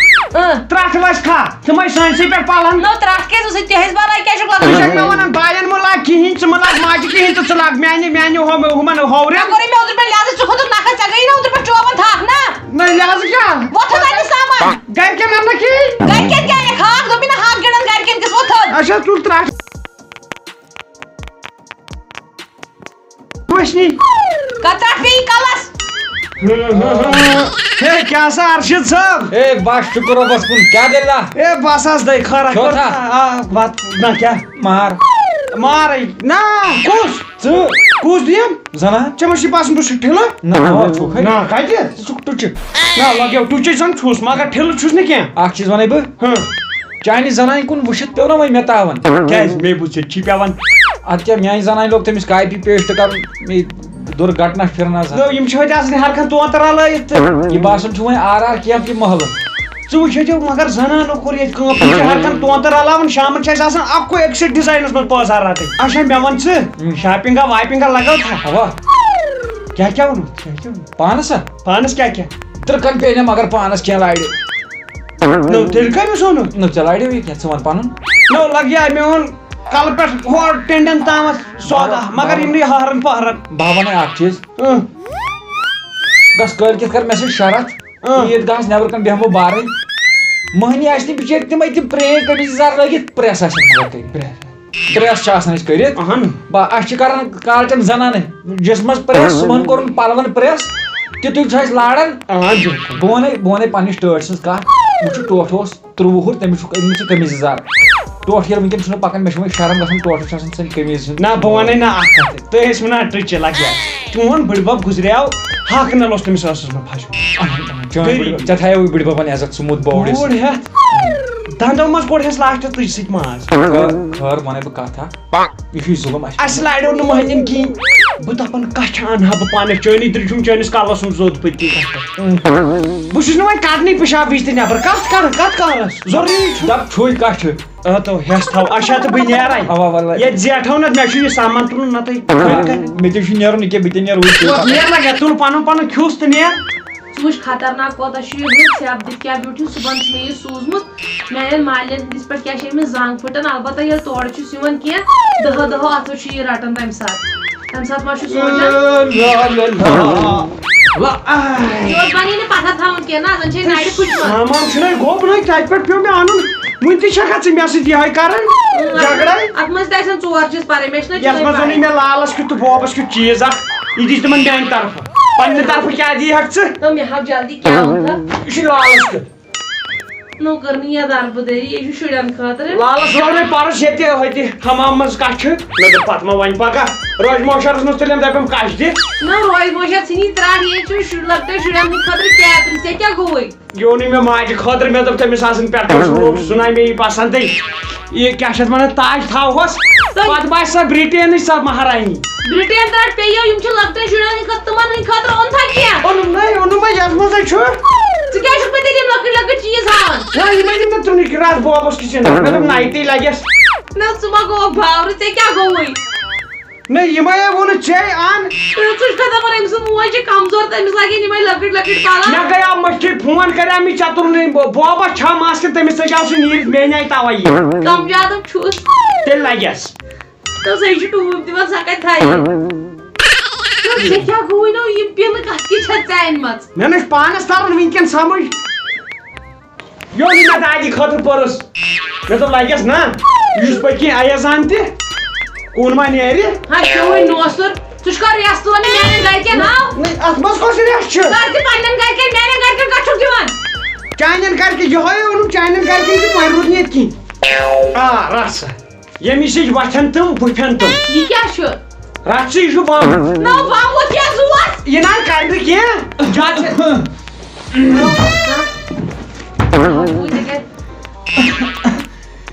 ترٛٹھ ؤسۍ کھا تِمے سٲنسٕے پٮ۪ٹھ پلن نو ترٛٹھ کیٛازِ ٲسٕے تِہنٛزِ بلاے کیٛاہ چھُکھ ژٕ چھکھ مےٚ ونان باین مہ لاگ کِہینۍ ژٕ مہ لاگ ماجہِ کِہینۍ تہٕ ژٕ لاگ میانہِ ہُمن ہورٮ۪ن کوٚرُے مےٚ اوترٕ پٮ۪ٹھ لحاظ ژٕ کھوٚتُکھ نکھٕ ژےٚ گٔیی نہ اوترٕ پٮ۪ٹھ چوبن تھکھ نا نٔے لحاظ کیٛاہ وۄتھ حظ انہِ سامان گرِکٮ۪ن اننہٕ کِہینۍ گرِکٮ۪ن کیٛاہ انکھ ہاکھ دوٚپُے نہ ہاکھ گِنٛدن گرِکٮ۪ن کِس وۄتھ حظ اچھا تُل ترٛٹھ وٕچھنی کترٹھ پیٚیہِ کلس ہے کیٛاہ سا ارشد صٲب اے بس شُکر رۄبس کُن کیٛاہ دٔلیٖلہ اے بس حظ دٔے خٲرا نہ کیٛاہ مار مارے نہ کُس ژٕ کُس دِیم زنان ژےٚ ما چھُے باسان بہٕ چھُس ٹھِلہٕ نہ چھُکھ نہ کتہِ ژٕ چھُکھ ٹُچہِ نہ لگیو ٹُچے زن چھُس مگر ٹھِلہٕ چھُس نہٕ کینٛہہ اکھ چیٖز ونے بہٕ چانہِ زنانہِ کُن وٕچھِتھ پیٚو نا وۄنۍ مےٚ تاوان کیٛازِ مے بوٗز ژےٚ چھی پیٚوان ادٕ کیٛاہ میانہِ زنانہِ لوگ تٔمِس کاپی پیسٹ کرُن مے دُرگٹنا پھِرنا یِم چھِ ہوٚتہِ آسان ہر کانٛہہ طوطہٕ رلٲیِتھ تہٕ یہِ باسان چھُ وۄنۍ آر کیمپ یہِ محلہٕ ژٕ وٕچھ ییٚتیو مگر زنانو کوٚر ییٚتہِ کٲم تِم چھِ ہر کانٛہہ طوطہٕ رلاوان شامن چھِ اَسہِ آسان اکُے أکسٕے ڈِزاینس منٛز پٲزار رٹٕنۍ اچھا مےٚ ون ژٕ شاپنگا واپنگا لگٲو تھا اوا کیٛاہ کیٛاہ ووٚنُتھ پانس ہا پانس کیٛاہ کیٛاہ ترکن پیٚیہِ نہٕ مگر پانس کینٛہہ لاڑِ نو تیٚلہِ کٔمِس ووٚنُتھ نہ ژےٚ لاڑیو یہِ کینٛہہ ژٕ وَن پنُن نو لگیا مےٚ اوٚن کلہٕ پٮ۪ٹھ ہور ٹینڈٮ۪ن تامتھ سودا مگر یِمنٕے ہارن پہرن بہٕ وَنَے اکھ چیٖز گژھ کٲلکٮ۪تھ کر مےٚ سۭتۍ شرط عیٖد گاہس نیبر کن بیٚہمو بارٕنۍ مٔہنی آسہِ نہٕ بِچٲرۍ تِمے تِم پرٛٲنۍ قمیٖض یزار لٲگِتھ پریس آسن مگر کٔرِتھ پریس چھِ آسان أسۍ کٔرِتھ اَسہِ چھِ کران کالچن زنانہٕ جسمس پریس صُبحن کوٚرُن پلون پریس تِتُے چھُ اَسہِ لاران بہٕ وَنَے پننہِ ٹٲٹھۍ سٕنٛز کتھ وٕچھُو ٹوٹھ اوس 13 وُہُر تٔمِس چھُکھ أنمٕژ قمیٖض یزار ٹوٹھ ییٚلہِ وٕنکٮ۪ن چھُنہٕ پکان مےٚ چھُ وۄنۍ شرم گژھان ٹوٹھ چھُ آسان سٲنۍ قمیٖض ہُنٛد نہ بہٕ وَنَے نہ اکھ کتھ تُہۍ ٲسۍ ونان ٹٕچہِ لگیا چون بٕڈبب گُزریو ہاکنل اوس تٔمِس ٲسس منٛز پھسیومُت ژےٚ تھایو بٕڈِ ببن عزت ژٕ موٗد بوٚڑ بوٚڑ ہٮ۪تھ دنٛدو منٛز کوٚڑہس لاسٹس تُجہِ سۭتۍ ماز خٲر وَنَے بہٕ کتھ اکھ یہِ چھُے ظُلم اَسہِ لاریو نہٕ مٔہنِین کِہینۍ بہٕ دپان کچھ انہٕ ہا بہٕ پانس چٲنی دِل چھُم چٲنِس کلس سُنٛد زوٚد پٔتی بہٕ چھُس نہٕ وۄنۍ کڑنٕے پِشاب وِزِ تہِ نٮ۪بر کتھ کارس ضروٗری چھُ دپ چھُے کَٹھ تو ہٮ۪س تھاو اچھا تہٕ بہٕ نیرے ییٚتہِ زیٹھو نہ مےٚ چھُ یہِ سامان تُلُن نتہٕ مےٚ تہِ چھُ نیرُن ییٚکیاہ بہٕ تہِ نیرٕ نیر لگیا تُل پنُن پنُن کھیوٚس تہٕ نیر وٕچھ خطرناک کوتاہ چھُ یہِ سیٚپ دِتھ کیٛاہ بیوٗٹھی صُبحن چھُ مےٚ یہِ سوٗزمُت میانٮ۪ن مالٮ۪ن ہٕنٛدِس پٮ۪ٹھ کیٛاہ چھِ أمِس زنٛگ پھٕٹان البتہ ییٚلہِ تورٕ چھُس یِوان کینٛہہ دہو اَتھو چھُ یہِ رٹان تمہِ ساتہٕ ما چھُ سونٛچان بنی نہٕ پتھر تھاوُن کینٛہہ نہ زن چھِ أسۍ نرِ پھٕٹمٕژ سامان چھُنَے گوٚب نَے تَتہِ پٮ۪ٹھ پیوٚو مےٚ اَنُن وٕنہِ تہِ چھَکھا ژٕ مےٚ سۭتۍ یِہوٚے کَرٕنۍ جگڑے اتھ منٛز تہِ آسن 4 چیٖز پَرٕنۍ مےٚ چھُنہ یَتھ منٛز اوٚنُے مےٚ لالَس کیُتھ تہٕ بوبَس کیُتھ چیٖز اکھ یہِ دِژ تِمن میانہِ طرفہٕ پننہِ طرفہٕ کیٛاہ دِیٖہَکھ ژٕ مےٚ ہاو جلدی کیٛاہ اوٚن یہِ چھُ لالَس کیُتھ نو کٔرنہٕ یہِ دربٕدٔری یہِ چھُ شُرٮ۪ن خٲطرٕ لالَس روو مےٚ پَرُس ییٚتہِ ہوٚتہِ حمام منٛز کَچھِ مےٚ دوٚپ پَتہٕ ما وۄنۍ پگاہ روزِ موشَرَس منٛز تُلِم دَپٮ۪م کَچھ دِ نہ روزِ موشَر ژھٕنی ترٛاوٕنۍ ییٚتہِ چھُ شُرۍ لۄکٹٮ۪ن شُرٮ۪ن ہٕنٛدِ خٲطرٕ کیترِ ژےٚ کیٛاہ گوٚوُے یہِ اوٚنُے مےٚ ماجہِ خٲطرٕ مےٚ دوٚپ تٔمِس آسن پٮ۪ٹھٕ سُناے مےٚ یہِ پَسنٛدٕے یہِ کیٛاہ چھِ اَتھ وَنان تاج تھاوہوس پَتہٕ باسہِ سۄ برٛٹینٕچ سۄ مہارانی برٛٹین ترٛٹھ پیٚیو یِم چھِ لۄکٹٮ۪ن شُرٮ۪ن ہٕنٛدِ خٲطرٕ تِمن ہٕنٛدِ خٲطرٕ اوٚنتھا کینٛہہ اوٚنُم ما یَتھ منٛزٕے چھُ ژٕ کیٛازِ چھُکھ مےٚ تیٚلہِ یِم لۄکٕٹۍ لۄکٕٹۍ چیٖز ہاوان یِمے دِم مےٚ تُنٕکۍ راتھ بوبَس کِچن مےٚ دوٚپ نایٹٕے لَگٮ۪س نہ ژٕ ما گوٚوکھ باورٕ ژےٚ کیٛاہ گوٚوُے نہ یِمے ووٚنُتھ ژےٚ اَن ژٕ چھُکھ دَپان أمۍ سٕنٛز موج چھِ کمزور تٔمِس لگن یِمے لۄکٕٹۍ لۄکٕٹۍ پَلو مےٚ گٔیاو مٔٹھی فون کَریو مےٚ چتُر بوبَس چھا مَس کہِ تٔمِس ژٕجاو سُہ نیٖرِتھ مےٚ اَنے تَوَے یہِ کم زیادٕ چھُس تیٚلہِ لَگٮ۪س تہٕ سُے چھُ ٹوٗپۍ دِوان سۄ کَتہِ تھایہِ ژےٚ کیٛاہ گوٚوُے نو یہِ پِنہٕ کَتھ کِتھ چھَتھ ژےٚ أنمٕژ مےٚ نہ چھُ پانَس تَران وٕنکٮ۪ن سَمٕجھ یہِ اوٚنُے مےٚ دادی خٲطرٕ پٔرٕس مےٚ دوٚپ لَگٮ۪س نہ یہِ چھُس پٔتۍ کِنۍ اَیَزان تہِ کوٗن ما نیرِ ہاے چوٕنۍ نوسُر ژٕ چھُکھا ریس تُلان میانٮ۪ن گرِکٮ۪ن ہاو اَتھ منٛز کۄس ریس چھُ کر تہِ پننٮ۪ن گرِکٮ۪ن میانٮ۪ن گرِکٮ۪ن کَتھ چھُکھ دِوان چانٮ۪ن گرِکٮ۪ن یِہوٚے اوٚنُم چانٮ۪ن گرِکٮ۪ن تہِ وۄنۍ روٗد نہٕ ییٚتہِ کِہیٖنۍ آ رَٹھ سا ییٚمِس یہِ وۄتھن تِم بٕتھٮ۪ن تِم یہِ کیٛاہ چھُ رَٹھ ژٕ یہِ چھُ بم نو بموت کیٛاہ زوس یہِ نہ کَرِ نہٕ کینٛہہ زیادٕ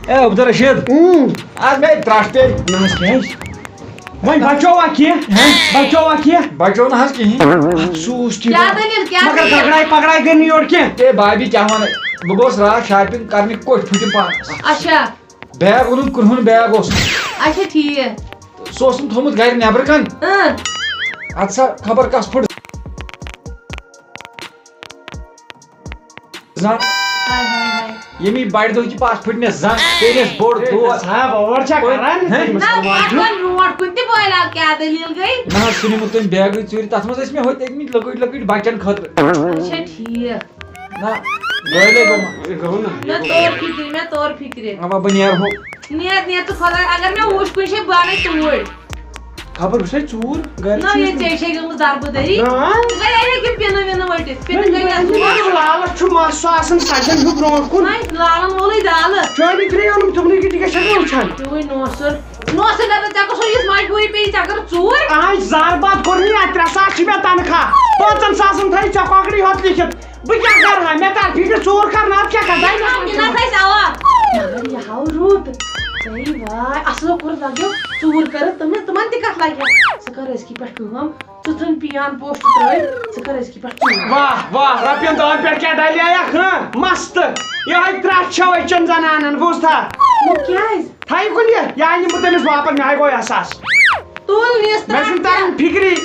اے عبدالرشیٖد آز مےٚ ترٛٹھ پے نہ حظ کیٛازِ وۄنۍ بچووا کینٛہہ بچووا کینٛہہ بچو نہٕ حظ کِہیٖنۍ افسوٗس کیٛاہ دٔلیٖل کیٛاہ مگر دٔلیٖل پگڑاے پگڑاے گٔے نہٕ یورٕ کینٛہہ اے بابی کیٛاہ وَنَے بہٕ گوٚوُس راتھ شاپِنٛگ کَرنہِ کوٚٹھۍ پھٕٹِم پانَس اچھا بیگ اوٚنُم کٕرٛہُن بیگ اوس اچھا ٹھیٖک سُہ اوسُم تھوٚمُت گرِ نٮ۪برٕ کَن اَدٕ سا خبر کَس پھٕٹ زنٛگ ییٚمہِ بَڑِ دۄہچہِ پَتھ پھٕٹ مےٚ زنٛگ پیٚیَس بوٚڑ دود اور چھا کران برونٛٹھ کُن تہِ بٲلاو کیٛاہ دٔلیٖل گٔے نہ حظ سُہ نِمُت تٔمۍ بیگٕے ژوٗرِ تَتھ منٛز ٲسۍ مےٚ ہوٚتہِ أنۍمٕتۍ لۄکٕٹۍ لۄکٕٹۍ بَچَن خٲطرٕ اچھا ٹھیٖک نہ گٲڑۍ گوٚو مےٚ توٚر فِکرِ مےٚ توٚر فِکرِ اَوا بہٕ نیرٕ ہُہ نیر نیر تہٕ خۄداے اگر مےٚ وٕچھ کُنہِ جایہِ بہٕ اَنَے توٗرۍ خبر وٕچھے ژوٗر گرِ نہ ییٚتہِ ژےٚ چھے گٔمٕژ دربٕدٔری ژٕ گٔے ہیٚکہِ پِنہٕ وِنہٕ ؤٹِتھ پِنہٕ گٔے مےٚ لالَس چھُ مَس سُہ آسان سَجان ہیوٗ برونٛٹھ کُن لالن وولٕے دالہٕ چٲنی ترٛے اوٚنُم تِمنٕے کِتھ کیٛاہ چھَکھ وٕچھان چوٕنۍ نوسُر نوسُر دَپان ژےٚ کۄس یُس مجبوٗری پیٚیہِ ژےٚ کٔر ژوٗر آج زار بات کوٚر مےٚ اَتھ 3 ساس چھِ مےٚ تنخواہ 5 ساسن تھٲے ژےٚ کۄکرٕے ہوت لیکھِتھ بہٕ کیٛاہ کَرٕ ہا مےٚ تَر فِکرِ ژوٗر کَرنہٕ اَدٕ کیٛاہ کَرٕ مِنت آسہِ اوا مگر یہِ ہاو رُت ژےٚ واے اَصٕل کوٚر لَگیو ژوٗر کٔرِتھ تِمن تہِ کَتھ لَگہِ ژٕ کر أزکہِ پٮ۪ٹھ کٲم ژٕ ژھٕن پیان پوسٹ ترٛٲوِتھ ژٕ کر أزکہِ پٮ۪ٹھ ژوٗر واہ واہ رۄپین 2 پٮ۪ٹھ کیٛاہ ڈلیایکھ مستہٕ یِہوٚے ترٛٹھ چھو أچھن زنانن بوٗزتھا کیٛازِ تھایہِ کُنہِ یہِ اَنہِ بہٕ تٔمِس واپس مےٚ ہاے گوٚو احساس تُل نِس مےٚ چھُنہٕ تران فِکری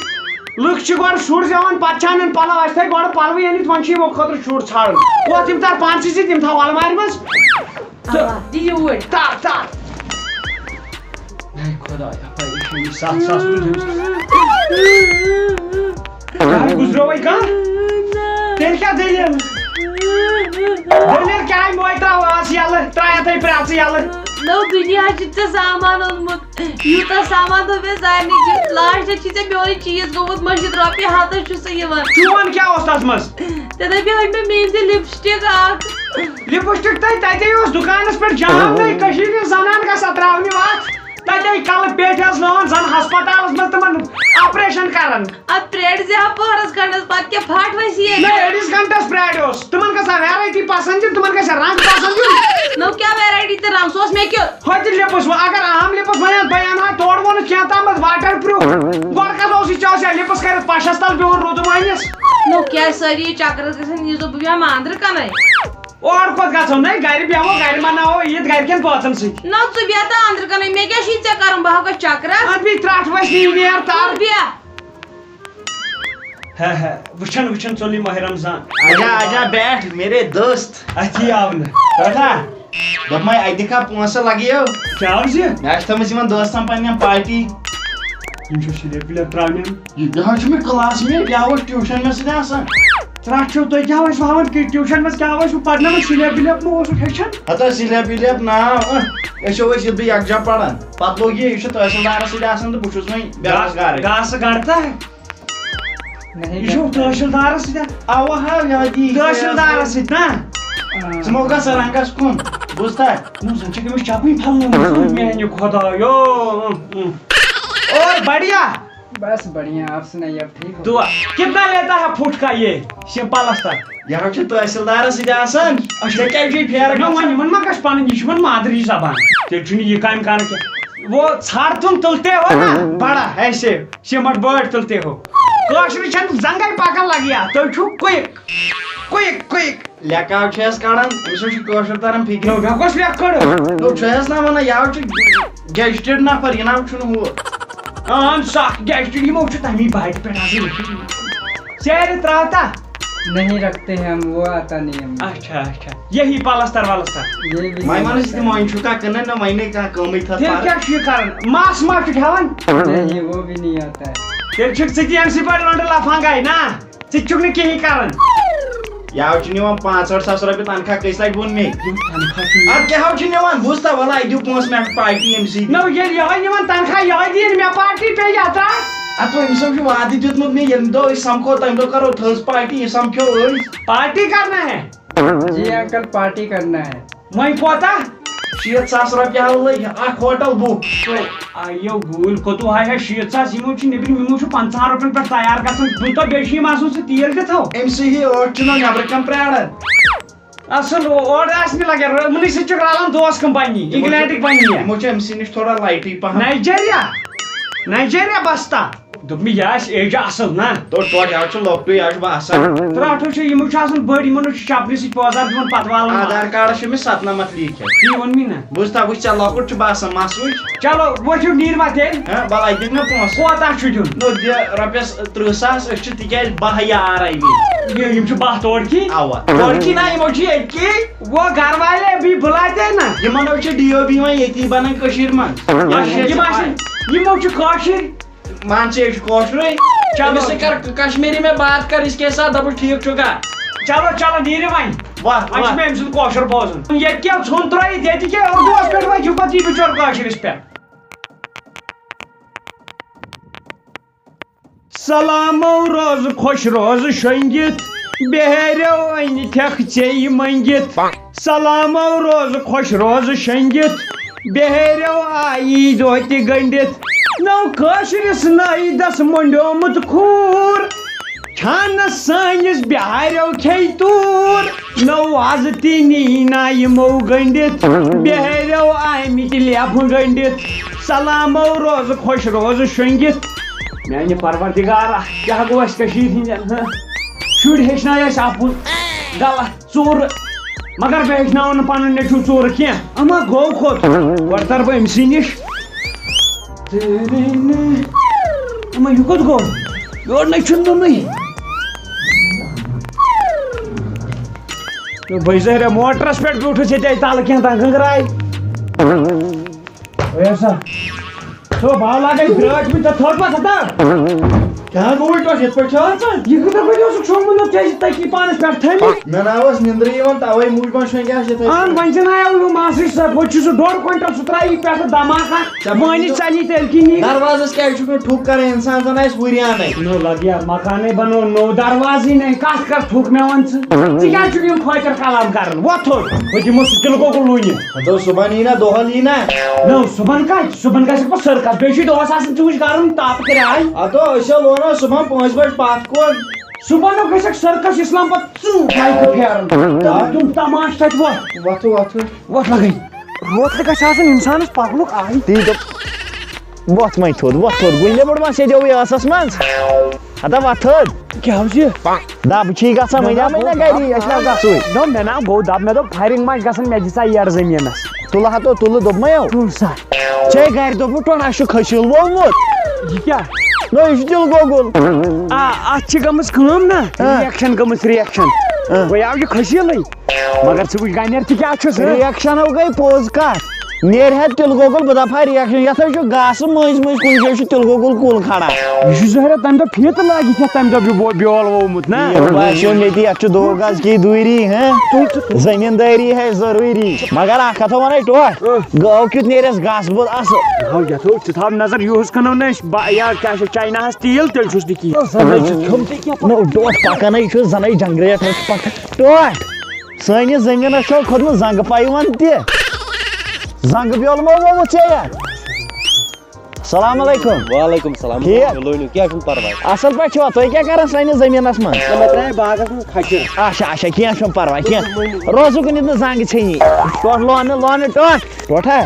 لُکھ چھِ گۄڈٕ شُر زٮ۪وان پتہٕ چھِ اَنان پَلو اَسہِ تھٲے گۄڈٕ پَلوٕے أنِتھ وۄنۍ چھِ یِمو خٲطرٕ شُر ژھانڈُن ووت یِم تر پانسٕے سۭتۍ یِم تھاو المارِ منٛز دِ یوٗرۍ تار تار خۄدایا 7 ساس گُزریووے کانٛہہ تیٚلہِ کیٛاہ دٔلیٖل دٔلیٖل کیٛاہ موے ترٛاو ٲس یَلہٕ ترٛایتھَے پرٛٮ۪ژٕ یَلہٕ نو دُنیا چھُ ژےٚ سامان اوٚنمُت یوٗتاہ سامان دوٚپ مےٚ سارنٕے چھُ لاسٹَس چھُے ژےٚ میونٕے چیٖز گوٚمُت مٔشِد رۄپیہِ ہَتَس چھُ سُہ یِوان چون کیٛاہ اوس تَتھ منٛز ژےٚ دَپیوے مےٚ میٛٲنۍ تہِ لِپسٹِک اکھ لِپسٹِک تَتے اوس دُکانَس پٮ۪ٹھ جام نَے کٔشیٖرِ ہِنٛز زنان گژھان ترٛاونہِ وَتھ تَتے کَلہٕ پیٹہِ حظ لٲن زَن ہسپتالَس منٛز تِمن آپریشن کران اَدٕ پرٛیڈ زِ ہا پٔہرَس کھنٛڈَس پَتہٕ کیٛاہ پھٹ ؤسی أڑِس گنٹَس پرٛاریوس تِمن گژھان ویرایٹی پسنٛد یُن تِمن گژھِ رنٛگ پسنٛد یُن نو کیٛاہ ویرایٹی تہٕ رنٛگ سُہ اوس مےٚ کیُتھ ہوٚتہِ لِپٕس وۄنۍ اگر عام لِپٕس وَنہِ بہٕ اَنہٕ ہا تورٕ ووٚنُتھ کینٛہہ تامَتھ واٹر پرٛوٗف گۄڈٕ کَتھ اوس یہِ ژےٚ اوس یا لِپٕس کٔرِتھ پَشَس تَل بِہُن روٗدٕ نو کیٛازِ سٲری چکرس گژھن یہِ بہٕ بیٚہمہٕ اندرٕ کَنَے اور کوٚت گژھو نَے گرِ بیٚہمو گرِ مَناوو عیٖد گرِکٮ۪ن بٲژن سۭتۍ نو ژٕ بیٚہہ تہٕ اندرٕ کَنَے مےٚ کیٛاہ چھُے ژےٚ کَرُن بہٕ ہا گژھِ چکرس اَدٕ بیٚیہِ ترٛٹھ ؤسۍ نیر تار بیٚہہ وچھن وچھن چلی ماہ رمضان آجا آجا بیٹھ میرے دوست اتھی آو بیٹھا دپمے اتہ دکھا پونسہٕ لگیو کیا مےٚ چھِ تھٲمٕژ یِمن دوستن پننٮ۪ن پارٹی سلیپ ولیپ تراونیم یہِ حظ چھُ مےٚ کلاس میٹ یہِ اوس ٹیوٗشن مےٚ سۭتۍ آسان ترٛٹھو تُہۍ کیٛاہ ٲسِو ہاوان ٹیوٗشن منٛز کیٛاہ ٲسِو پرناوان سلیپ ولیپ مہ اوسُکھ ہیٚچھان ہتا سلیپ ولیپ ناو أسۍ ٲسۍ ییٚلہِ بہٕ یکجا پران پتہٕ لوٚگ یہِ چھُ تحصیلدارس سۭتۍ آسان تہٕ بہٕ چھُس وۄنۍ بے روزگارٕے گاسہٕ گڑتا ہے یہ چھُ تحصیلدارس سۭتۍ اوا ہا یادی تحصیلدارس سۭتۍ نا ژٕ مو گژھ رنٛگس کُن بوٗزتھا زن چھِ أمِس چپٕنۍ پھلنٲومٕژ میانہِ خۄدایو اور بڑھیا بس بڑھیا آپ سنائیے آپ ٹھیک ہو دعا کتنا لیتا ہے فٹ کا یہ پلستر یہِ حظ چھُ تحصیلدارس سۭتۍ آسان ژےٚ کیٛازِ چھُے پھیرٕ نہ وۄنۍ یِمن ما گژھِ پنٕنۍ یہِ چھِ وۄنۍ مادری زبان تیٚلہِ چھُنہٕ یہِ کامہِ کران کینٛہہ وہ ژھر تم تُلتے ہو نا بڑا ایسے سیمٹ بٲٹۍ تُلتے ہو کٲشرِ چھنہٕ زنگے پکان لگیا تُہۍ چھُو کُیک کُیک کُیک لیکھاو چھِ أسۍ کڑان أمِس حظ چھُ کٲشُر تران فِکرِ مےٚ کۄس لیکھ کٔڑ نو چھُ حظ نا وَنان یہِ حظ چھُ گیزٹِڈ نفر یہِ نہ حظ چھُنہٕ ہُہ اہن سخ گیسٹِڈ یِمو چھُ تمی باٹہِ پٮ۪ٹھ آسان لیکھِتھ سیرِ تراوتا نہیں رکھتے ہیں ہم وہ آتا نہیں ہم اچھا اچھا یہی پلستر ولستر یہ بھی وۄنۍ وَن أسۍ تِم وۄنۍ چھُکھا کٕنان نہ وۄنۍ نَے کانٛہہ کٲمٕے تھٲو تیٚلہِ کیٛاہ چھُ یہِ کران مس ما چھُ کھٮ۪وان نہیں وہ بھی نہیں آتا ہے تیٚلہِ چھُکھ ژٕ تہِ أمۍ سٕے پٲٹھۍ لۄنٛڈٕ لفانگاے نا ژٕ تہِ چھُکھ نہٕ کِہیٖنۍ کران یہِ حظ چھُ نِوان 65,000 رۄپیہِ تنخواہ کٔژِ لٹہِ ووٚن مےٚ اَدٕ کیٛاہ حظ چھُ نِوان بوٗزتا وَلہٕ اَتہِ دِیِو پونٛسہٕ مےٚ چھُ پارٹی أمۍ سٕے نو ییٚلہِ یِہوے نِوان تنخواہ یِہوے دِیِن مےٚ پارٹی پیٚیہِ یترا اَدٕ أمِس حظ چھُ وعدٕ دیُتمُت مےٚ ییٚمہِ دۄہ أسۍ سمکھو تَمہِ دۄہ کرو تھٔز پارٹی یہِ سمکھیو أسۍ پارٹی کرنا ہے جی انکل پارٹی کرنا ہے وۄنۍ کوتاہ 60,000 رۄپیہِ حظ لٔگۍ اکھ ہوٹل بُک آیو گوٗلۍ کوٚتوٗ ہاے ہاے 60,000 یِمو چھِ نیبرِم یِمو چھُ 50 رۄپین پٮ۪ٹھ تیار گژھان بہٕ بیٚیہِ چھِ یِم آسان سُہ تیٖل تہِ تھاو أمۍ سٕے ہی ٲٹھ چھُنہ نیبرٕ کَن پیاران اصل اور آسہِ نہٕ لگان یِمنٕے سۭتۍ چھُکھ رلان دوس کمپنی انگلینڈٕکۍ بنی یِمو چھُ أمۍ سٕے نِش تھوڑا لایٹٕے پہم نایجیریا بستا دوٚپ مےٚ یہِ آسہِ ایجا اصل نا توڑ یہِ حظ چھُ لۄکٹُے یہِ حظ چھُ باسان ترٛٹھو چھِ یِمو چھِ آسان بٔڑۍ یِمن چھُ چپنہِ سۭتۍ پٲزار دِوان پتہٕ والان آدھار کارڈس چھُ أمِس 97 لیٖکھِتھ تی ووٚن مےٚ نا بوٗزتا وٕچھ ژےٚ لۄکُٹ چھُ باسان مس وٕچھ چلو ؤتھِو نیٖروا تیٚلہِ وَلہٕ اَتہِ دِکھ نا پونٛسہٕ کوتاہ چھُ دیُن نو دِ رۄپیس 30,000 أسۍ چھِ تِکیٛازِ 10 یار اَمہِ یِم چھِ 10 توڑکی اوا توڑکی نا یِمو چھِ ییٚتکی وہ گھر والے بھی بُلاتے نا یِمن حظ چھِ ڈی او بی وۄنۍ ییٚتی بنان کٔشیٖرِ منٛز یِم آسن یِمو چھِ کٲشِر مان ژٕ یہِ چھُ کٲشرُے چلو کر کشمیری میں بات کر اس کے ساتھ دپُس ٹھیٖک چھُکھا چلو چلو نیٖرِو وۄنۍ وَتھ وۄنۍ چھُ مےٚ أمۍ سُنٛد کٲشُر بوزُن ییٚتہِ کیٛاہ ژھُن ترٲیِتھ ییٚتہِ کیٛاہ اردوٗوس پٮ۪ٹھ وۄنۍ چھُ پتہٕ یہِ بِچور کٲشرِس پٮ۪ٹھ سلامو روز خۄش روز شۄنٛگِتھ بیہریو أنۍتھکھ ژےٚ یہِ منٛگِتھ سلامو روز خۄش روز شۄنٛگِتھ بیہریو آیی دۄہ تہِ گٔنٛڈِتھ نو کٲشرِس نٲیدس مۄنڈیومُت خوٗر چھانس سٲنِس بِہاریو کھیٚیہِ توٗر نو آز تہِ نی نا یِمو گٔنٛڈِتھ بیہریو آمٕتۍ لیفہٕ گٔنٛڈِتھ سلامو روز خۄش روز شۄنٛگِتھ میانہِ پروردِگارا کیٛاہ گوٚو اَسہِ کٔشیٖرِ ہِنٛدٮ۪ن شُرۍ ہیٚچھنایہِ اَسہِ آپُن غلط ژوٗرٕ مگر بہٕ ہیٚچھناوَن نہٕ پنُن نیٚچوٗ ژوٗرٕ کینٛہہ اما گوٚو کھوٚت گۄڈٕ تر بہٕ أمۍ سٕے نِش اما یہِ کوٚت گوٚو یورٕ نَے چھُنہٕ نُنٕے بہٕ زٲریا موٹرس پٮ۪ٹھ بیوٗٹھُس ییٚتہِ تلہٕ کینٛہہ تام گنٛگراے سا ژٕ باو لاگے برٛٲٹھ مےٚ ژےٚ تھوٚد پتہٕ ہتا کیٛاہ گوٚو ٹوٹھ یِتھ پٲٹھۍ چھُ ژٕ یہِ کۭژاہ بجے اوسُکھ شۄنٛگمُت ژےٚ تٔتی پانس پٮ۪ٹھ تھٲیمٕتۍ مےٚ نہ اوس نِندرٕے یِوان تَوَے موٗجوٗبن شۄنٛگیٛاس یِتھَے اہن وۄنۍ زینایو یہِ ماسٕے ہوٚتہِ چھُ سُہ 1.5 کوینٹل سُہ ترٛایی پٮ۪ٹھٕ دھماکہ وۄنۍ ژَلہِ تیٚلہِ کِنی دروازس کیٛازِ چھُکھ نہٕ ٹھُک کران اِنسان زن آسہِ وُریانٕے نو لگ یار مکانے بنو نو دروازٕے نَے کتھ کر تھوٚک مےٚ وَن ژٕ کیٛازِ چھُکھ یِم فٲطر کلام کران وۄتھ تھوٚد ہُہ دِمو سُہ تِلہٕ گۄگُل لوٗنِتھ دوٚپ صُبحن یی نا دۄہل یی نا نو صُبحن کتہِ صُبحن گژھکھ پتہٕ سٔرکس بیٚیہِ چھُے دۄہس آسان ژٕ وٕچھ گرم تاپہٕ کراے ادٕ أسۍ حظ وَنو صُبحن 5 بجہِ پتھ کُن صُبحن گژھکھ سٔرکس اِسلام پتہٕ ژٕ پھیران تِم تماش تتہِ وۄتھ وۄتھ لگے روترِ گژھِ آسُن انسانس پکنُک آے تی دوٚپ وۄتھ وۄنۍ تھوٚد وۄتھ تھوٚد گُنٛڈے بوٚڑ ما سیٚدیوٕے ٲسس منٛز ہتا وۄتھ تھٔد کیٛاہ حظ یہِ دب چھی گژھان وۄنۍ آمٕے نا گری أسۍ نہ گژھوے دوٚپ مےٚ نا گوٚو دب مےٚ دوٚپ فایرِنٛگ ما چھِ گژھان مےٚ دِژا یارٕ زٔمیٖنس تُلہٕ ہتو تُلہٕ دوٚپمَے تُل سا ژےٚ گرِ دوٚپمُت ٹوٚن اَسہِ چھُ کھٔسیٖل ووٚنمُت یہِ کیٛاہ نو یہ تل گوگل ات گمس کم نا ریئیکشن گمس ریئیکشن وی آو یہ کھسیلے مگر ژٕ وٕچھ گانیر تہِ کیٛاہ چھُس ریئیکشنو گٔے پوٚز کتھ نیرِ ہے تل گوگل بہٕ دپہا ریئیکشن یتھ چھُ گاسہٕ مٔنٛزۍ مٔنٛزۍ کُنہِ جایہِ چھُ تل گوگل کُل کھڑا یہ چھُ ظٲہرا تمہِ دۄہ فیٖتہٕ لٲگِتھ یتھ تمہِ دۄہ بیول وومُت نا باسیو مےٚ تہِ یتھ چھُ 2 گز کی دوٗری زٔمیٖندٲری ہے ضروٗری مگر اکھ کتھا ونے ٹوٹھ گٲو کیُتھ نیرٮ۪س گاسہٕ بوٚد اصل یتھو ژٕ تھاو نظر یِہُس کٕنو نہٕ أسۍ یا کیٛاہ چھِ چایناہس تیٖل تیٚلہِ چھُس نہٕ کِہیٖنۍ نو ٹوٹھ پکنے چھُ زنے جنگریٹ پکان ٹوٹھ سٲنِس زٔمیٖنس چھو کھوٚتمُت زنگہٕ پیوند تہِ زنگہٕ بیول ما وومُت ژےٚ یتھ السلام علیکم وعلیکم السلام کیٛاہ چھُنہٕ پرواے اصل پٲٹھۍ چھِوا تُہۍ کیٛاہ کران سٲنِس زٔمیٖنس منٛز مےٚ ترٛایے باغس منٛز کھچر اچھا اچھا کینٛہہ چھُنہٕ پرواے کینٛہہ روزُک نہٕ نہٕ زنٛگہٕ ژھیٚنی ٹوٹھ لونہٕ ٹوٹھا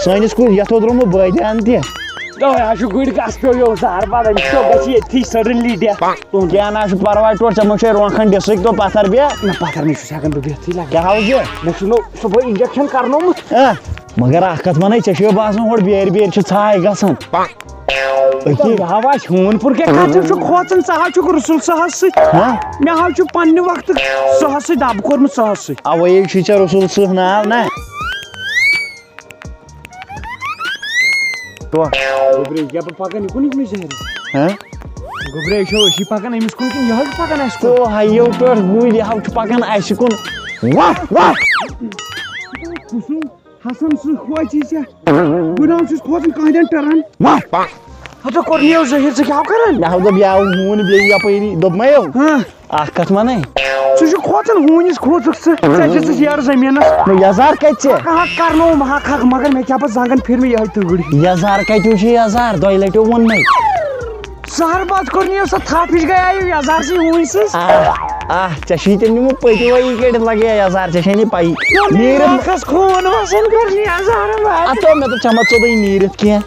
سٲنِس کُل یتھ اوس درٛومُت بٲدیان تہِ آز چھُ گُرۍ گس پیٚو زہر بڑان گژھِ ییٚتھی سڈنلی ڈیتھ کینٛہہ نہ چھُ پرواے ٹوٹھ ژےٚ مہ چھے رونٛکھن ڈِسٕک تو پتھر بیٚیہِ نہ پتھر نٕے چھُس ہٮ۪کان بہٕ بِہتھٕے لگان کیٛاہ حظ یہِ مےٚ چھُ نو صُبحٲے انجکشن کرنومُت مگر اکھ کتھ ونے ژےٚ چھُ باسان ہورٕ بیرِ چھِ ژھاے گژھان ہوا ہوٗن پوٗر کیٛاہ کتھ ژٕ چھُکھ کھوژان ژٕ حظ چھُکھ رسول صحس سۭتۍ مےٚ حظ چھُ پننہِ وقتہٕ صحس سۭتۍ دب کوٚرمُت صحس سۭتۍ اوے چھُے ژےٚ رسول صح ناو نا گوٚبرے کیٛاہ بہٕ پکان یِکُن یِکُنٕے زہر گوٚبرے چھو أسی پکان أمِس کُن کِنہٕ یہِ حظ چھُ پکان اَسہِ کُن ہایو ٹوٹھ گُرۍ یہِ حظ چھُ پکان اَسہِ کُن حسن سُہ کھوژی ژےٚ بہٕ نہ چھُس کھوژان کانٛہہ ٹٔران ہتو کوٚر مےٚ ظٲہِر ژٕ کیٛاہ کران مےٚ دوٚپ یہِ آو ہوٗن بیٚیہِ یپٲری دوٚپمَیو اکھ کتھ ونے ژٕ چھُکھ کھوژان ہوٗنِس کھوژُکھ ژٕ چھُکھ یارٕ زٔمیٖنس یزار کتہِ ژےٚ حق کرنووُم حق مگر مےٚ کیٛاہ پتہٕ زنٛگن پھِر مےٚ یِہوے تۭر یزار کتہِ چھُ یزار دۄیہِ لٹہِ ووٚنمے زہر باد کوٚر مےٚ سۄ تھپھ ہِش گٔیایو یزار سٕے ہوٗنۍ سٕنٛز ژےٚ چھُے تٔمۍ نِمُت پٔتۍوَے کٔڑِتھ لگے یزار ژےٚ چھے نہٕ پایی نیٖرِتھ خوٗن وسان کوٚر یزار اتو مےٚ دوٚپ ژےٚ ما ژوٚلُے نیٖرِتھ کینٛہہ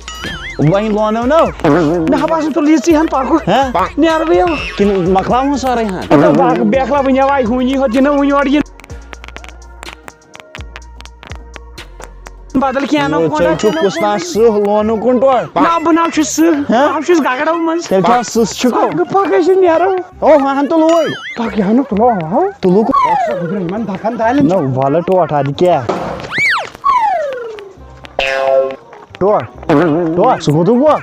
وۄنۍ لونو نو مےٚ ہا باسان تُل یِژٕے ہن پکُن نیرٕ بہٕ یو کِنہٕ مۄکلاوُن سورُے ہن بیکلا وٕنہِ آے ہوٗنی ہوت دِنہٕ وٕنہِ یورٕ یِن بدل کینٛہہ چھُ کُستان سٕہ لونُک کُن ٹوٹھ نہ بہٕ نہ چھُس سٕہ بہٕ چھُس گگڑو منٛز تیٚلہِ چھا سٕژ چھُکو پکھ أسۍ نیرو او ہن تُلوے پکھ یہِ ہن تُلو تُلُکھ یِمن دکن دالٮ۪ن نو وَلہٕ ٹوٹھ اَدٕ کیٛاہ ٹوٹھ ژٕ کوٚدُکھ وۄنۍ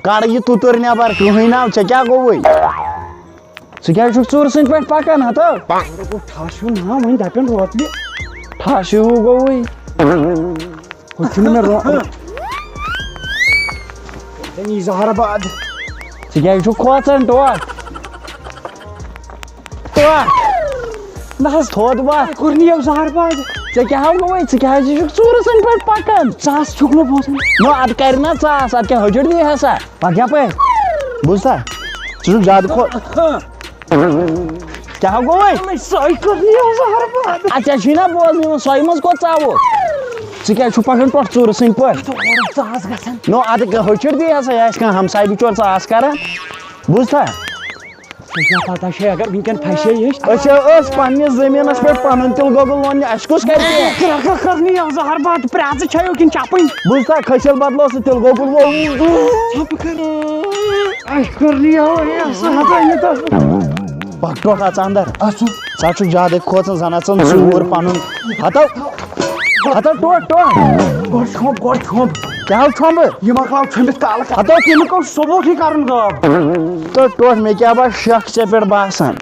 کڑ یہِ تُتُر نٮ۪بر کٕہٕنۍ ناو ژےٚ کیٛاہ گوٚوُے ژٕ کیٛازِ چھُکھ ژوٗرٕ سٕنٛدۍ پٲٹھۍ پکان ہتو ٹھاس ہیوٗ نا وۄنۍ دپن روتلہِ ٹھاس ہیوٗ گوٚوُے ہُہ چھُنہٕ مےٚ یی زہر باد ژٕ کیٛازِ چھُکھ کھوژان ٹوٹھ نہ حظ تھوٚد وتھ کوٚر نہٕ یو زہر باد ژےٚ کیٛاہ گوٚوُے ژٕ کیٛازِ چھُکھ ژوٗرٕ سٕنٛدۍ پٲٹھۍ پکان ژاس چھُکھ نہٕ بوزان نو ادٕ کرِ نا ژاس ادٕ کیٛاہ ہجر دی ہسا پکھ یپٲرۍ بوٗزتھا ژٕ چھُکھ زیادٕ کیٛاہ گوٚوُے سۄے کوٚر نہٕ یو زہر باد ادٕ ژےٚ چھُے نا بوزنہٕ یِوان سۄے منٛز کوٚت ژاوُکھ ژٕ کیٛازِ چھُکھ پکان ٹوٹھ ژوٗرٕ سٕنٛدۍ پٲٹھۍ ژاس گژھان نو ادٕ ہجر دی ہسا یہِ آسہِ کانٛہہ ہمساے بِچور ژاس کران بوٗزتھا کیٛاہ پتہ چھے اگر وٕنکٮ۪ن پھسے أسۍ پننِس زٔمیٖنس پٮ۪ٹھ پنُن تِلہٕ گۄگُل لوننہِ اَسہِ کُس کرِ کٔر نہٕ یو زہر باد پرٛٮ۪ژٕ چھےٚ کِنہٕ چپٕنۍ بوٗزتھا کھٔسِل بدلو سُہ تِلہٕ گۄگُل پکھ ٹوٹھ اژ انٛدر ژٕ چھُکھ زیادٕ کھوژان زن اژن ژوٗر پنُن ہتو ٹوٹھ گۄڈٕ چھوٚمب کیٛاہ حظ چھوٚمبہٕ یہِ مۄکلاو چھٔمبِتھ کالہٕ ہتو تمیُک اوس ثوبوٗتھٕے کرُن غٲب تہٕ ٹوٹھ مےٚ کیٛاہ باسہِ شک ژےٚ پٮ۪ٹھ باسان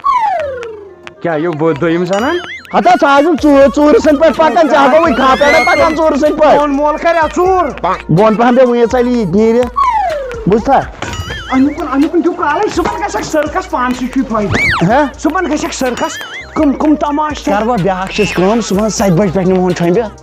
کیٛاہ یہِ دوٚیِم زنان ہتو ژٕ آسکھ ژوٗرِ سٕنٛدۍ پٲٹھۍ پکان ژےٚ گوٚوُے کھاہ پٮ۪ٹھے پکان ژوٗرِ سٕنٛدۍ پٲٹھۍ میون مول کریا ژوٗر بۄن پہم پیٚو وُنہِ ژَلہِ یہِ نیٖرِتھ بوٗزتھا امیُکُن چھُ کالے صُبحن گژھکھ سٔرکس پانسٕے چھُے فٲیدٕ صُبحن گژھکھ سٔرکس کم تماشہٕ کر وۄنۍ بیٛاکھ چیٖز کٲم صُبحن 7 بجہِ پٮ۪ٹھ نِمہون چھۄمبِتھ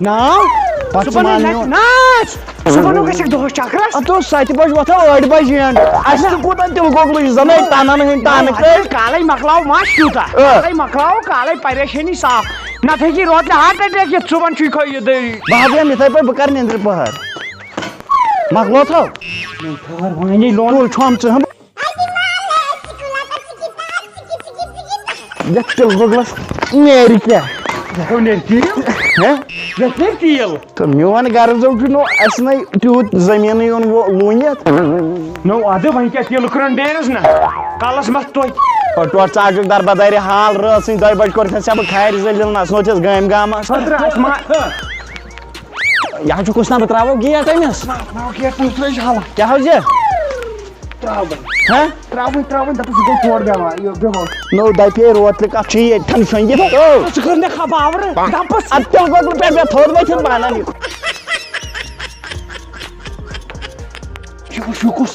صُبحن گژھکھ دۄہس چکرس اتھ اوس 7 بجہِ وۄتھو 8 بجہِ اینڈ اسہِ تہِ کوٗتاہ تِلہٕ گۄگلٕے زنٕے ٹنن ہٕنٛدۍ ٹنہٕ کٔرۍ کالے مۄکلاو مش تیوٗتاہ کالے مۄکلاو کالے پریشٲنی صاف نتہٕ ہیٚکہِ روتلہِ ہارٹ اٹیک یِتھ صُبحن چھُے بہٕ حظ بیٚہمہٕ یِتھے پٲٹھۍ بہٕ کرٕ نیٚنٛدرِ پٔہر مۄکلو تھو تُل چھۄمب ژٕ یتھ تِلہٕ گۄگلس نیرِ کیٛاہ تیل تو میون غرض نو اَسہِ نَے تیوٗت زٔمیٖنٕے اوٚن لوٗنِتھ نو اَدٕ وۄنۍ کیٛاہ تیٖلہٕ کٕنن ڈیرس نا کالس مت توتہِ ٹوٹھ ژاجُک دربدارِ حال رٲژ 2 بجہِ کوٚرتھَس ژےٚ بہٕ کھارِ زٔلیٖل نژنوتھس گامہِ گامس یہِ حظ چھُ کُس نمبر ترٛاوو گیٹ أمِس کیٛاہ حظ یہِ نو دپے روتلہِ کتھ چھُ ییٚتھٮ۪ن شۄنٛگِتھ ژٕ کٔر مےٚ خبر دپس ادٕ تیٚلہِ گوٚو پٮ۪ٹھ مےٚ تھوٚد ؤتھِتھ بنان یہِ کُس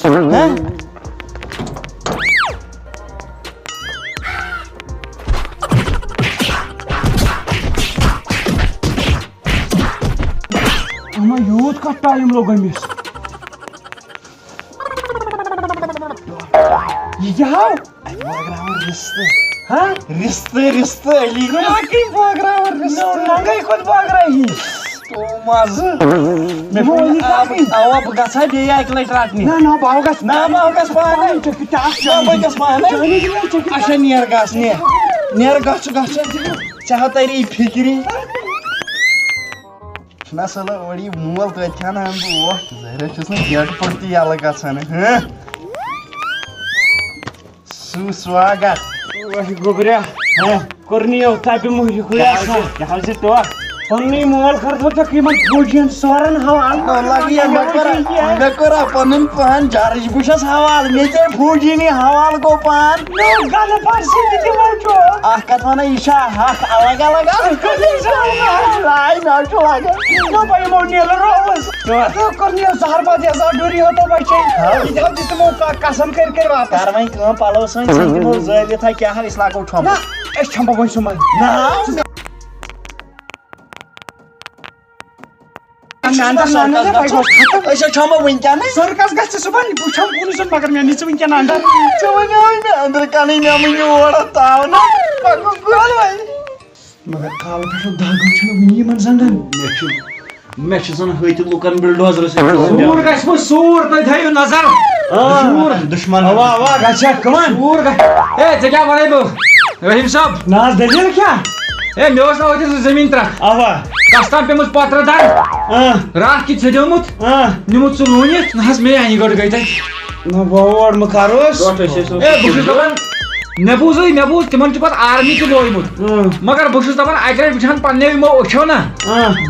یوٗت کتھ ٹایم لوٚگ أمِس یہِ کیٛاہ آو رِستہٕ علی لنگے کھۄتہٕ بٲگرٲیی اوا بہٕ گژھٕ ہا بیٚیہِ اکہِ لٹہِ رٹنہِ نہ بہٕ گژھٕ پانے اچھا نیر گژھ نیر گژھ ژےٚ ہا تری فِکرِ نہ سا اوڑی مول توتہِ ہن بہٕ اوٹ ظٲہرا چھُس نہٕ گیٹہٕ پٮ۪ٹھ تہِ یلہٕ گژھان سواگت گوٚبریا کوٚرنِیو تپہِ موٗجوٗب یہِ حظ یہِ ٹوٹھ پنُنٕے مول کٔرتو ژےٚ یِمن فوجین سورن مےٚ کوٚرا پنُن پان جرٕج بہٕ چھُس حوالہٕ مےٚ ژےٚ فوجینی حوالہٕ گوٚو پان اکھ کتھ ونان یہِ چھا ہتھ الگ الگ یِمو نیلہٕ رووُس کوٚرنِیو زہر بد یزار ڈوٗری ہوتو بچے تِمو قسم کٔرۍ واپس کر وۄنۍ کٲم پلو سۭتۍ ژھٕنۍ دِمو زٲلِتھ ہا کیٛاہ أسۍ لاگو ٹھۄمب أسۍ چھَمبو وۄنۍ سُہ منٛز أسۍ چھۄمبو وٕنکیٚنٕے سرکس گژھِ صبحن بہٕ چھَم کُنُے زوٚن مگر مےٚ نی ژٕ وٕنکٮ۪ن انڈر ژےٚ وَنیو مےٚ أنٛدرٕ کَنٕے مےٚ مٕنہِ اور تاونہٕ مگر کالہٕ پٮ۪ٹھ دگ چھُنہٕ وٕنہِ یِمن زنٛگن مےٚ چھِ زن ہٕتہِ لُکن بِلڈوزرٕ سۭتۍ سوٗر گژھِ وۄنۍ سوٗر تُہۍ تھٲیِو نظر دُشمن اوا اوا گژھِ کٕمن سوٗر گژھِ ہے ژےٚ کیٛاہ ونے بہٕ رحیٖم صٲب نہ حظ دٔلیٖل کیٛاہ ہے مےٚ اوس نا أتھۍ زٔمیٖن ترٛکھ اوا کستام پیٚمٕژ پترٕ دگ راتھ کِتھ ژھیٚدیومُت نِمُت سُہ لوٗنِتھ نہ حظ مے انہِ گۄڈٕ گٔے تتہِ نہ بہٕ اور مہٕ کروس ہے بہٕ چھُس دپان مےٚ بوٗز تِمن چھُ پتہٕ آرمی تہِ لویمُت مگر بہٕ چھُس دپان اکہِ لٹہِ وٕچھان پننیو یِمو أچھو نا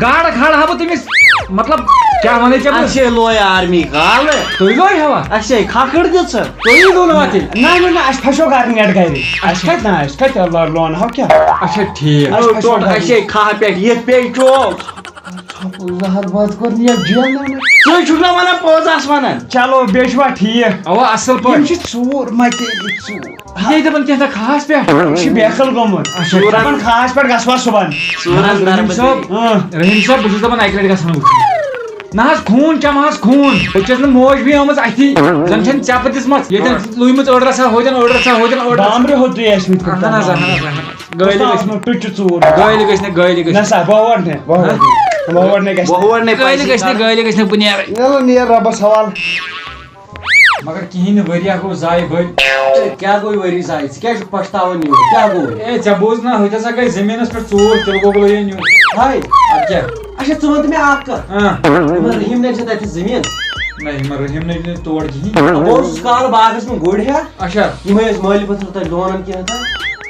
گاڈٕ کھالہٕ ہا بہٕ تٔمِس مطلب کیٛاہ ونے ژےٚ اَسے لوے آرمی کالہٕ تُہۍ لوے ہوا اَسے کھکھٕر دِژ تُہی لونوا تیٚلہِ نہ اَسہِ پھسیو گرٕ نیٹ گرِ اَسہِ کتہِ لونہو کیٛاہ اچھا ٹھیٖک اَسے کھہہ پٮ۪ٹھ ییٚتہِ پیٚیہِ چوک ژٕ چھُکھ نا ونان پوٚز آس ونان چلو بیٚیہِ چھُوا ٹھیٖک اوا اصل پٲٹھۍ چھِ ژوٗر متے ژوٗر یے دپان کینٛژھا خاص پٮ۪ٹھ یہِ چھُ بیکھل گوٚمُت دپان خاص پٮ۪ٹھ گژھوا صبحن رحیٖم صٲب بہٕ چھُس دپان اکہِ لٹہِ گژھان وٕچھُن نہ حظ خوٗن چمہس خوٗن بہٕ چھَس نہٕ موج بیٚیہِ آمٕژ اَتھی زن چھَنہٕ ژٮ۪پہٕ دِژمٕژ ییٚتٮ۪ن لوٗیمٕژ أڑ رژھا ہوتٮ۪ن بامبرِ ہوتُے ٲسمٕتۍ اہن حظ گٲلۍ گژھِ نہٕ ٹُچہِ ژوٗر گٲلۍ گژھِ نہٕ گٲلۍ گژھِ نہ سا بہٕ گٲلۍ گژھِ نہٕ بہٕ نیرٕنۍ نیر رۄبس حوالہٕ مگر کِہیٖنۍ نہٕ ؤریہ گوٚو ضایہِ بٔلۍ کیٛاہ گوٚو ؤری ضایہِ ژٕ کیٛازِ چھُکھ پچھتاوان یوٗت کیٛاہ گوٚو اے ژےٚ بوٗز نا ہُتہِ ہسا گٔے زٔمیٖنس پٮ۪ٹھ ژوٗر تِلہٕ گۄگُل أنۍ نیوٗ ہاے اَدٕ کیٛاہ اچھا ژٕ وَن تہٕ مےٚ اکھ کتھ یِمن رحیٖم نَے چھِ تَتہِ زٔمیٖن نہ یِمن رحیٖم نٔے نہٕ تور کِہیٖنۍ بہٕ اوسُس کالہٕ باغس منٛز گُرۍ ہا اچھا یِمے ٲسۍ مٲلۍ پٔتھر تَتہِ لونان کینٛہہ تام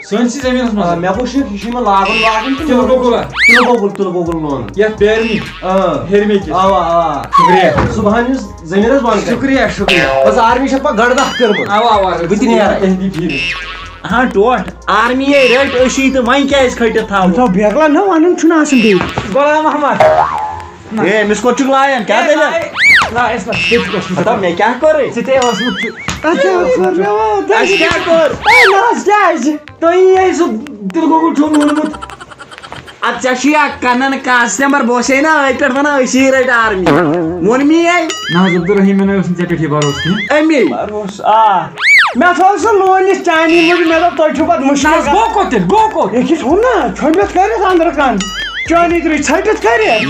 سٲنسٕے زٔمیٖنس منٛز مےٚ گوٚو شک یہِ چھُ یِمن لاگُن تِلہٕ گۄگُلا تِلہٕ گۄگُل لونان یتھ بیرمہِ ہیٚرمہِ کِس اوا اوا شُکریہ صبحن یُس زٔمیٖنس بنٛد کرِ شُکریہ شُکریہ بس آرمی چھےٚ پتہٕ گڑٕ دہ کٔرمٕژ اوا اوا بہٕ تہِ نیرٕ تِہنٛدی پھیٖرِ ہاں ٹوٹھ آرمی رٔٹۍ أسی تہٕ وۄنۍ کیٛازِ کھٔٹِتھ تھاوو بیگلا نہ وَنُن چھُنہٕ آسان بیٚیہِ غلام محمد ہے أمِس کوٚت چھُکھ لایان کیٛاہ دٔلیٖل مےٚ کیٛاہ کوٚرُے ژٕ تے اوسمُت اَسہِ کیٛاہ کوٚر تۄہہِ سُہ تِلہٕ گۄگُل چھُو اوٚنمُت اَدٕ ژےٚ چھُے اکھ کَنن کسٹمر بہٕ اوسے نا أتھۍ پٮ۪ٹھ ونان أسی رٔٹۍ آرمی ووٚنمی نہ حظ عبدالرحیٖمن اوس نہٕ ژےٚ پٮ۪ٹھ یہِ بروسہٕ کینٛہہ امی مےٚ تھوٚو سُہ لونِتھ چانی موٗجوٗب مےٚ دوٚپ تۄہہِ چھُو پتہٕ مُشکِل گوٚو کوٚت تیٚلہِ گوٚو کوٚت أکِس ہُہ نا ژھۄمبِتھ کٔرِتھ أنٛدرٕ کَن چانی ترٛٲوِتھ ژھٔٹِتھ کٔرِتھ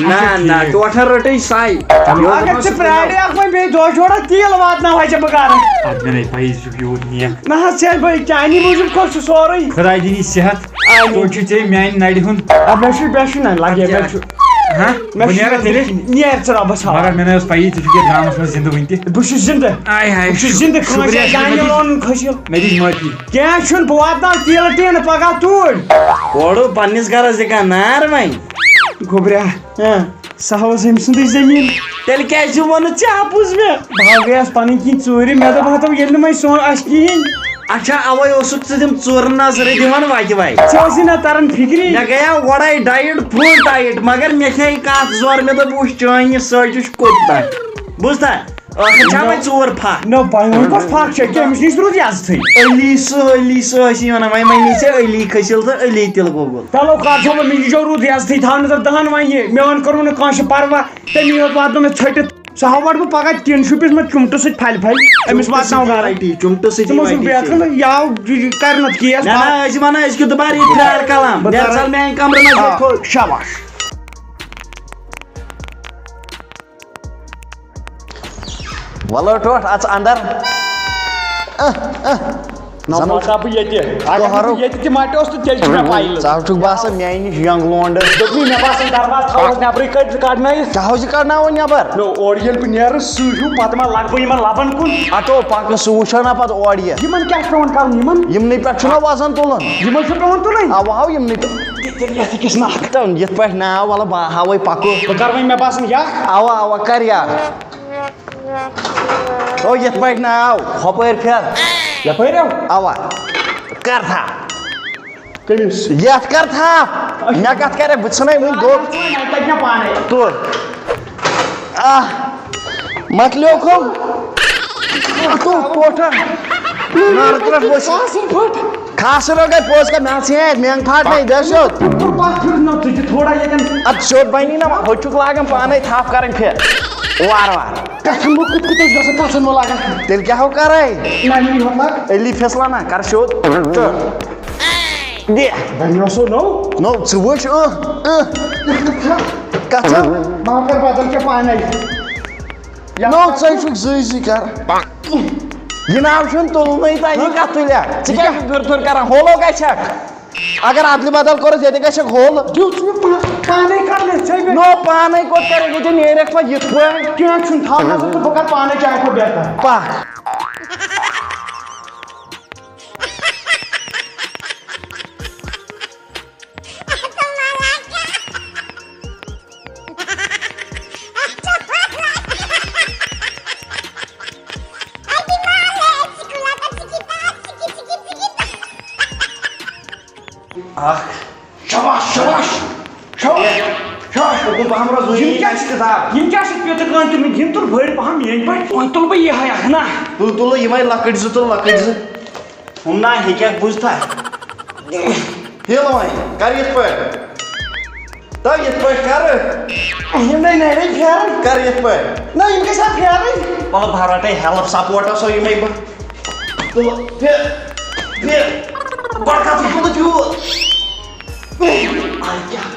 نہ ٹوٹھن رٔٹٕے ساے اگر ژٕ پرٛاریکھ وۄنۍ بیٚیہِ دۄہ جورا تیٖل واتناوہے ژےٚ بہٕ گرٕ ادٕ مےٚ نَے پَیی ژٕ چھُکھ یوٗت نیک نہ حظ ژےٚ بہٕ چانی موٗجوٗب کھوٚت سُہ سورُے خۄداے دِنی صحت تویتہِ چھُ ژےٚ میانہِ نرِ ہُنٛد مےٚ چھُ نہ لگے مےٚ چھُ نیر ژٕ رۄبَس حوالہٕ. مگر مےٚ ٲس پَیی ژٕ چھُکھ یَتھ گامَس منٛز زِندٕ وٕنہِ تہِ. بہٕ چھُس زِندٕ بہٕ چھُس زِندٕ کٲنٛسہِ دانہِ لونُن کھٔسِل مےٚ دِژ معٲفی. کینٛہہ چھُنہٕ بہٕ واتناو تیٖلہٕ ٹیٖنہٕ پگاہ توٗرۍ. اوڑو پننِس گرس دِکان نار وۄنۍ. گوٚبریا سۄ اوس أمۍ سُنٛدٕے زٔمیٖن. تیٚلہِ کیازِ چھُ ووٚنُت ژےٚ اَپُز مےٚ؟ بہٕ گٔیَس پَنٕنۍ کِنۍ ژوٗرِ مےٚ دوٚپ ہَتو ییٚلہِ نہٕ وۄنۍ سون آسہِ کِہیٖنۍ. اچھا اوے اوسُکھ ژٕ تِم ژورن نظرٕ دِوان وَتہِ وَتہِ. ژےٚ ٲسٕے نہ تران فِکری. مےٚ گٔیاو گۄڈَے ڈایٹ فُل ٹایٹ مگر مےٚ کھیٚیہِ کَتھ زورٕ مےٚ دوٚپ وٕچھ چٲنۍ سٲجِش کوٚت بوٗزتھا ٲخٕر چھا وۄنۍ ژور پھَکھ. نہ پاے وۄنۍ کۄس پھَکھ چھےٚ أمِس نِش روٗد عزتھٕے. علی سُہ ٲسی وَنان وۄنۍ نی ژےٚ علی کھٔسِل تہٕ علی تِلہٕ گۄگُل. چلو کَتھ چھو مےٚ نِش روٗد عزتھٕے تھاو نظر دَہَن وۄنۍ یہِ مےٚ وۄنۍ کوٚرُن نہٕ کٲنٛسہِ پَروا تٔمی یوت واتنو مےٚ ژھٔٹِتھ. سُہ ہاوَڑ بہٕ پگاہ ٹِن شوٗپِس منٛز چُمٹہٕ سۭتۍ پھَلہِ پھَلہِ أمِس واتناو گَرَے. چُمٹہٕ سۭتۍ تِمو چھُ بیترٕ یاو کَرِ نَتہٕ کیس. نہ أسۍ وَنان أسۍ کیُتھ دُبارٕ یہِ فِرار کَلام ژَل میٛانہِ کَمرٕ منٛز. شاباش. وَلو ٹوٹھ اَژ اَندَر. ییٚتہِ تہِ مَٹیوس تہٕ تیٚلہِ چھُ مےٚ پَیی. ژٕ چھُکھ باسان میٛانہِ نِش ینٛگ لونڈٕ. دوٚپمٕے مےٚ باسان دروازٕ تھاوہوس نٮ۪برٕے کَڑنٲیِتھ. ژےٚ ہاوُس یہِ کَڑناوُن نٮ۪بر. اورٕ ییٚلہِ بہٕ نیرٕ سُہ ہیوٗ پَتہٕ ما لَگہٕ بہٕ یِمن لَبن کُن. اَٹو پَکہٕ سُہ وٕچھو نا پَتہٕ اورٕ یہِ. یِمن کیٛاہ چھُ پیٚوان کَرُن یِمن. یِمنٕے پٮ۪ٹھ چھُنہ وَزن تُلُن. یِمن چھُ پیٚوان تُلٕنۍ. اَوا ہاو یِمنٕے پٮ۪ٹھ. یَتھ أکِس ناکھ تہٕ یِتھ پٲٹھۍ ناو وَلہٕ بہٕ ہاوَے پَکو. بہٕ کَرٕ وۄنۍ مےٚ باسان یَکھ. اَوا اَوا کَر یَکھ. او یِتھ پٲٹھۍ ناو ہۄپٲرۍ پھِر. یَپٲرۍ اَوا کَر تھاو. کٔمِس یَتھ کَر تھاو. مےٚ کَتھ کَرے بہٕ ژھٕنَے وٕنۍ دوٚپ تَتہِ مےٚ پانے. تُل مۄکلیو کھوٚم. خاص گٔے پوٚز کَر مےٚ ژھٕنۍ مینٛگ پھاٹنَے دِ سیوٚد. تھوڑا ییٚتٮ۪ن اَدٕ سیوٚد بَنی نہ ہوٚتہِ چھُکھ لاگان پانَے تھپھ کَرٕنۍ پھِر وارٕ وارٕ. کَتھن بہٕ کِتھ کٔنۍ گژھان کَتھن بہٕ لاگان. تیٚلہِ کیٛاہ ہو کَرے. علی فِصلَنا کَر سیوٚد تہٕ دِ. وۄنۍ اوسو نوٚو. نو ژٕ وٕچھ کَتھ بہٕ کَرٕ بدل کیٚنٛہہ پانے. نو ژَے چھُکھ زٕے زٕے کَران. یہِ ناو چھُنہٕ تُلنٕے تہٕ یہِ کَتھ تُلٮ۪کھ. ژٕ کیٛاہ چھُکھ دُر دُر کَران ہولو گژھکھ. اگر اَدلہِ بدل کوٚرُس ییٚتہِ گژھکھ ہول. پانے کَرنے نو پانے کوٚت کَرَکھ ییٚتہِ نیرٮ۪کھ پَتہٕ یِتھ پٲٹھۍ. کیٚنٛہہ چھُنہٕ تھاو نظر تہٕ بہٕ کَرٕ پانے چاہے کھۄتہٕ بہتر. پَکھ. یِم کیٛاہ چھِ پیوٗتہٕ کٲنۍ تُلمٕتۍ یِم تُل بٔڑۍ پَہم میٛٲنۍ پٲٹھۍ وۄنۍ تُلہٕ بہٕ یِہوٚے اکھ نا. تُل تُلہٕ یِمَے لۄکٕٹۍ زٕ تُل لۄکٕٹۍ زٕ. ہُم نا ہیٚکٮ۪کھ بوٗزتھا. ہِل وۄنۍ کَر یِتھ پٲٹھۍ. تو یِتھ پٲٹھۍ کَرٕ. یِم نَے نَرے پھیران. کَر یِتھ پٲٹھۍ. نہ یِم گژھِ ہا پھیرٕنۍ. وَلہٕ بہٕ رَٹَے ہٮ۪لٕپ سَپوٹ آسو یِمَے بہٕ. تُل پھِر پھِر گۄڈٕ کَتھ تُلہٕ تیوٗت.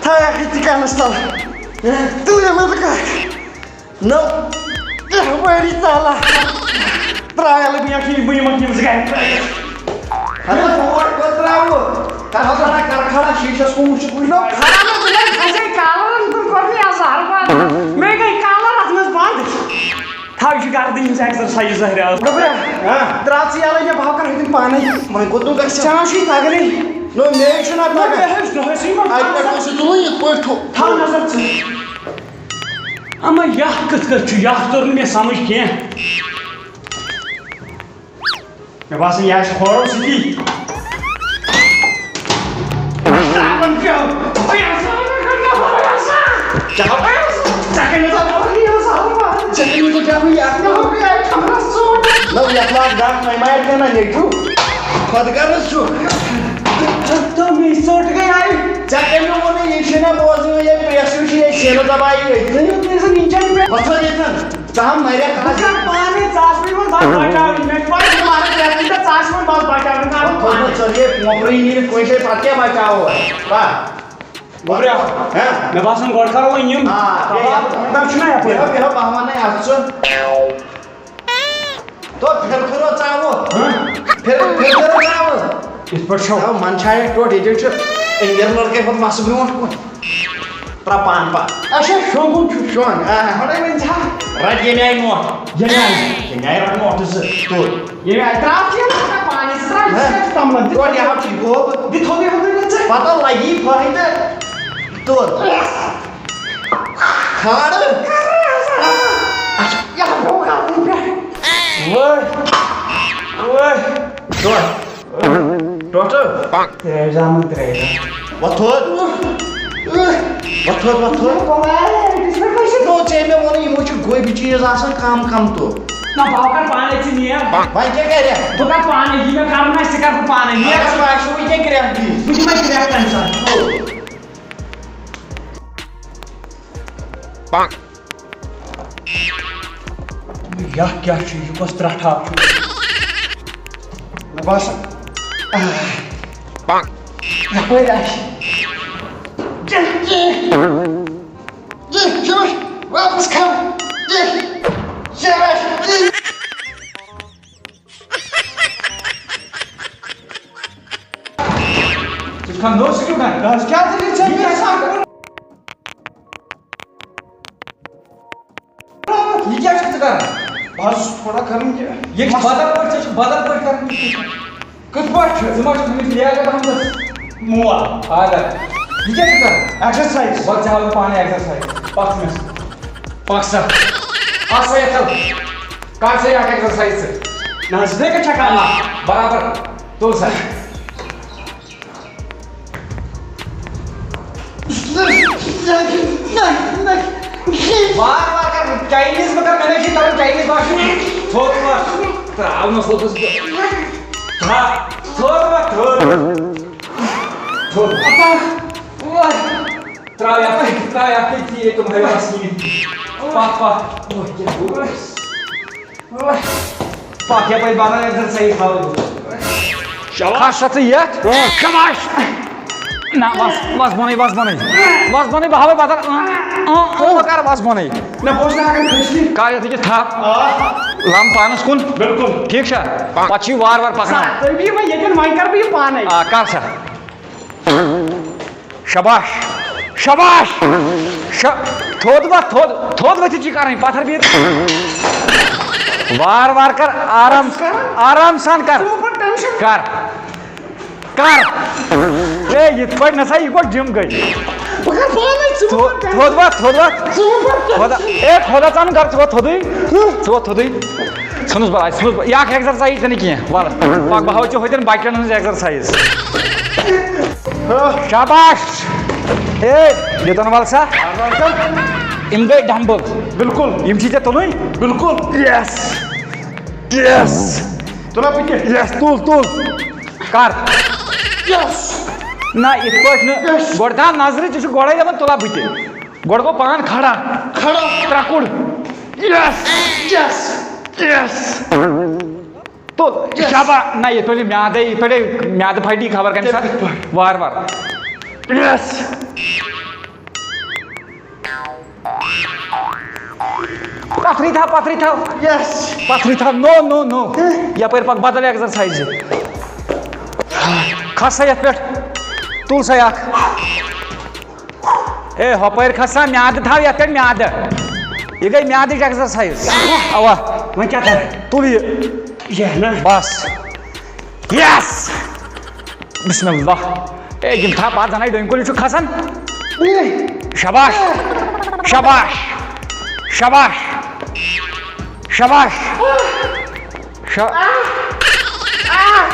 تھایَکھ یِتہِ کَنَس تَل. تُل یِمَن کَتھ. نو ؤری ژَلا ترٛایَلہٕ بیٚیہِ بہٕ یِمَن یِم زٕ گَرِ ترٛٲیِتھ. کوٹ کوٚت ترٛاوٕ. کَر کھڑا شیٖشَس کُن وٕچھِتھ وٕچھ. مےٚ گٔے کالر اَتھ منٛز بنٛد. تھاو یہِ چھُ گردٕنۍ ہِنٛز ایٚکسرسایز ظٲہِر. درٛاو ژٕ یَلَے مےٚ بہٕ کَرٕ ہُتٮ۪ن پانے. وۄنۍ کوٚت گژھِ. ژےٚ چھُے تَگانٕے. نو مے چھُنہ تَگان. اَتہِ پٮ۪ٹھ اوس یہِ تُلُن یِتھ پٲٹھۍ. تھاو نظر ژٕ. اما یَتھ کِتھ کٔنۍ چھُ یَتھ توٚر نہٕ مےٚ سَمٕجھ کیٚنٛہہ. مےٚ باسان یہِ آسہِ کھورو سۭتی. نو یَتھ لاگ ڈاک وۄنۍ ما آسہِ کیٚنٛہہ نہ نیٚچوٗ. خۄد غرض چھُ. ژوٚٹ گٔے آیہِ. ژےٚ کٔمۍ ووٚنُے یہِ چھِنہ بوزنٕے ییٚلہِ پرٛیسِو چھِ ییٚتہِ سینہٕ دبایہِ أتھۍ. وۄتھو ییٚتٮ۪ن ژٕ ہَم مَریکھ پانے ژاسنٕے منٛز بَس بَچاوٕنۍ. مےٚ چھِ پَے ژٕ مارَکھ ژاسنٕے منٛز بَس بَچاوٕنۍ. ژٕ ہے پونٛپرٕے نیٖرِتھ کُنہِ جایہِ پَتہٕ کیٛاہ بَچاوو مےٚ باسان گۄڈٕ کَرو وۄنۍ یِم. چھُنہ یَپٲرۍ. بیٚہو بہٕ وَنَے اَتھ ژٕ. تو پھِر پھِرو ژاوٕ. پھِر پھِرو ژاوٕ. یِتھ پٲٹھۍ چھو. منٛدچھایَکھ ٹوٹھ ییٚتہِ چھُ اِنجَر لٔڑکَے پَتہٕ مَسہٕ برٛونٛٹھ کُن. ترا پان پا اچھا شونگُن چھُ شونگ ہۄڑے ؤنۍ ژٕ رَٹ ییٚمہِ آیہِ نوٹ ییٚمہِ آیہِ رَٹ نوٹہٕ زٕ تُل ییٚمہِ آیہِ ترٛاو پانی تملن گۄڈٕ یہِ ہاو ٹھیٖک گوٚو دِ تھوٚدُے ژٕ پتہٕ لگی فٲیدٕ تُل کھالہٕ ٹوٹل زامن ترٛےٚ وۄتھوٚد وۄتھوٚد وۄتھوٚد نو ژےٚ مےٚ ووٚنُے یِمو چھِ گوبہِ چیٖز آسان کم کم تُل نہ بہٕ کر پانے ژٕ نیر وۄنۍ کیٛاہ کرِ بہٕ کر پانے یہِ مےٚ کرُن آسہِ ژٕ کر بہٕ پانے نیر اگر باسیو وۄنۍ کیٛاہ کرکھ دِی بہٕ دِمے کرٛیکھ تمہِ ساتہٕ یتھ کیٛاہ چھُ یہِ کۄس ترٛٹھاپ چھُ مےٚ باسان یپٲرۍ آسہِ واپس کھم نو سٹوڈنٹ کیا دلیل چھے یہ کیا چھُ کر بس تھوڑا کرن یہ بدل پٲٹھۍ چھُ بدل پٲٹھۍ کرن کِتھ پٲٹھۍ چھُ ژٕ ما چھُکھ تھٲومٕتۍ لیاقت احمدس مول اگر یہ کیا چھُ کران ایکسرسائز بہٕ ژٕ پانے ایکسرسائز پکھ مےٚ پکھ سا آ سا یتھ کر سا اکھ ایکسرسائز ژٕ نہ ژٕ کتہِ چھکھ کران برابر تُل سا بار بار کر چائنیز میں کر میں نے کر چائنیز باشو تھوڑ مت تراو نہ فوکس ہاں تھوڑ مت تھوڑ تراو یا پہ یہ تمہارے پاس نہیں پاک پاک پاک یا پہ بارہ ایکسرسائز کھاؤ شاباش یہ شاباش نہ بس بنے بہاوے بدل کر بس بنے نہ بوز نہ اگر کھسلی کار یتھ تھا لام پانس کن بالکل ٹھیک چھا پچھ وار وار پکنا تم بھی میں یتن وائن کر بھی پانے کر سا شاباش شاباش تھود وتھ چھ کرن پتھر بھی وار وار کر آرام سان کر اے یت پٹ نسا یہ گو جم گئی تھود اے کھودا ژن کر ژٕ تھودٕے ژھٕنُس بہٕ یہِ اکھ ایکسرسایز تہِ نہٕ کینٛہہ وَلہٕ پک بہٕ ہاوے ژےٚ ہوٚتٮ۪ن بچن ہٕنٛز ایکسرسایز شاباش اے یوٚتن وَل سا یِم گٔے ڈمبل بالکل یِم چھِ ژےٚ تُلٕنۍ بالکل یس تُلا بہٕ کیٛاہ یس تُل کر نہ یِتھ پٲٹھۍ نہٕ گۄڈٕ تھاو نظرِ ژٕ چھُکھ گۄڈے دپان تُلا بہٕ تہِ گۄڈٕ گوٚو پان کھڑا ترٛکُر تُل شاباش نہ یِتھ پٲٹھۍ میادٕ پھٹی خبر کمہِ ساتہٕ وار وار پتھرٕے تھاو نو یپٲرۍ پک بدل ایکسرسایز کھس سا یتھ پٮ۪ٹھ تُل سا اکھ اے ہۄپٲرۍ کھس سا میادٕ تھاو یتھ پٮ۪ٹھ میادٕ یہ گٔے میادٕچ ایکسرسایز اوا وۄنۍ کیٛاہ کر تُل یہِ بس یس بسم اللہ اے یِم تھاو پتھ زنٕے ڈوٗنۍ کُل یہِ چھُ کھسان شاباش شاباش شاباش شاباش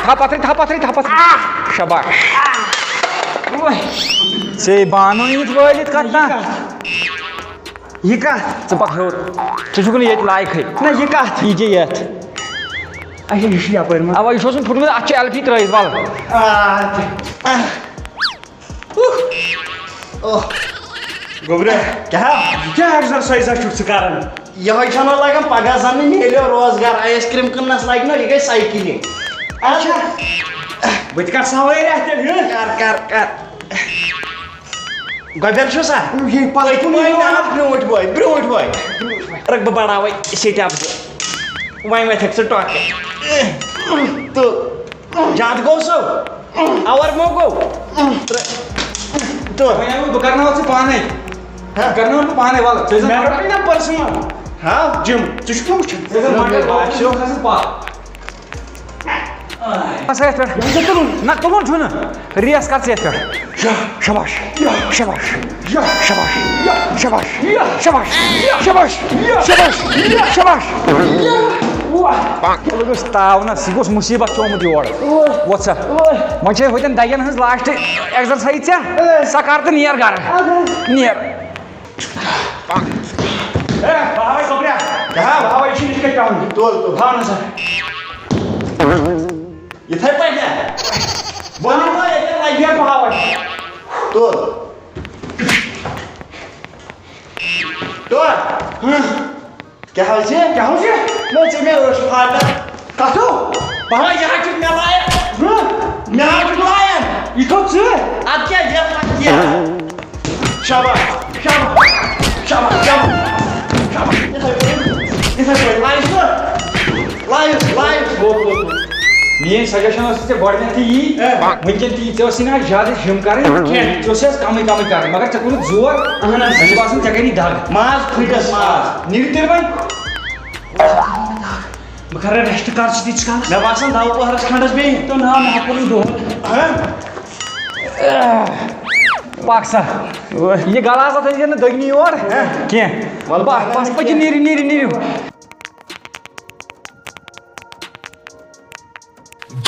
تھا پتھرٕے شاباش ژےٚ بانوٕے یِتھ وٲلِتھ کتنا یہِ کتھ ژٕ پک ہیوٚر ژٕ چھُکھ نہٕ ییٚتہِ لایقٕے نہ یہِ کتھ یہِ چھِ یتھ اچھا یہِ چھُ یپٲرۍ منٛز اوا یہِ چھُ اوسمُت پھُٹمُت اتھ چھِ ایلفی ترٲیِتھ وَلہٕ گوٚبرِ کیٛاہ ایکسرسایزا چھُکھ ژٕ کران یہوے چھنہٕ لگان پگاہ زن میلیو روزگار آیس کریم کٕننس لگہِ نہ یہِ گٔے سایکلِنگ اچھا بہٕ تہِ کر سوٲرۍ اَتھ تیٚلہِ کر گۄبٮ۪ر چھُ سا برٛونٛٹھ بٲے رکھ بہٕ بڑاوے سِٹٮ۪پ وۄنۍ ؤتھکھ ژٕ ٹۄکہٕ تہٕ زیادٕ گوٚو سُہ اور مو گوٚو بہٕ کرناو ژٕ پانے کرنا پانے والا میں پرسنل ہاں جم نہ تلون چھُ نہٕ ریس کر ژےٚ پٮ۪ٹھ شاباش شاباش شاباش شاباش شاباش شاباش شاباش شاباش تاونس یہ گوٚژھ مُصیٖبت چومُت یور ووٚتھ سا وۄنۍ چھے ہوٚتٮ۪ن دگٮ۪ن ہٕنٛز لاسٹ ایٚگزرسایز ژےٚ سۄ کر تہٕ نیر گرٕ نیر یِتھَے پٲٹھۍ بہٕ لگہِ پاوَر تُل کیٛاہ حظ چھِ نہ ژےٚ مےٚ ٲس پھاٹان کَتھو پہا یہِ حظ چھُ مےٚ لایق مےٚ حظ چھُ لایق یہِ تھوٚو ژٕ اَدٕ کیٛاہ یہِ کیٚنٛہہ شاباش شاباش شاباش شاباش شاباش یِتھَے پٲٹھۍ لایِف میٲنۍ سجشن ٲس ژےٚ گۄڈنیٚتھٕے یی وٕنکیٚن تہِ یی ژےٚ ٲسٕے نہٕ زیادٕ جِم کَرٕنۍ ژےٚ اوسُے حظ کمٕے کمٕے کَرٕنۍ مگر ژےٚ کوٚرُتھ زور مےٚ چھُ باسان ژےٚ کَری دگ ماز پھٕٹس ماز نیٖرِو تیٚلہِ وۄنۍ بہٕ کَرٕ ریسٹ کر ژٕ تیٖتِس کالس مےٚ باسان دَہ پٔہرس کھنٛڈس بیٚیہِ تو نا مےٚ ہٮ۪کو نہٕ دۄہَن پَکھ سا یہِ گلاسا تھٲیزِ نہٕ دٔگنی یور کینٛہہ بس پٔکِو نیٖرِو نیٖرِو نیٖرِو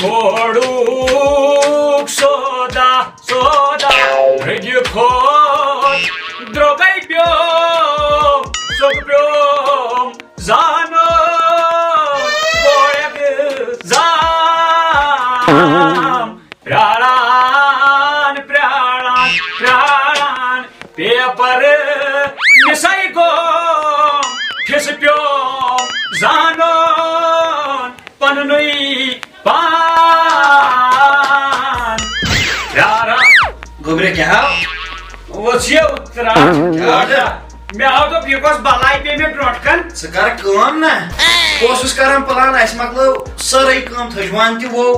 گوڑوک سودا سودا رجی کھوت درگئی پیوم سوک پیوم زانو گوڑک زام پراران پراران پراران پیپر نسائی گوم کھس پیوم زانو پننوی پان یارا گوبرے کیٛاہ وہ چھِ اتران مےٚ آو دوٚپ یہِ کۄس بلاے پیٚیہِ مےٚ برونٛٹھ کَن ژٕ کر کٲم نا بہٕ اوسُس کران پلان اَسہِ مۄکلٲو سٲرٕے کٲم تھٔجوان تہِ ووٚو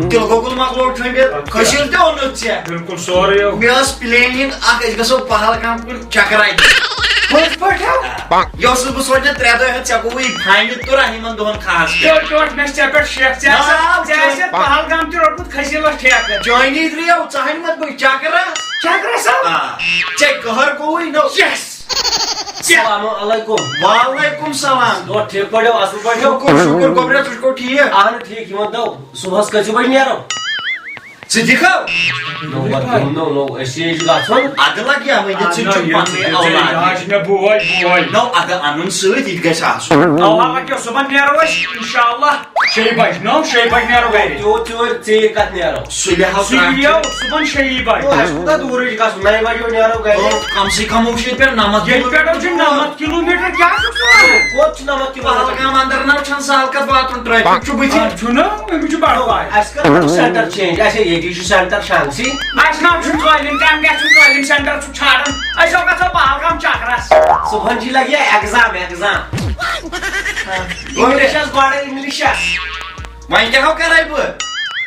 تِلہٕ گۄگُل مۄکلوو ٹھٔمبِتھ کھٔسیٖل تہِ اوٚنُتھ ژےٚ بِلکُل سورُے مےٚ ٲس پلینِنگ اکھ أسۍ گژھو پہلگام کُن چکرا پٔزۍ پٲٹھۍ یہِ اوسُس بہٕ سونچان 3 دۄہ ہٮ۪تھ ژےٚ گوٚوُے فاینہِ تُرا یِمن دۄہن خاص ٹوٹھ مےٚ چھِ ژےٚ پٮ۪ٹھ شک ژےٚ آسہِ پہلگام تہِ روٚٹمُت کھٔسیٖلس ٹھیکہٕ چٲنی درٛیو ژٕ ہَنہِ مت بہٕ چکرس چکرس ژےٚ کٔہر گوٚوُے نو السلام علیکم وعلیکم سلام دۄہ ٹھیٖک پٲٹھۍ اصل پٲٹھۍ شُکُر شُکُر گوبرے ژٕ چھُکھو ٹھیٖک اہن ٹھیٖک یِمن دۄہ صُبحس کٔژِ بجہِ نیرو ژٕ دِکھو نو أسۍ چھِ گژھُن اَدٕ لگہِ وۄنۍ ژٕ چھُکھ پنٕنۍ اولاد مےٚ بوے بوے نو اگر اَنُن سۭتۍ یہِ تہِ گژھِ آسُن اللہ لگہِ صُبحن نیرو أسۍ انشاءاللہ 6 بجہِ 9 بجہِ نیرو گرِ ژیٖرۍ کتھ نیرو سُلہِ ہاو سُلہِ صُبحن 6 بجہِ اَسہِ کوٗتاہ دوٗرٕے چھُ گژھُن 9 بجے نیرو گرِ کم سے کم چھُ ییٚتہِ پٮ۪ٹھ 90 ییٚتہِ پٮ۪ٹھ چھُ 90 کِلوٗمیٖٹر کیٛاہ چھُکھ ژٕ کوٚت چھُ 90 کِلوٗمیٖٹر پہلگام اندر نہ چھُنہٕ سہل کتھ واتُن ٹریفِک چھُ بٕتھِ چھُنہ أمِس چھُ بڑٕ پاے اَسہِ کر سینٹر چینج اَسے ییٚتی چھُ سینٹر شانسی اَسہِ ناو چھُ قٲلیٖن کامہِ گژھِ قٲلیٖن سینٹر چھُ ژھانڈان أسۍ گژھو پہلگام چکرس صُبحن چھِ لگہِ ایگزام انگلشس گۄڈٕ انگلشس وۄنۍ کیٛاہ کرے بہٕ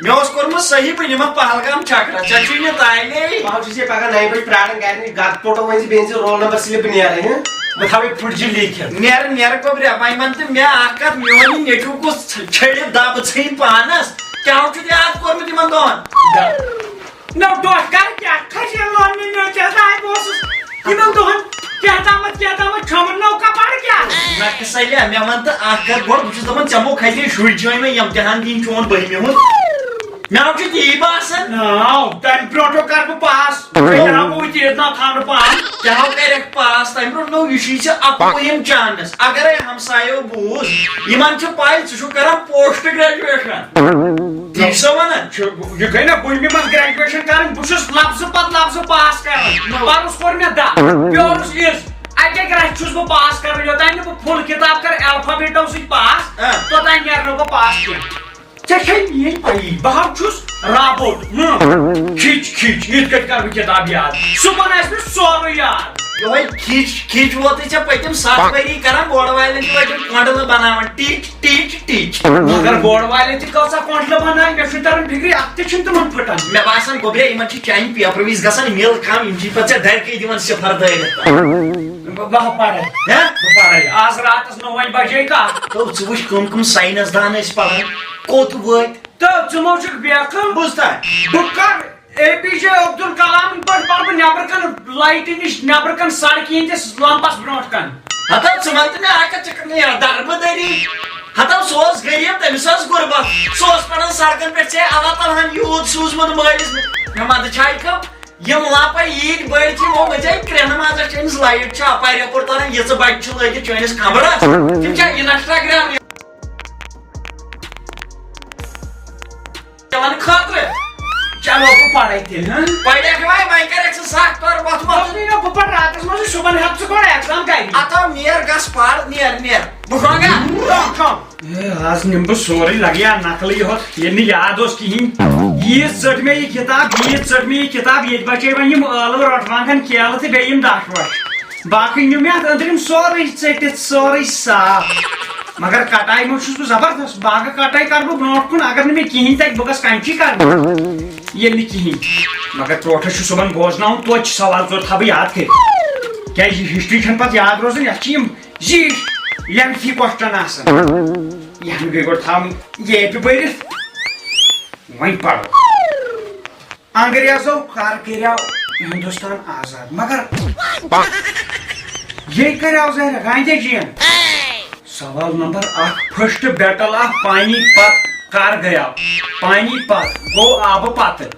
مےٚ اوس کوٚرمُت صحیح بہٕ نِمکھ پہلگام چکرس ژےٚ چھُے نہٕ تانے بہٕ چھُس یہِ پگاہ 9 بجہِ پراران گرِ نِش گتہٕ پوٹو ؤنۍ زِ بیٚیہِ زِ رول نمبر سِلپ نیرٕنۍ بہٕ تھاوَے پھٕٹجہِ لیٖکھِتھ نیرٕ نیرٕ گوبرے وۄنۍ ون تہٕ مےٚ اکھ کتھ میون یہِ نیٚچوٗ کُس چھٔڑِتھ دب ژھٕنۍ پانس کیٛاہ چھُ یاد کوٚرمُت یِمن دۄہن نو ڈۄٹھ کر کیٛاہ کھسیٖل لوننہِ مےٚ کیٛاہ تام بہٕ اوسُس یِمن دۄہن کیٛاہ تامتھ کھیوٚمُت نو کپر کیٛاہ نکھٕ سَلیا مےٚ ون تہٕ اکھ کتھ گۄڈٕ بہٕ چھُس دپان ژےٚ مو کھسے شُرۍ چٲنۍ مےٚ امتحان دِنۍ چون 12مہِ ہُنٛد مےٚ چھُ تی باسان ناو تمہِ برونٛٹھو کر بہٕ پاس بہٕ تیٖژ ناو تھاونہٕ پان کیٛاہ کرکھ پاس تمہِ برونٛٹھ نو یہِ چھُے ژےٚ اَکوُہِم چانس اگرے ہمسایو بوٗز یِمن چھِ پاے ژٕ چھُکھ کران پوسٹ گریجویشن تی چھُسا ونان یہِ گٔے نا 12مہِ منٛز گریجویشن کرٕنۍ بہٕ چھُس لفظہٕ پتہٕ لفظہٕ پاس کران پرُس کوٚر مےٚ دہ پیورُس یِژ اکہِ رَتہِ چھُس بہٕ پاس کران یوٚتانۍ نہٕ بہٕ فُل کِتاب کرٕ الفابیٹو سۭتۍ پاس توٚتانۍ نیرٕ نہٕ بہٕ پاس کینٛہہ ژےٚ چھے میٲنۍ پَیی بہٕ حظ چھُس رابوٹ کھِچ کھِچ یِتھ کٔٹھۍ کرٕ بہٕ کِتاب یاد صُبحن آسہِ مےٚ سورُے یاد یہ کھچ ووت پتم 7 ؤری کران بوڑ والٮ۪ن تہِ وتم کۄنٛڈلہٕ بناوان ٹیٖچ مگر بوڑ والٮ۪ن تہِ کۭژاہ کۄنٛڈلہٕ بناوِ مےٚ چھُنہٕ تران فِکرِ اکھ تہِ چھُنہٕ تِمن پھٕٹان مےٚ باسان گوٚبرے یِمن چھِ چانہِ پیپر وِز گژھان مِل کم یِم چھِ پتہٕ ژےٚ دَرکے دِوان 0 دٲرِتھ بہٕ پرے بہٕ پرے آز راتس 9 بجے کتھ تو ژٕ وٕچھ کٕم ساینس دان ٲسۍ پران کوٚت وٲتۍ تہٕ ژٕ مو چھُکھ بیکھٕ بوٗزتھا بہٕ کر APJ عبدل کلام پٲٹھۍ پرٕ بہٕ نیبر کن لایٹہِ نِش نیبر کن سڑکہِ ہٕنٛدِس لمپس برونٛٹھ کن ہتو ژٕ ون تہٕ مےٚ اکھ کتھ ژٕ کر مےٚ دربٕدٔری ہتو سُہ اوس غریٖب تٔمِس ٲس غُربت سُہ اوس پران سڑکن پٮ۪ٹھ ژےٚ اللہ تعالیٰ ہن یوٗت سوٗزمُت مٲلِس مےٚ مندٕ چھاے کم یِم لپے ییٖتۍ بٔڑۍ چھِ یِمو بچے کرٛٮ۪نہٕ منٛز چٲنِس لایٹ چھِ اپارِ یپٲرۍ تران یِژٕ بچہِ چھِ لٲگِتھ چٲنِس کمرس تِم چھا انسٹاگرام چلان خٲطرٕ چلو بہٕ پرے تیٚلہِ پریکھ وے وۄنۍ کریکھ ژٕ سکھ تور وۄتھمُت بہٕ پرٕ راتس منٛز صُبحن ہٮ۪کہٕ ژٕ گۄڈٕ ایٚگزام کرِ اتو نیر گژھ پر نیر بہٕ شۄنٛگا آز نِمہٕ بہٕ سورُے لگیا نقلٕے یوت ییٚلہِ نہٕ یاد اوس کِہیٖنۍ ییٖژ ژٔٹ مےٚ یہِ کِتاب ییٚتہِ بچے وۄنۍ یِم ٲلوٕ رۄٹوانٛگن کیلہٕ تہٕ بیٚیہِ یِم دَچھ وچھ باقٕے نیوٗ مےٚ اتھ أنٛدرِم سورُے ژٔٹِتھ سورُے صاف مگر کٹاے منٛز چھُس بہٕ زبردست باغہٕ کٹاے کرٕ بہٕ برونٛٹھ کُن اگر نہٕ مےٚ کِہیٖنۍ تگہِ بہٕ گژھٕ کَنچی کرنہِ ییٚلہِ نہٕ کِہیٖنۍ مگر ٹوٹھس چھُ صُبحن بوزناوُن توتہِ چھِ سوال 2 تھاو بہٕ یاد کٔرِتھ کیازِ یہِ ہسٹری چھنہٕ پتہٕ یاد روزان یتھ چھِ یِم زیٖٹھۍ لینتھی کوسچن آسان یتھ گٔے گۄڈٕ تھاوٕنۍ ییٚپہِ بٔرِتھ وۄنۍ پرو انگریزو کر کریو ہندوستان آزاد مگر یہ کریو ظاہر گاندھی جین سوال نمبر 1 فرسٹ بیٹل آف پانی پت کر گیا پانی پت گو آبہٕ پتہٕ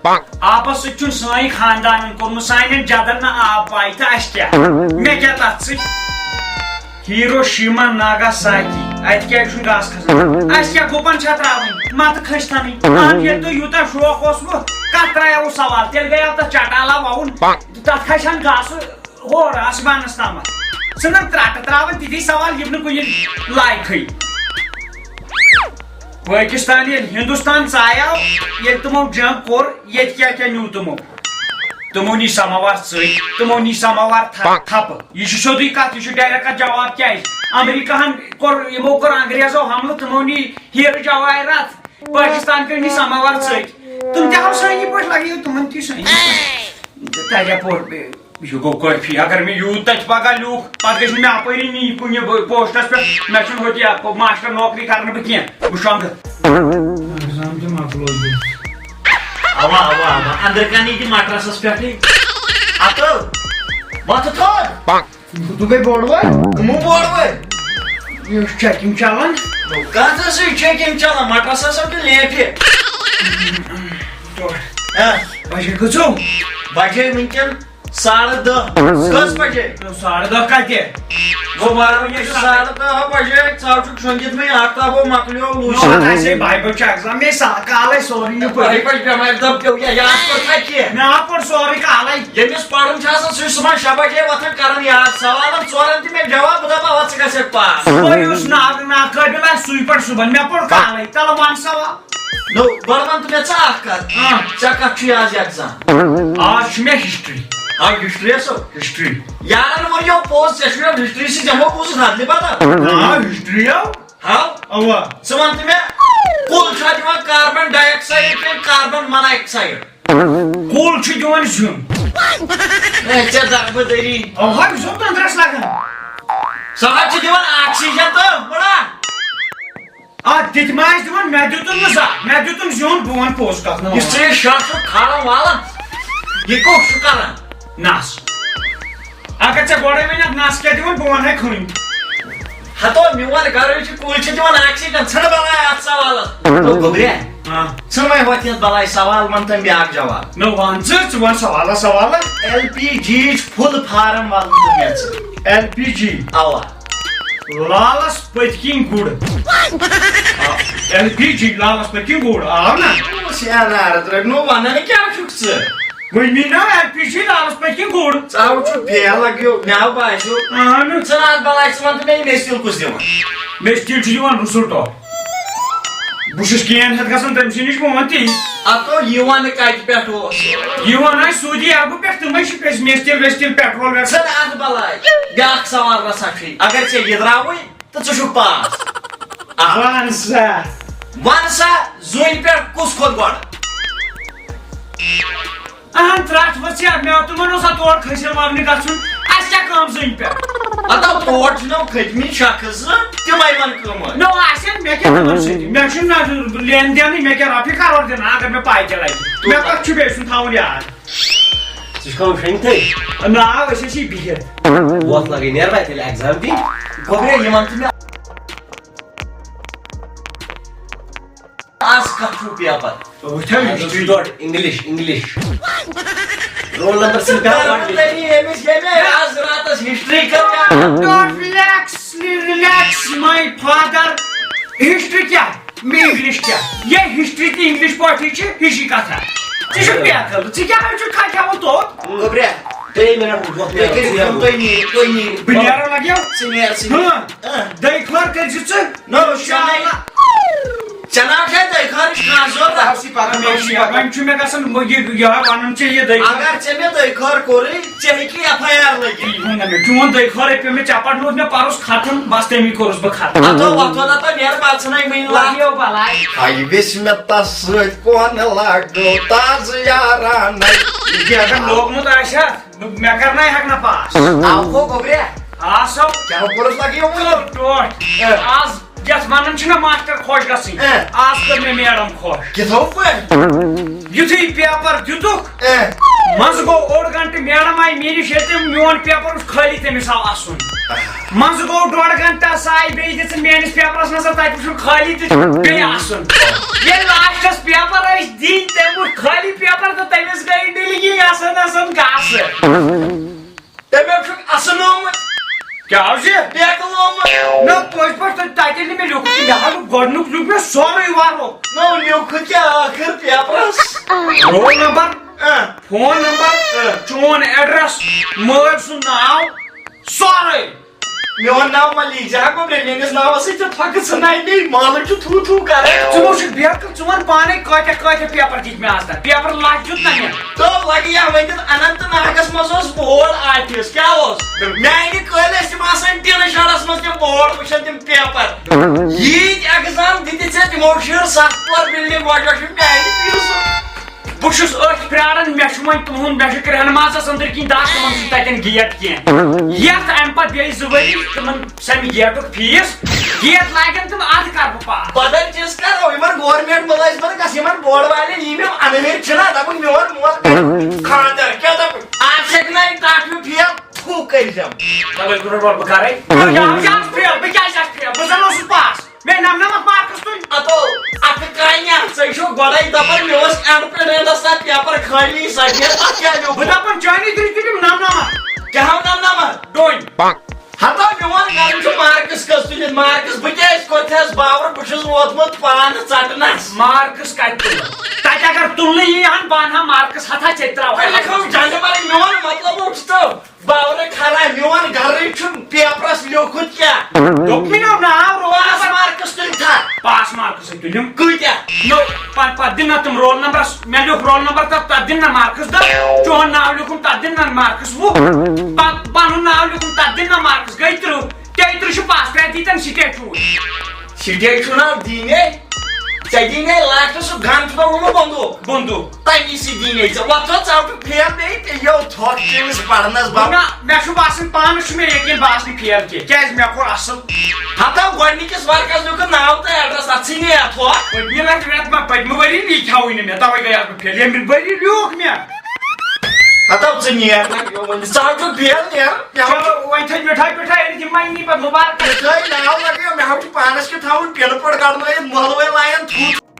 آبس سۭتۍ چھُنہٕ سٲنۍ خاندانن کوٚرمُت سانٮ۪ن جدن نہٕ آب پاے تہٕ اَسہِ کیٛاہ مےٚ کیٛاہ تتھ سۭتۍ ہیروشیما ناگاساکی اتہِ کیٛازِ چھُنہٕ گاسہٕ کھسان اَسہِ کیٛاہ گُپن چھا تراوٕنۍ متہٕ کھٔستنٕے ییٚلہِ تۄہہِ یوٗتاہ شوق اوسوٕ کتھ ترٛایو سوال تیٚلہِ گٔیو تتھ چٹالا ووُن تتھ کھسہِ ہن گاسہٕ ہور آسمانس تامتھ ژھٕنن ترٛٹہٕ تراوٕنۍ تِتھی سوال یِم نہٕ کُنہِ لایقٕے پٲکستان ییٚلہِ ہندوستان ژایاو ییٚلہِ تِمو جنگ کوٚر ییٚتہِ کیٛاہ کیٛاہ نیوٗ تِمو نی سماوار ژٔٹۍ تِمو نی سماوار تھپہٕ یہِ چھُ سیوٚدُے کتھ یہِ چھُ ڈایریکٹ کتھ جواب کیٛازِ امریکاہن کوٚر یِمو کوٚر انگریزو حملہٕ تِمو نی ہیرٕ جوایرات پٲکستان کٔرۍ نی سماوار ژٔٹۍ تِم تہِ آو سٲنی پٲٹھۍ لگیو تِمن تہِ سٲنی تتہِ پوٚر یہِ گوٚو کٲفی اگر مےٚ یوٗت تتہِ پگاہ لیوٗکھ پتہٕ گژھِ نہٕ مےٚ اپٲری نی کُنہِ پوسٹس پٮ۪ٹھ مےٚ چھُنہٕ ہوٚتہِ ماسٹر نوکری کرنہٕ بہٕ کینٛہہ بہٕ شۄنٛگہٕ ایٚگزام تہِ مۄکلوو اوا اندر کنی تہِ مٹرسس پٮ۪ٹھٕے اتو وۄتھٕ تھوٚد ژٕ گٔے بوڑ وٲلۍ کٕمو بوڑ وٲلۍ یہِ چھُ چیکِنگ چلان کتھ ٲسٕے چیکِنگ چلان مٹرس ٲسو تہِ لیٹہِ بجے کۭژو بجے وٕنکٮ۪ن 10:30 کٔژ بجے 10:30 کتہِ گوٚو مگر 10:30 بجے ژاو چھُکھ شۄنٛگِتھ وۄنۍ آفتابو مۄکلیو لوٗسے بایہِ بچہِ ایٚگزام مےٚ کالے سورُے نہٕ بہٕ پٮ۪ٹھ پیٚوان دپ پیٚو کیٛاہ یاد کوٚرتھا کینٛہہ مےٚ آو پوٚر سورُے کالے ییٚمِس پرُن چھُ آسان سُہ چھُ صُبحن 6 بجے وۄتھان کران یاد سوالن 4 دِ مےٚ جواب بہٕ دپہا وۄتھ ژٕ گژھکھ پاس یُس ناقٲبِل آسہِ سُے پرِ صُبحن مےٚ پوٚر کالے چلو وَن سوال نو گۄڈٕ وَن تہٕ مےٚ ژٕ اکھ کتھ ژےٚ کتھ چھُے آز ایٚگزام آز چھُ مےٚ ہسٹری ہسٹری ٲسو ہسٹری یارن ووٚنیو پوٚز ژےٚ چھُنہٕ ہسٹری سۭتۍ یِمو بوٗزُتھ ردلہِ بدل ہسٹری ہاو اوا ژٕ وَن تہٕ مےٚ کُل چھا دِوان کاربن ڈاے آکسایڈ کِنہٕ کاربن موناکسایڈ کُل چھُ دِوان زیُن ژےٚ دربٕدٔری اوا یہِ چھُ تندرس لگان سُہ حظ چھُ دِوان آکسیجن تہٕ بڑا تِتہِ ما آسہِ دِوان مےٚ دیُتُن نہٕ زانٛہہ مےٚ دیُتُن زیُن بہٕ وَنہٕ پوٚز کتھ یُس ژےٚ یہِ شاہ چھُکھ کھالان والان یہِ کوٚت چھُ کران نس اگر ژےٚ گۄڈے ؤنِتھ نس کیٛاہ دِوان بہٕ ونہے کھٔنۍ ہتو میون گرٕ چھُ کُلۍ چھِ دِوان آکسیجن ژھٕنہٕ بلاے اتھ سوالس گوٚبرے ژھٕن وۄنۍ ہوٚتھ یتھ بلاے سوال ون تٔمۍ بیاکھ جواب نہ ون ژٕ ون سوالا LPG یِچ فُل فارم ون تہٕ مےٚ ژٕ LPG اوا لالس پٔتۍ کِنۍ گُر LPG لالس پٔتۍ کِنۍ گُر آو نا شیٚنارٕ درٛٲگۍ ونان کیٛاہ چھُکھ ژٕ وٕنی نا LPG لالس پٔتۍ کِنۍ گُر ژاو چھُکھ فیل لگیو مےٚ باسیو ژٕ اتھ بلاے ژٕ ون تہٕ مےٚ یہِ میٚژِل کُس دِوان میٚژِل چھُ دِوان رُسُل ٹاپ بہت کین ہتھ گژھان تم نش بہت تی اتو یوان کتہ پہ یہ سعودی عربہ پہ تم میستل ویستل پیٹرول سر ات بلائی بیاا سوال رسا اگر ے یہ درو تو ژٕ پاس ون سا زون پہ کس کھوت گۄڈٕ اہن ترٛٹھ ؤژھ مےٚ تِمن اوس تور کھٔسِل وونہِ گژھُن اَسہِ کیٛاہ کٲم زٔنۍ پٮ۪ٹھ اتو تور چھُنو کھٔتمٕتۍ شخص زٕ تِمے ون کٲم نو آسن مےٚ کیٛاہ تِمن سۭتۍ مےٚ چھُنہٕ لین دینٕے مےٚ کیٛاہ رۄپیہِ کرور دِنہٕ اگر مےٚ پاے تہِ لگہِ مےٚ کتھ چھُ بیٚیہِ سُنٛد تھاوُن یاد ژٕ چھُکھ شیٚنگتھٕے نا أسۍ ٲسی بِہِتھ ووت لگے نیرباے تیٚلہِ ایٚگزام دِنۍ گوٚبرے یِمن تہِ مےٚ آز کتھ چھُ پیپر انگلش رول نمبر سے آز راتس ہسٹری کر ریلیکس مائی فادر ہسٹری کیا انگلش کیا یہ ہسٹری تہ انگلش پٲٹھی چھِ ہِشی کتھا ژٕ چھُکھ بے عقل ژٕ کیٛاہ چھُکھ کھاکھیومُت توٚت گوٚبریا 3 منٹ تُہۍ نیٖرِو بہٕ نیرو لگیو ژٕ نیر دٔے خٲر کٔرزِ ژٕ چناب چھا دٔے خٲرٕچ کانٛہہ ضروٗرت وۄنۍ چھُ مےٚ گژھان یِہوے وَنُن ژےٚ یہِ دٔے اگر ژےٚ مےٚ دٔے خٲر کوٚرُے ژےٚ ہیٚکی FIR لٔگِتھ چون دٔے خٲرے پیٚو مےٚ چپٹ روٗد مےٚ پَرُس ختم بس تمی کوٚرُس بہٕ ختم اتو وۄتھو نتہٕ نیر پتہٕ ژھٕنَے وٕنۍ لگیو بلاے ہاے ویس مےٚ تس سۭتۍ کۄن لاگو تازٕ یارانٕے یہِ اگر لوگمُت آسہِ ہا مےٚ کرناے ہٮ۪کہٕ نہ پاس آوکھو گوٚبریا آسو کیٛاہ کوٚرُس لگیو ٹوٹھ آز یتھ ونان چھِنہ ماسٹر خۄش گژھٕنۍ آز کٔر مےٚ میڈم خۄش کِتھو پٲٹھۍ یُتھُے پیپر دِتُکھ منٛزٕ گوٚو اوٚڑ گنٹہٕ میڈم آیہِ مےٚ نِش ییٚلہِ تٔمۍ میون پیپر اوس خٲلی تٔمِس آو اَسُن منٛزٕ گوٚو ڈۄڑ گنٹہٕ سۄ آیہِ بیٚیہِ دِژٕن میٲنِس پیپرس نظر تتہِ وٕچھُن خٲلی تہِ بیٚیہِ اَسُن ییٚلہِ لاسٹس پیپر ٲسۍ دِنۍ تٔمۍ وٕچھ خٲلی پیپر تہٕ تٔمِس گٔے ڈِلگی آسان گاسہٕ تٔمۍ چھُکھ اَسنومُت کیٛاہ چھِ بیکہٕ لومُت نہ پٔزۍ پٲٹھۍ تتہِ ییٚلہِ مےٚ لیوٗکھ مےٚ حظ گۄڈنیُک لیوٗکھ مےٚ سورُے ورُق نو لیوٗکھٕ کیٛاہ ٲخٕر papers roll number phone number چون ایڈرس مٲلۍ سُنٛد ناو سورُے میون ناو ما لیٖکھ زِ ہا گوٚبرے میٲنِس ناوس سۭتۍ چھِ پھکہٕ ژھٕنان بیٚیہِ مالٕک چھُ تھوٗ تھوٗ کران ژٕ ما چھُکھ بے عقل ژٕ وَن پانے کۭتیاہ پیپر دِتۍ مےٚ آز تام پیپر لچھ دیُت نہ مےٚ تو لگیا ؤنِتھ اننت ناگس منٛز اوس بوڑ آفِس کیٛاہ اوس میانہِ کٲلۍ ٲسۍ تِم آسان ٹِنہٕ شَڈس منٛز تِم بوڑ وٕچھان تِم پیپر ییٖتۍ ایٚگزام دِتِتھ ژےٚ تِمو شِر 7 پور بِلڈِنگ گۄڈٕ چھُ میانہِ فیٖسُک بہٕ چھُس أتھۍ پیاران مےٚ چھُ وۄنۍ تُہُنٛد مےٚ چھُ کرٛہنمازس أنٛدٕرۍ کِنۍ دَگ تِمن چھُ تتٮ۪ن گیٹ کینٛہہ یتھ امہِ پتہٕ بیٚیہِ 2 ؤری تِمن سمہِ گیٹُک فیٖس گیٹ لاگن تِم ادٕ کرٕ بہٕ پاس بدل چیٖز کرو یِمن گورمینٹ مُلٲزمن گژھِ یِمن بوڑ والٮ۪ن یی مےٚ انٕنۍ چھِنہ دپُن میون مول خانٛدر کیٛاہ دپُن آز ہیٚکہِ نہٕ ٹاٹھیو فیل تھوٗ کٔرِتھ تَوَے کوٚرُس بہٕ کرے بہٕ کیازِ آسہٕ فیل بہٕ زن اوسُس پاس مےٚ نمنمتھ مارکس تُلۍ اتو اکھٕ کانہِ ژٕ چھُکھ گۄڈے دپان مےٚ اوس اینڈ پینڈس تام پیپر خٲلی سفید اتھ کیٛاہ لیوٗکھ بہٕ دپان چٲنی دِتۍ تِم نمنمتھ کیٛاہ نمنمتھ ڈوٗنۍ ہتا میون گرٕ چھُ مارکس کٔژ تُلِتھ مارکس بہٕ کیازِ کوٚرتھس باور بہٕ چھُس ووتمُت پانہٕ ژٹنس مارکس کتہِ تُلہٕ تتہِ اگر تُلنہٕ یی ہن بہٕ انہا مارکس ہتھا ژےٚ تراوہا جنڈٕ مارٕنۍ میون مطلب اوس تو باورٕ خراب میون گرٕے چھُ پیپرس لیوٗکھمُت کیٛاہ دوٚپمٕے نہ ناو پاس مارکس تُلتھا پاس مارکسٕے تُلِم کۭتیاہ نو پتہٕ دِنۍ نہ تِم رول نمبرس مےٚ لیوٗکھ رول نمبر تتھ دِنۍ نہ مارکس 10 چون ناو لیوٗکھُم تتھ دِنۍ نہ مارکس 20 پنُن ناو لیوٗکھُم تتھ دِنۍ نہ مارکس گٔے 30 33 چھُ پاس پرٛٮ۪تھ دیٖتن سِٹیٹ چوٗرۍ سِٹیٹ چھُنہ دیٖنے ژےٚ دیٖنے لاسٹس سُہ گنٹہٕ لوگمُت بندوٗق تمی سۭتۍ دیٖنے ژےٚ وۄتھو ژاوٹُکھ فیل بیٚیہِ پیٚیو تھوٚکھ تٔمِس پرنس نہ مےٚ چھُ باسان پانہٕ چھُ مےٚ یقیٖن بہٕ آسہٕ نہٕ فیل کینٛہہ کیٛازِ مےٚ کوٚر اصٕل ہتا گۄڈنِکِس ورقس لیوٗکھُن ناو تہٕ ایڈرس اتھ ژھٕنے تھوٚکھ پٔتمہِ لٹہِ رٮ۪تھ ما پٔتمہِ ؤری لیٖکھیوٕے نہٕ مےٚ تَوَے گٔیاس بہٕ فیل ییٚمہِ ؤری لیوٗکھ مےٚ ہتا ژٕ نیر ژٕ ژاوٹُکھ فیل نیر چلو وۄنۍ تھٲے مِٹھٲے وِٹھٲے أنِتھ یِم وۄنۍ نی پتہٕ مُبارک ناو لگیو مےٚ چھُ پانس کیُتھ تھاوُن پِنہٕ پٲٹھۍ کڑنٲیِتھ مٲلوے لاین تھوٚد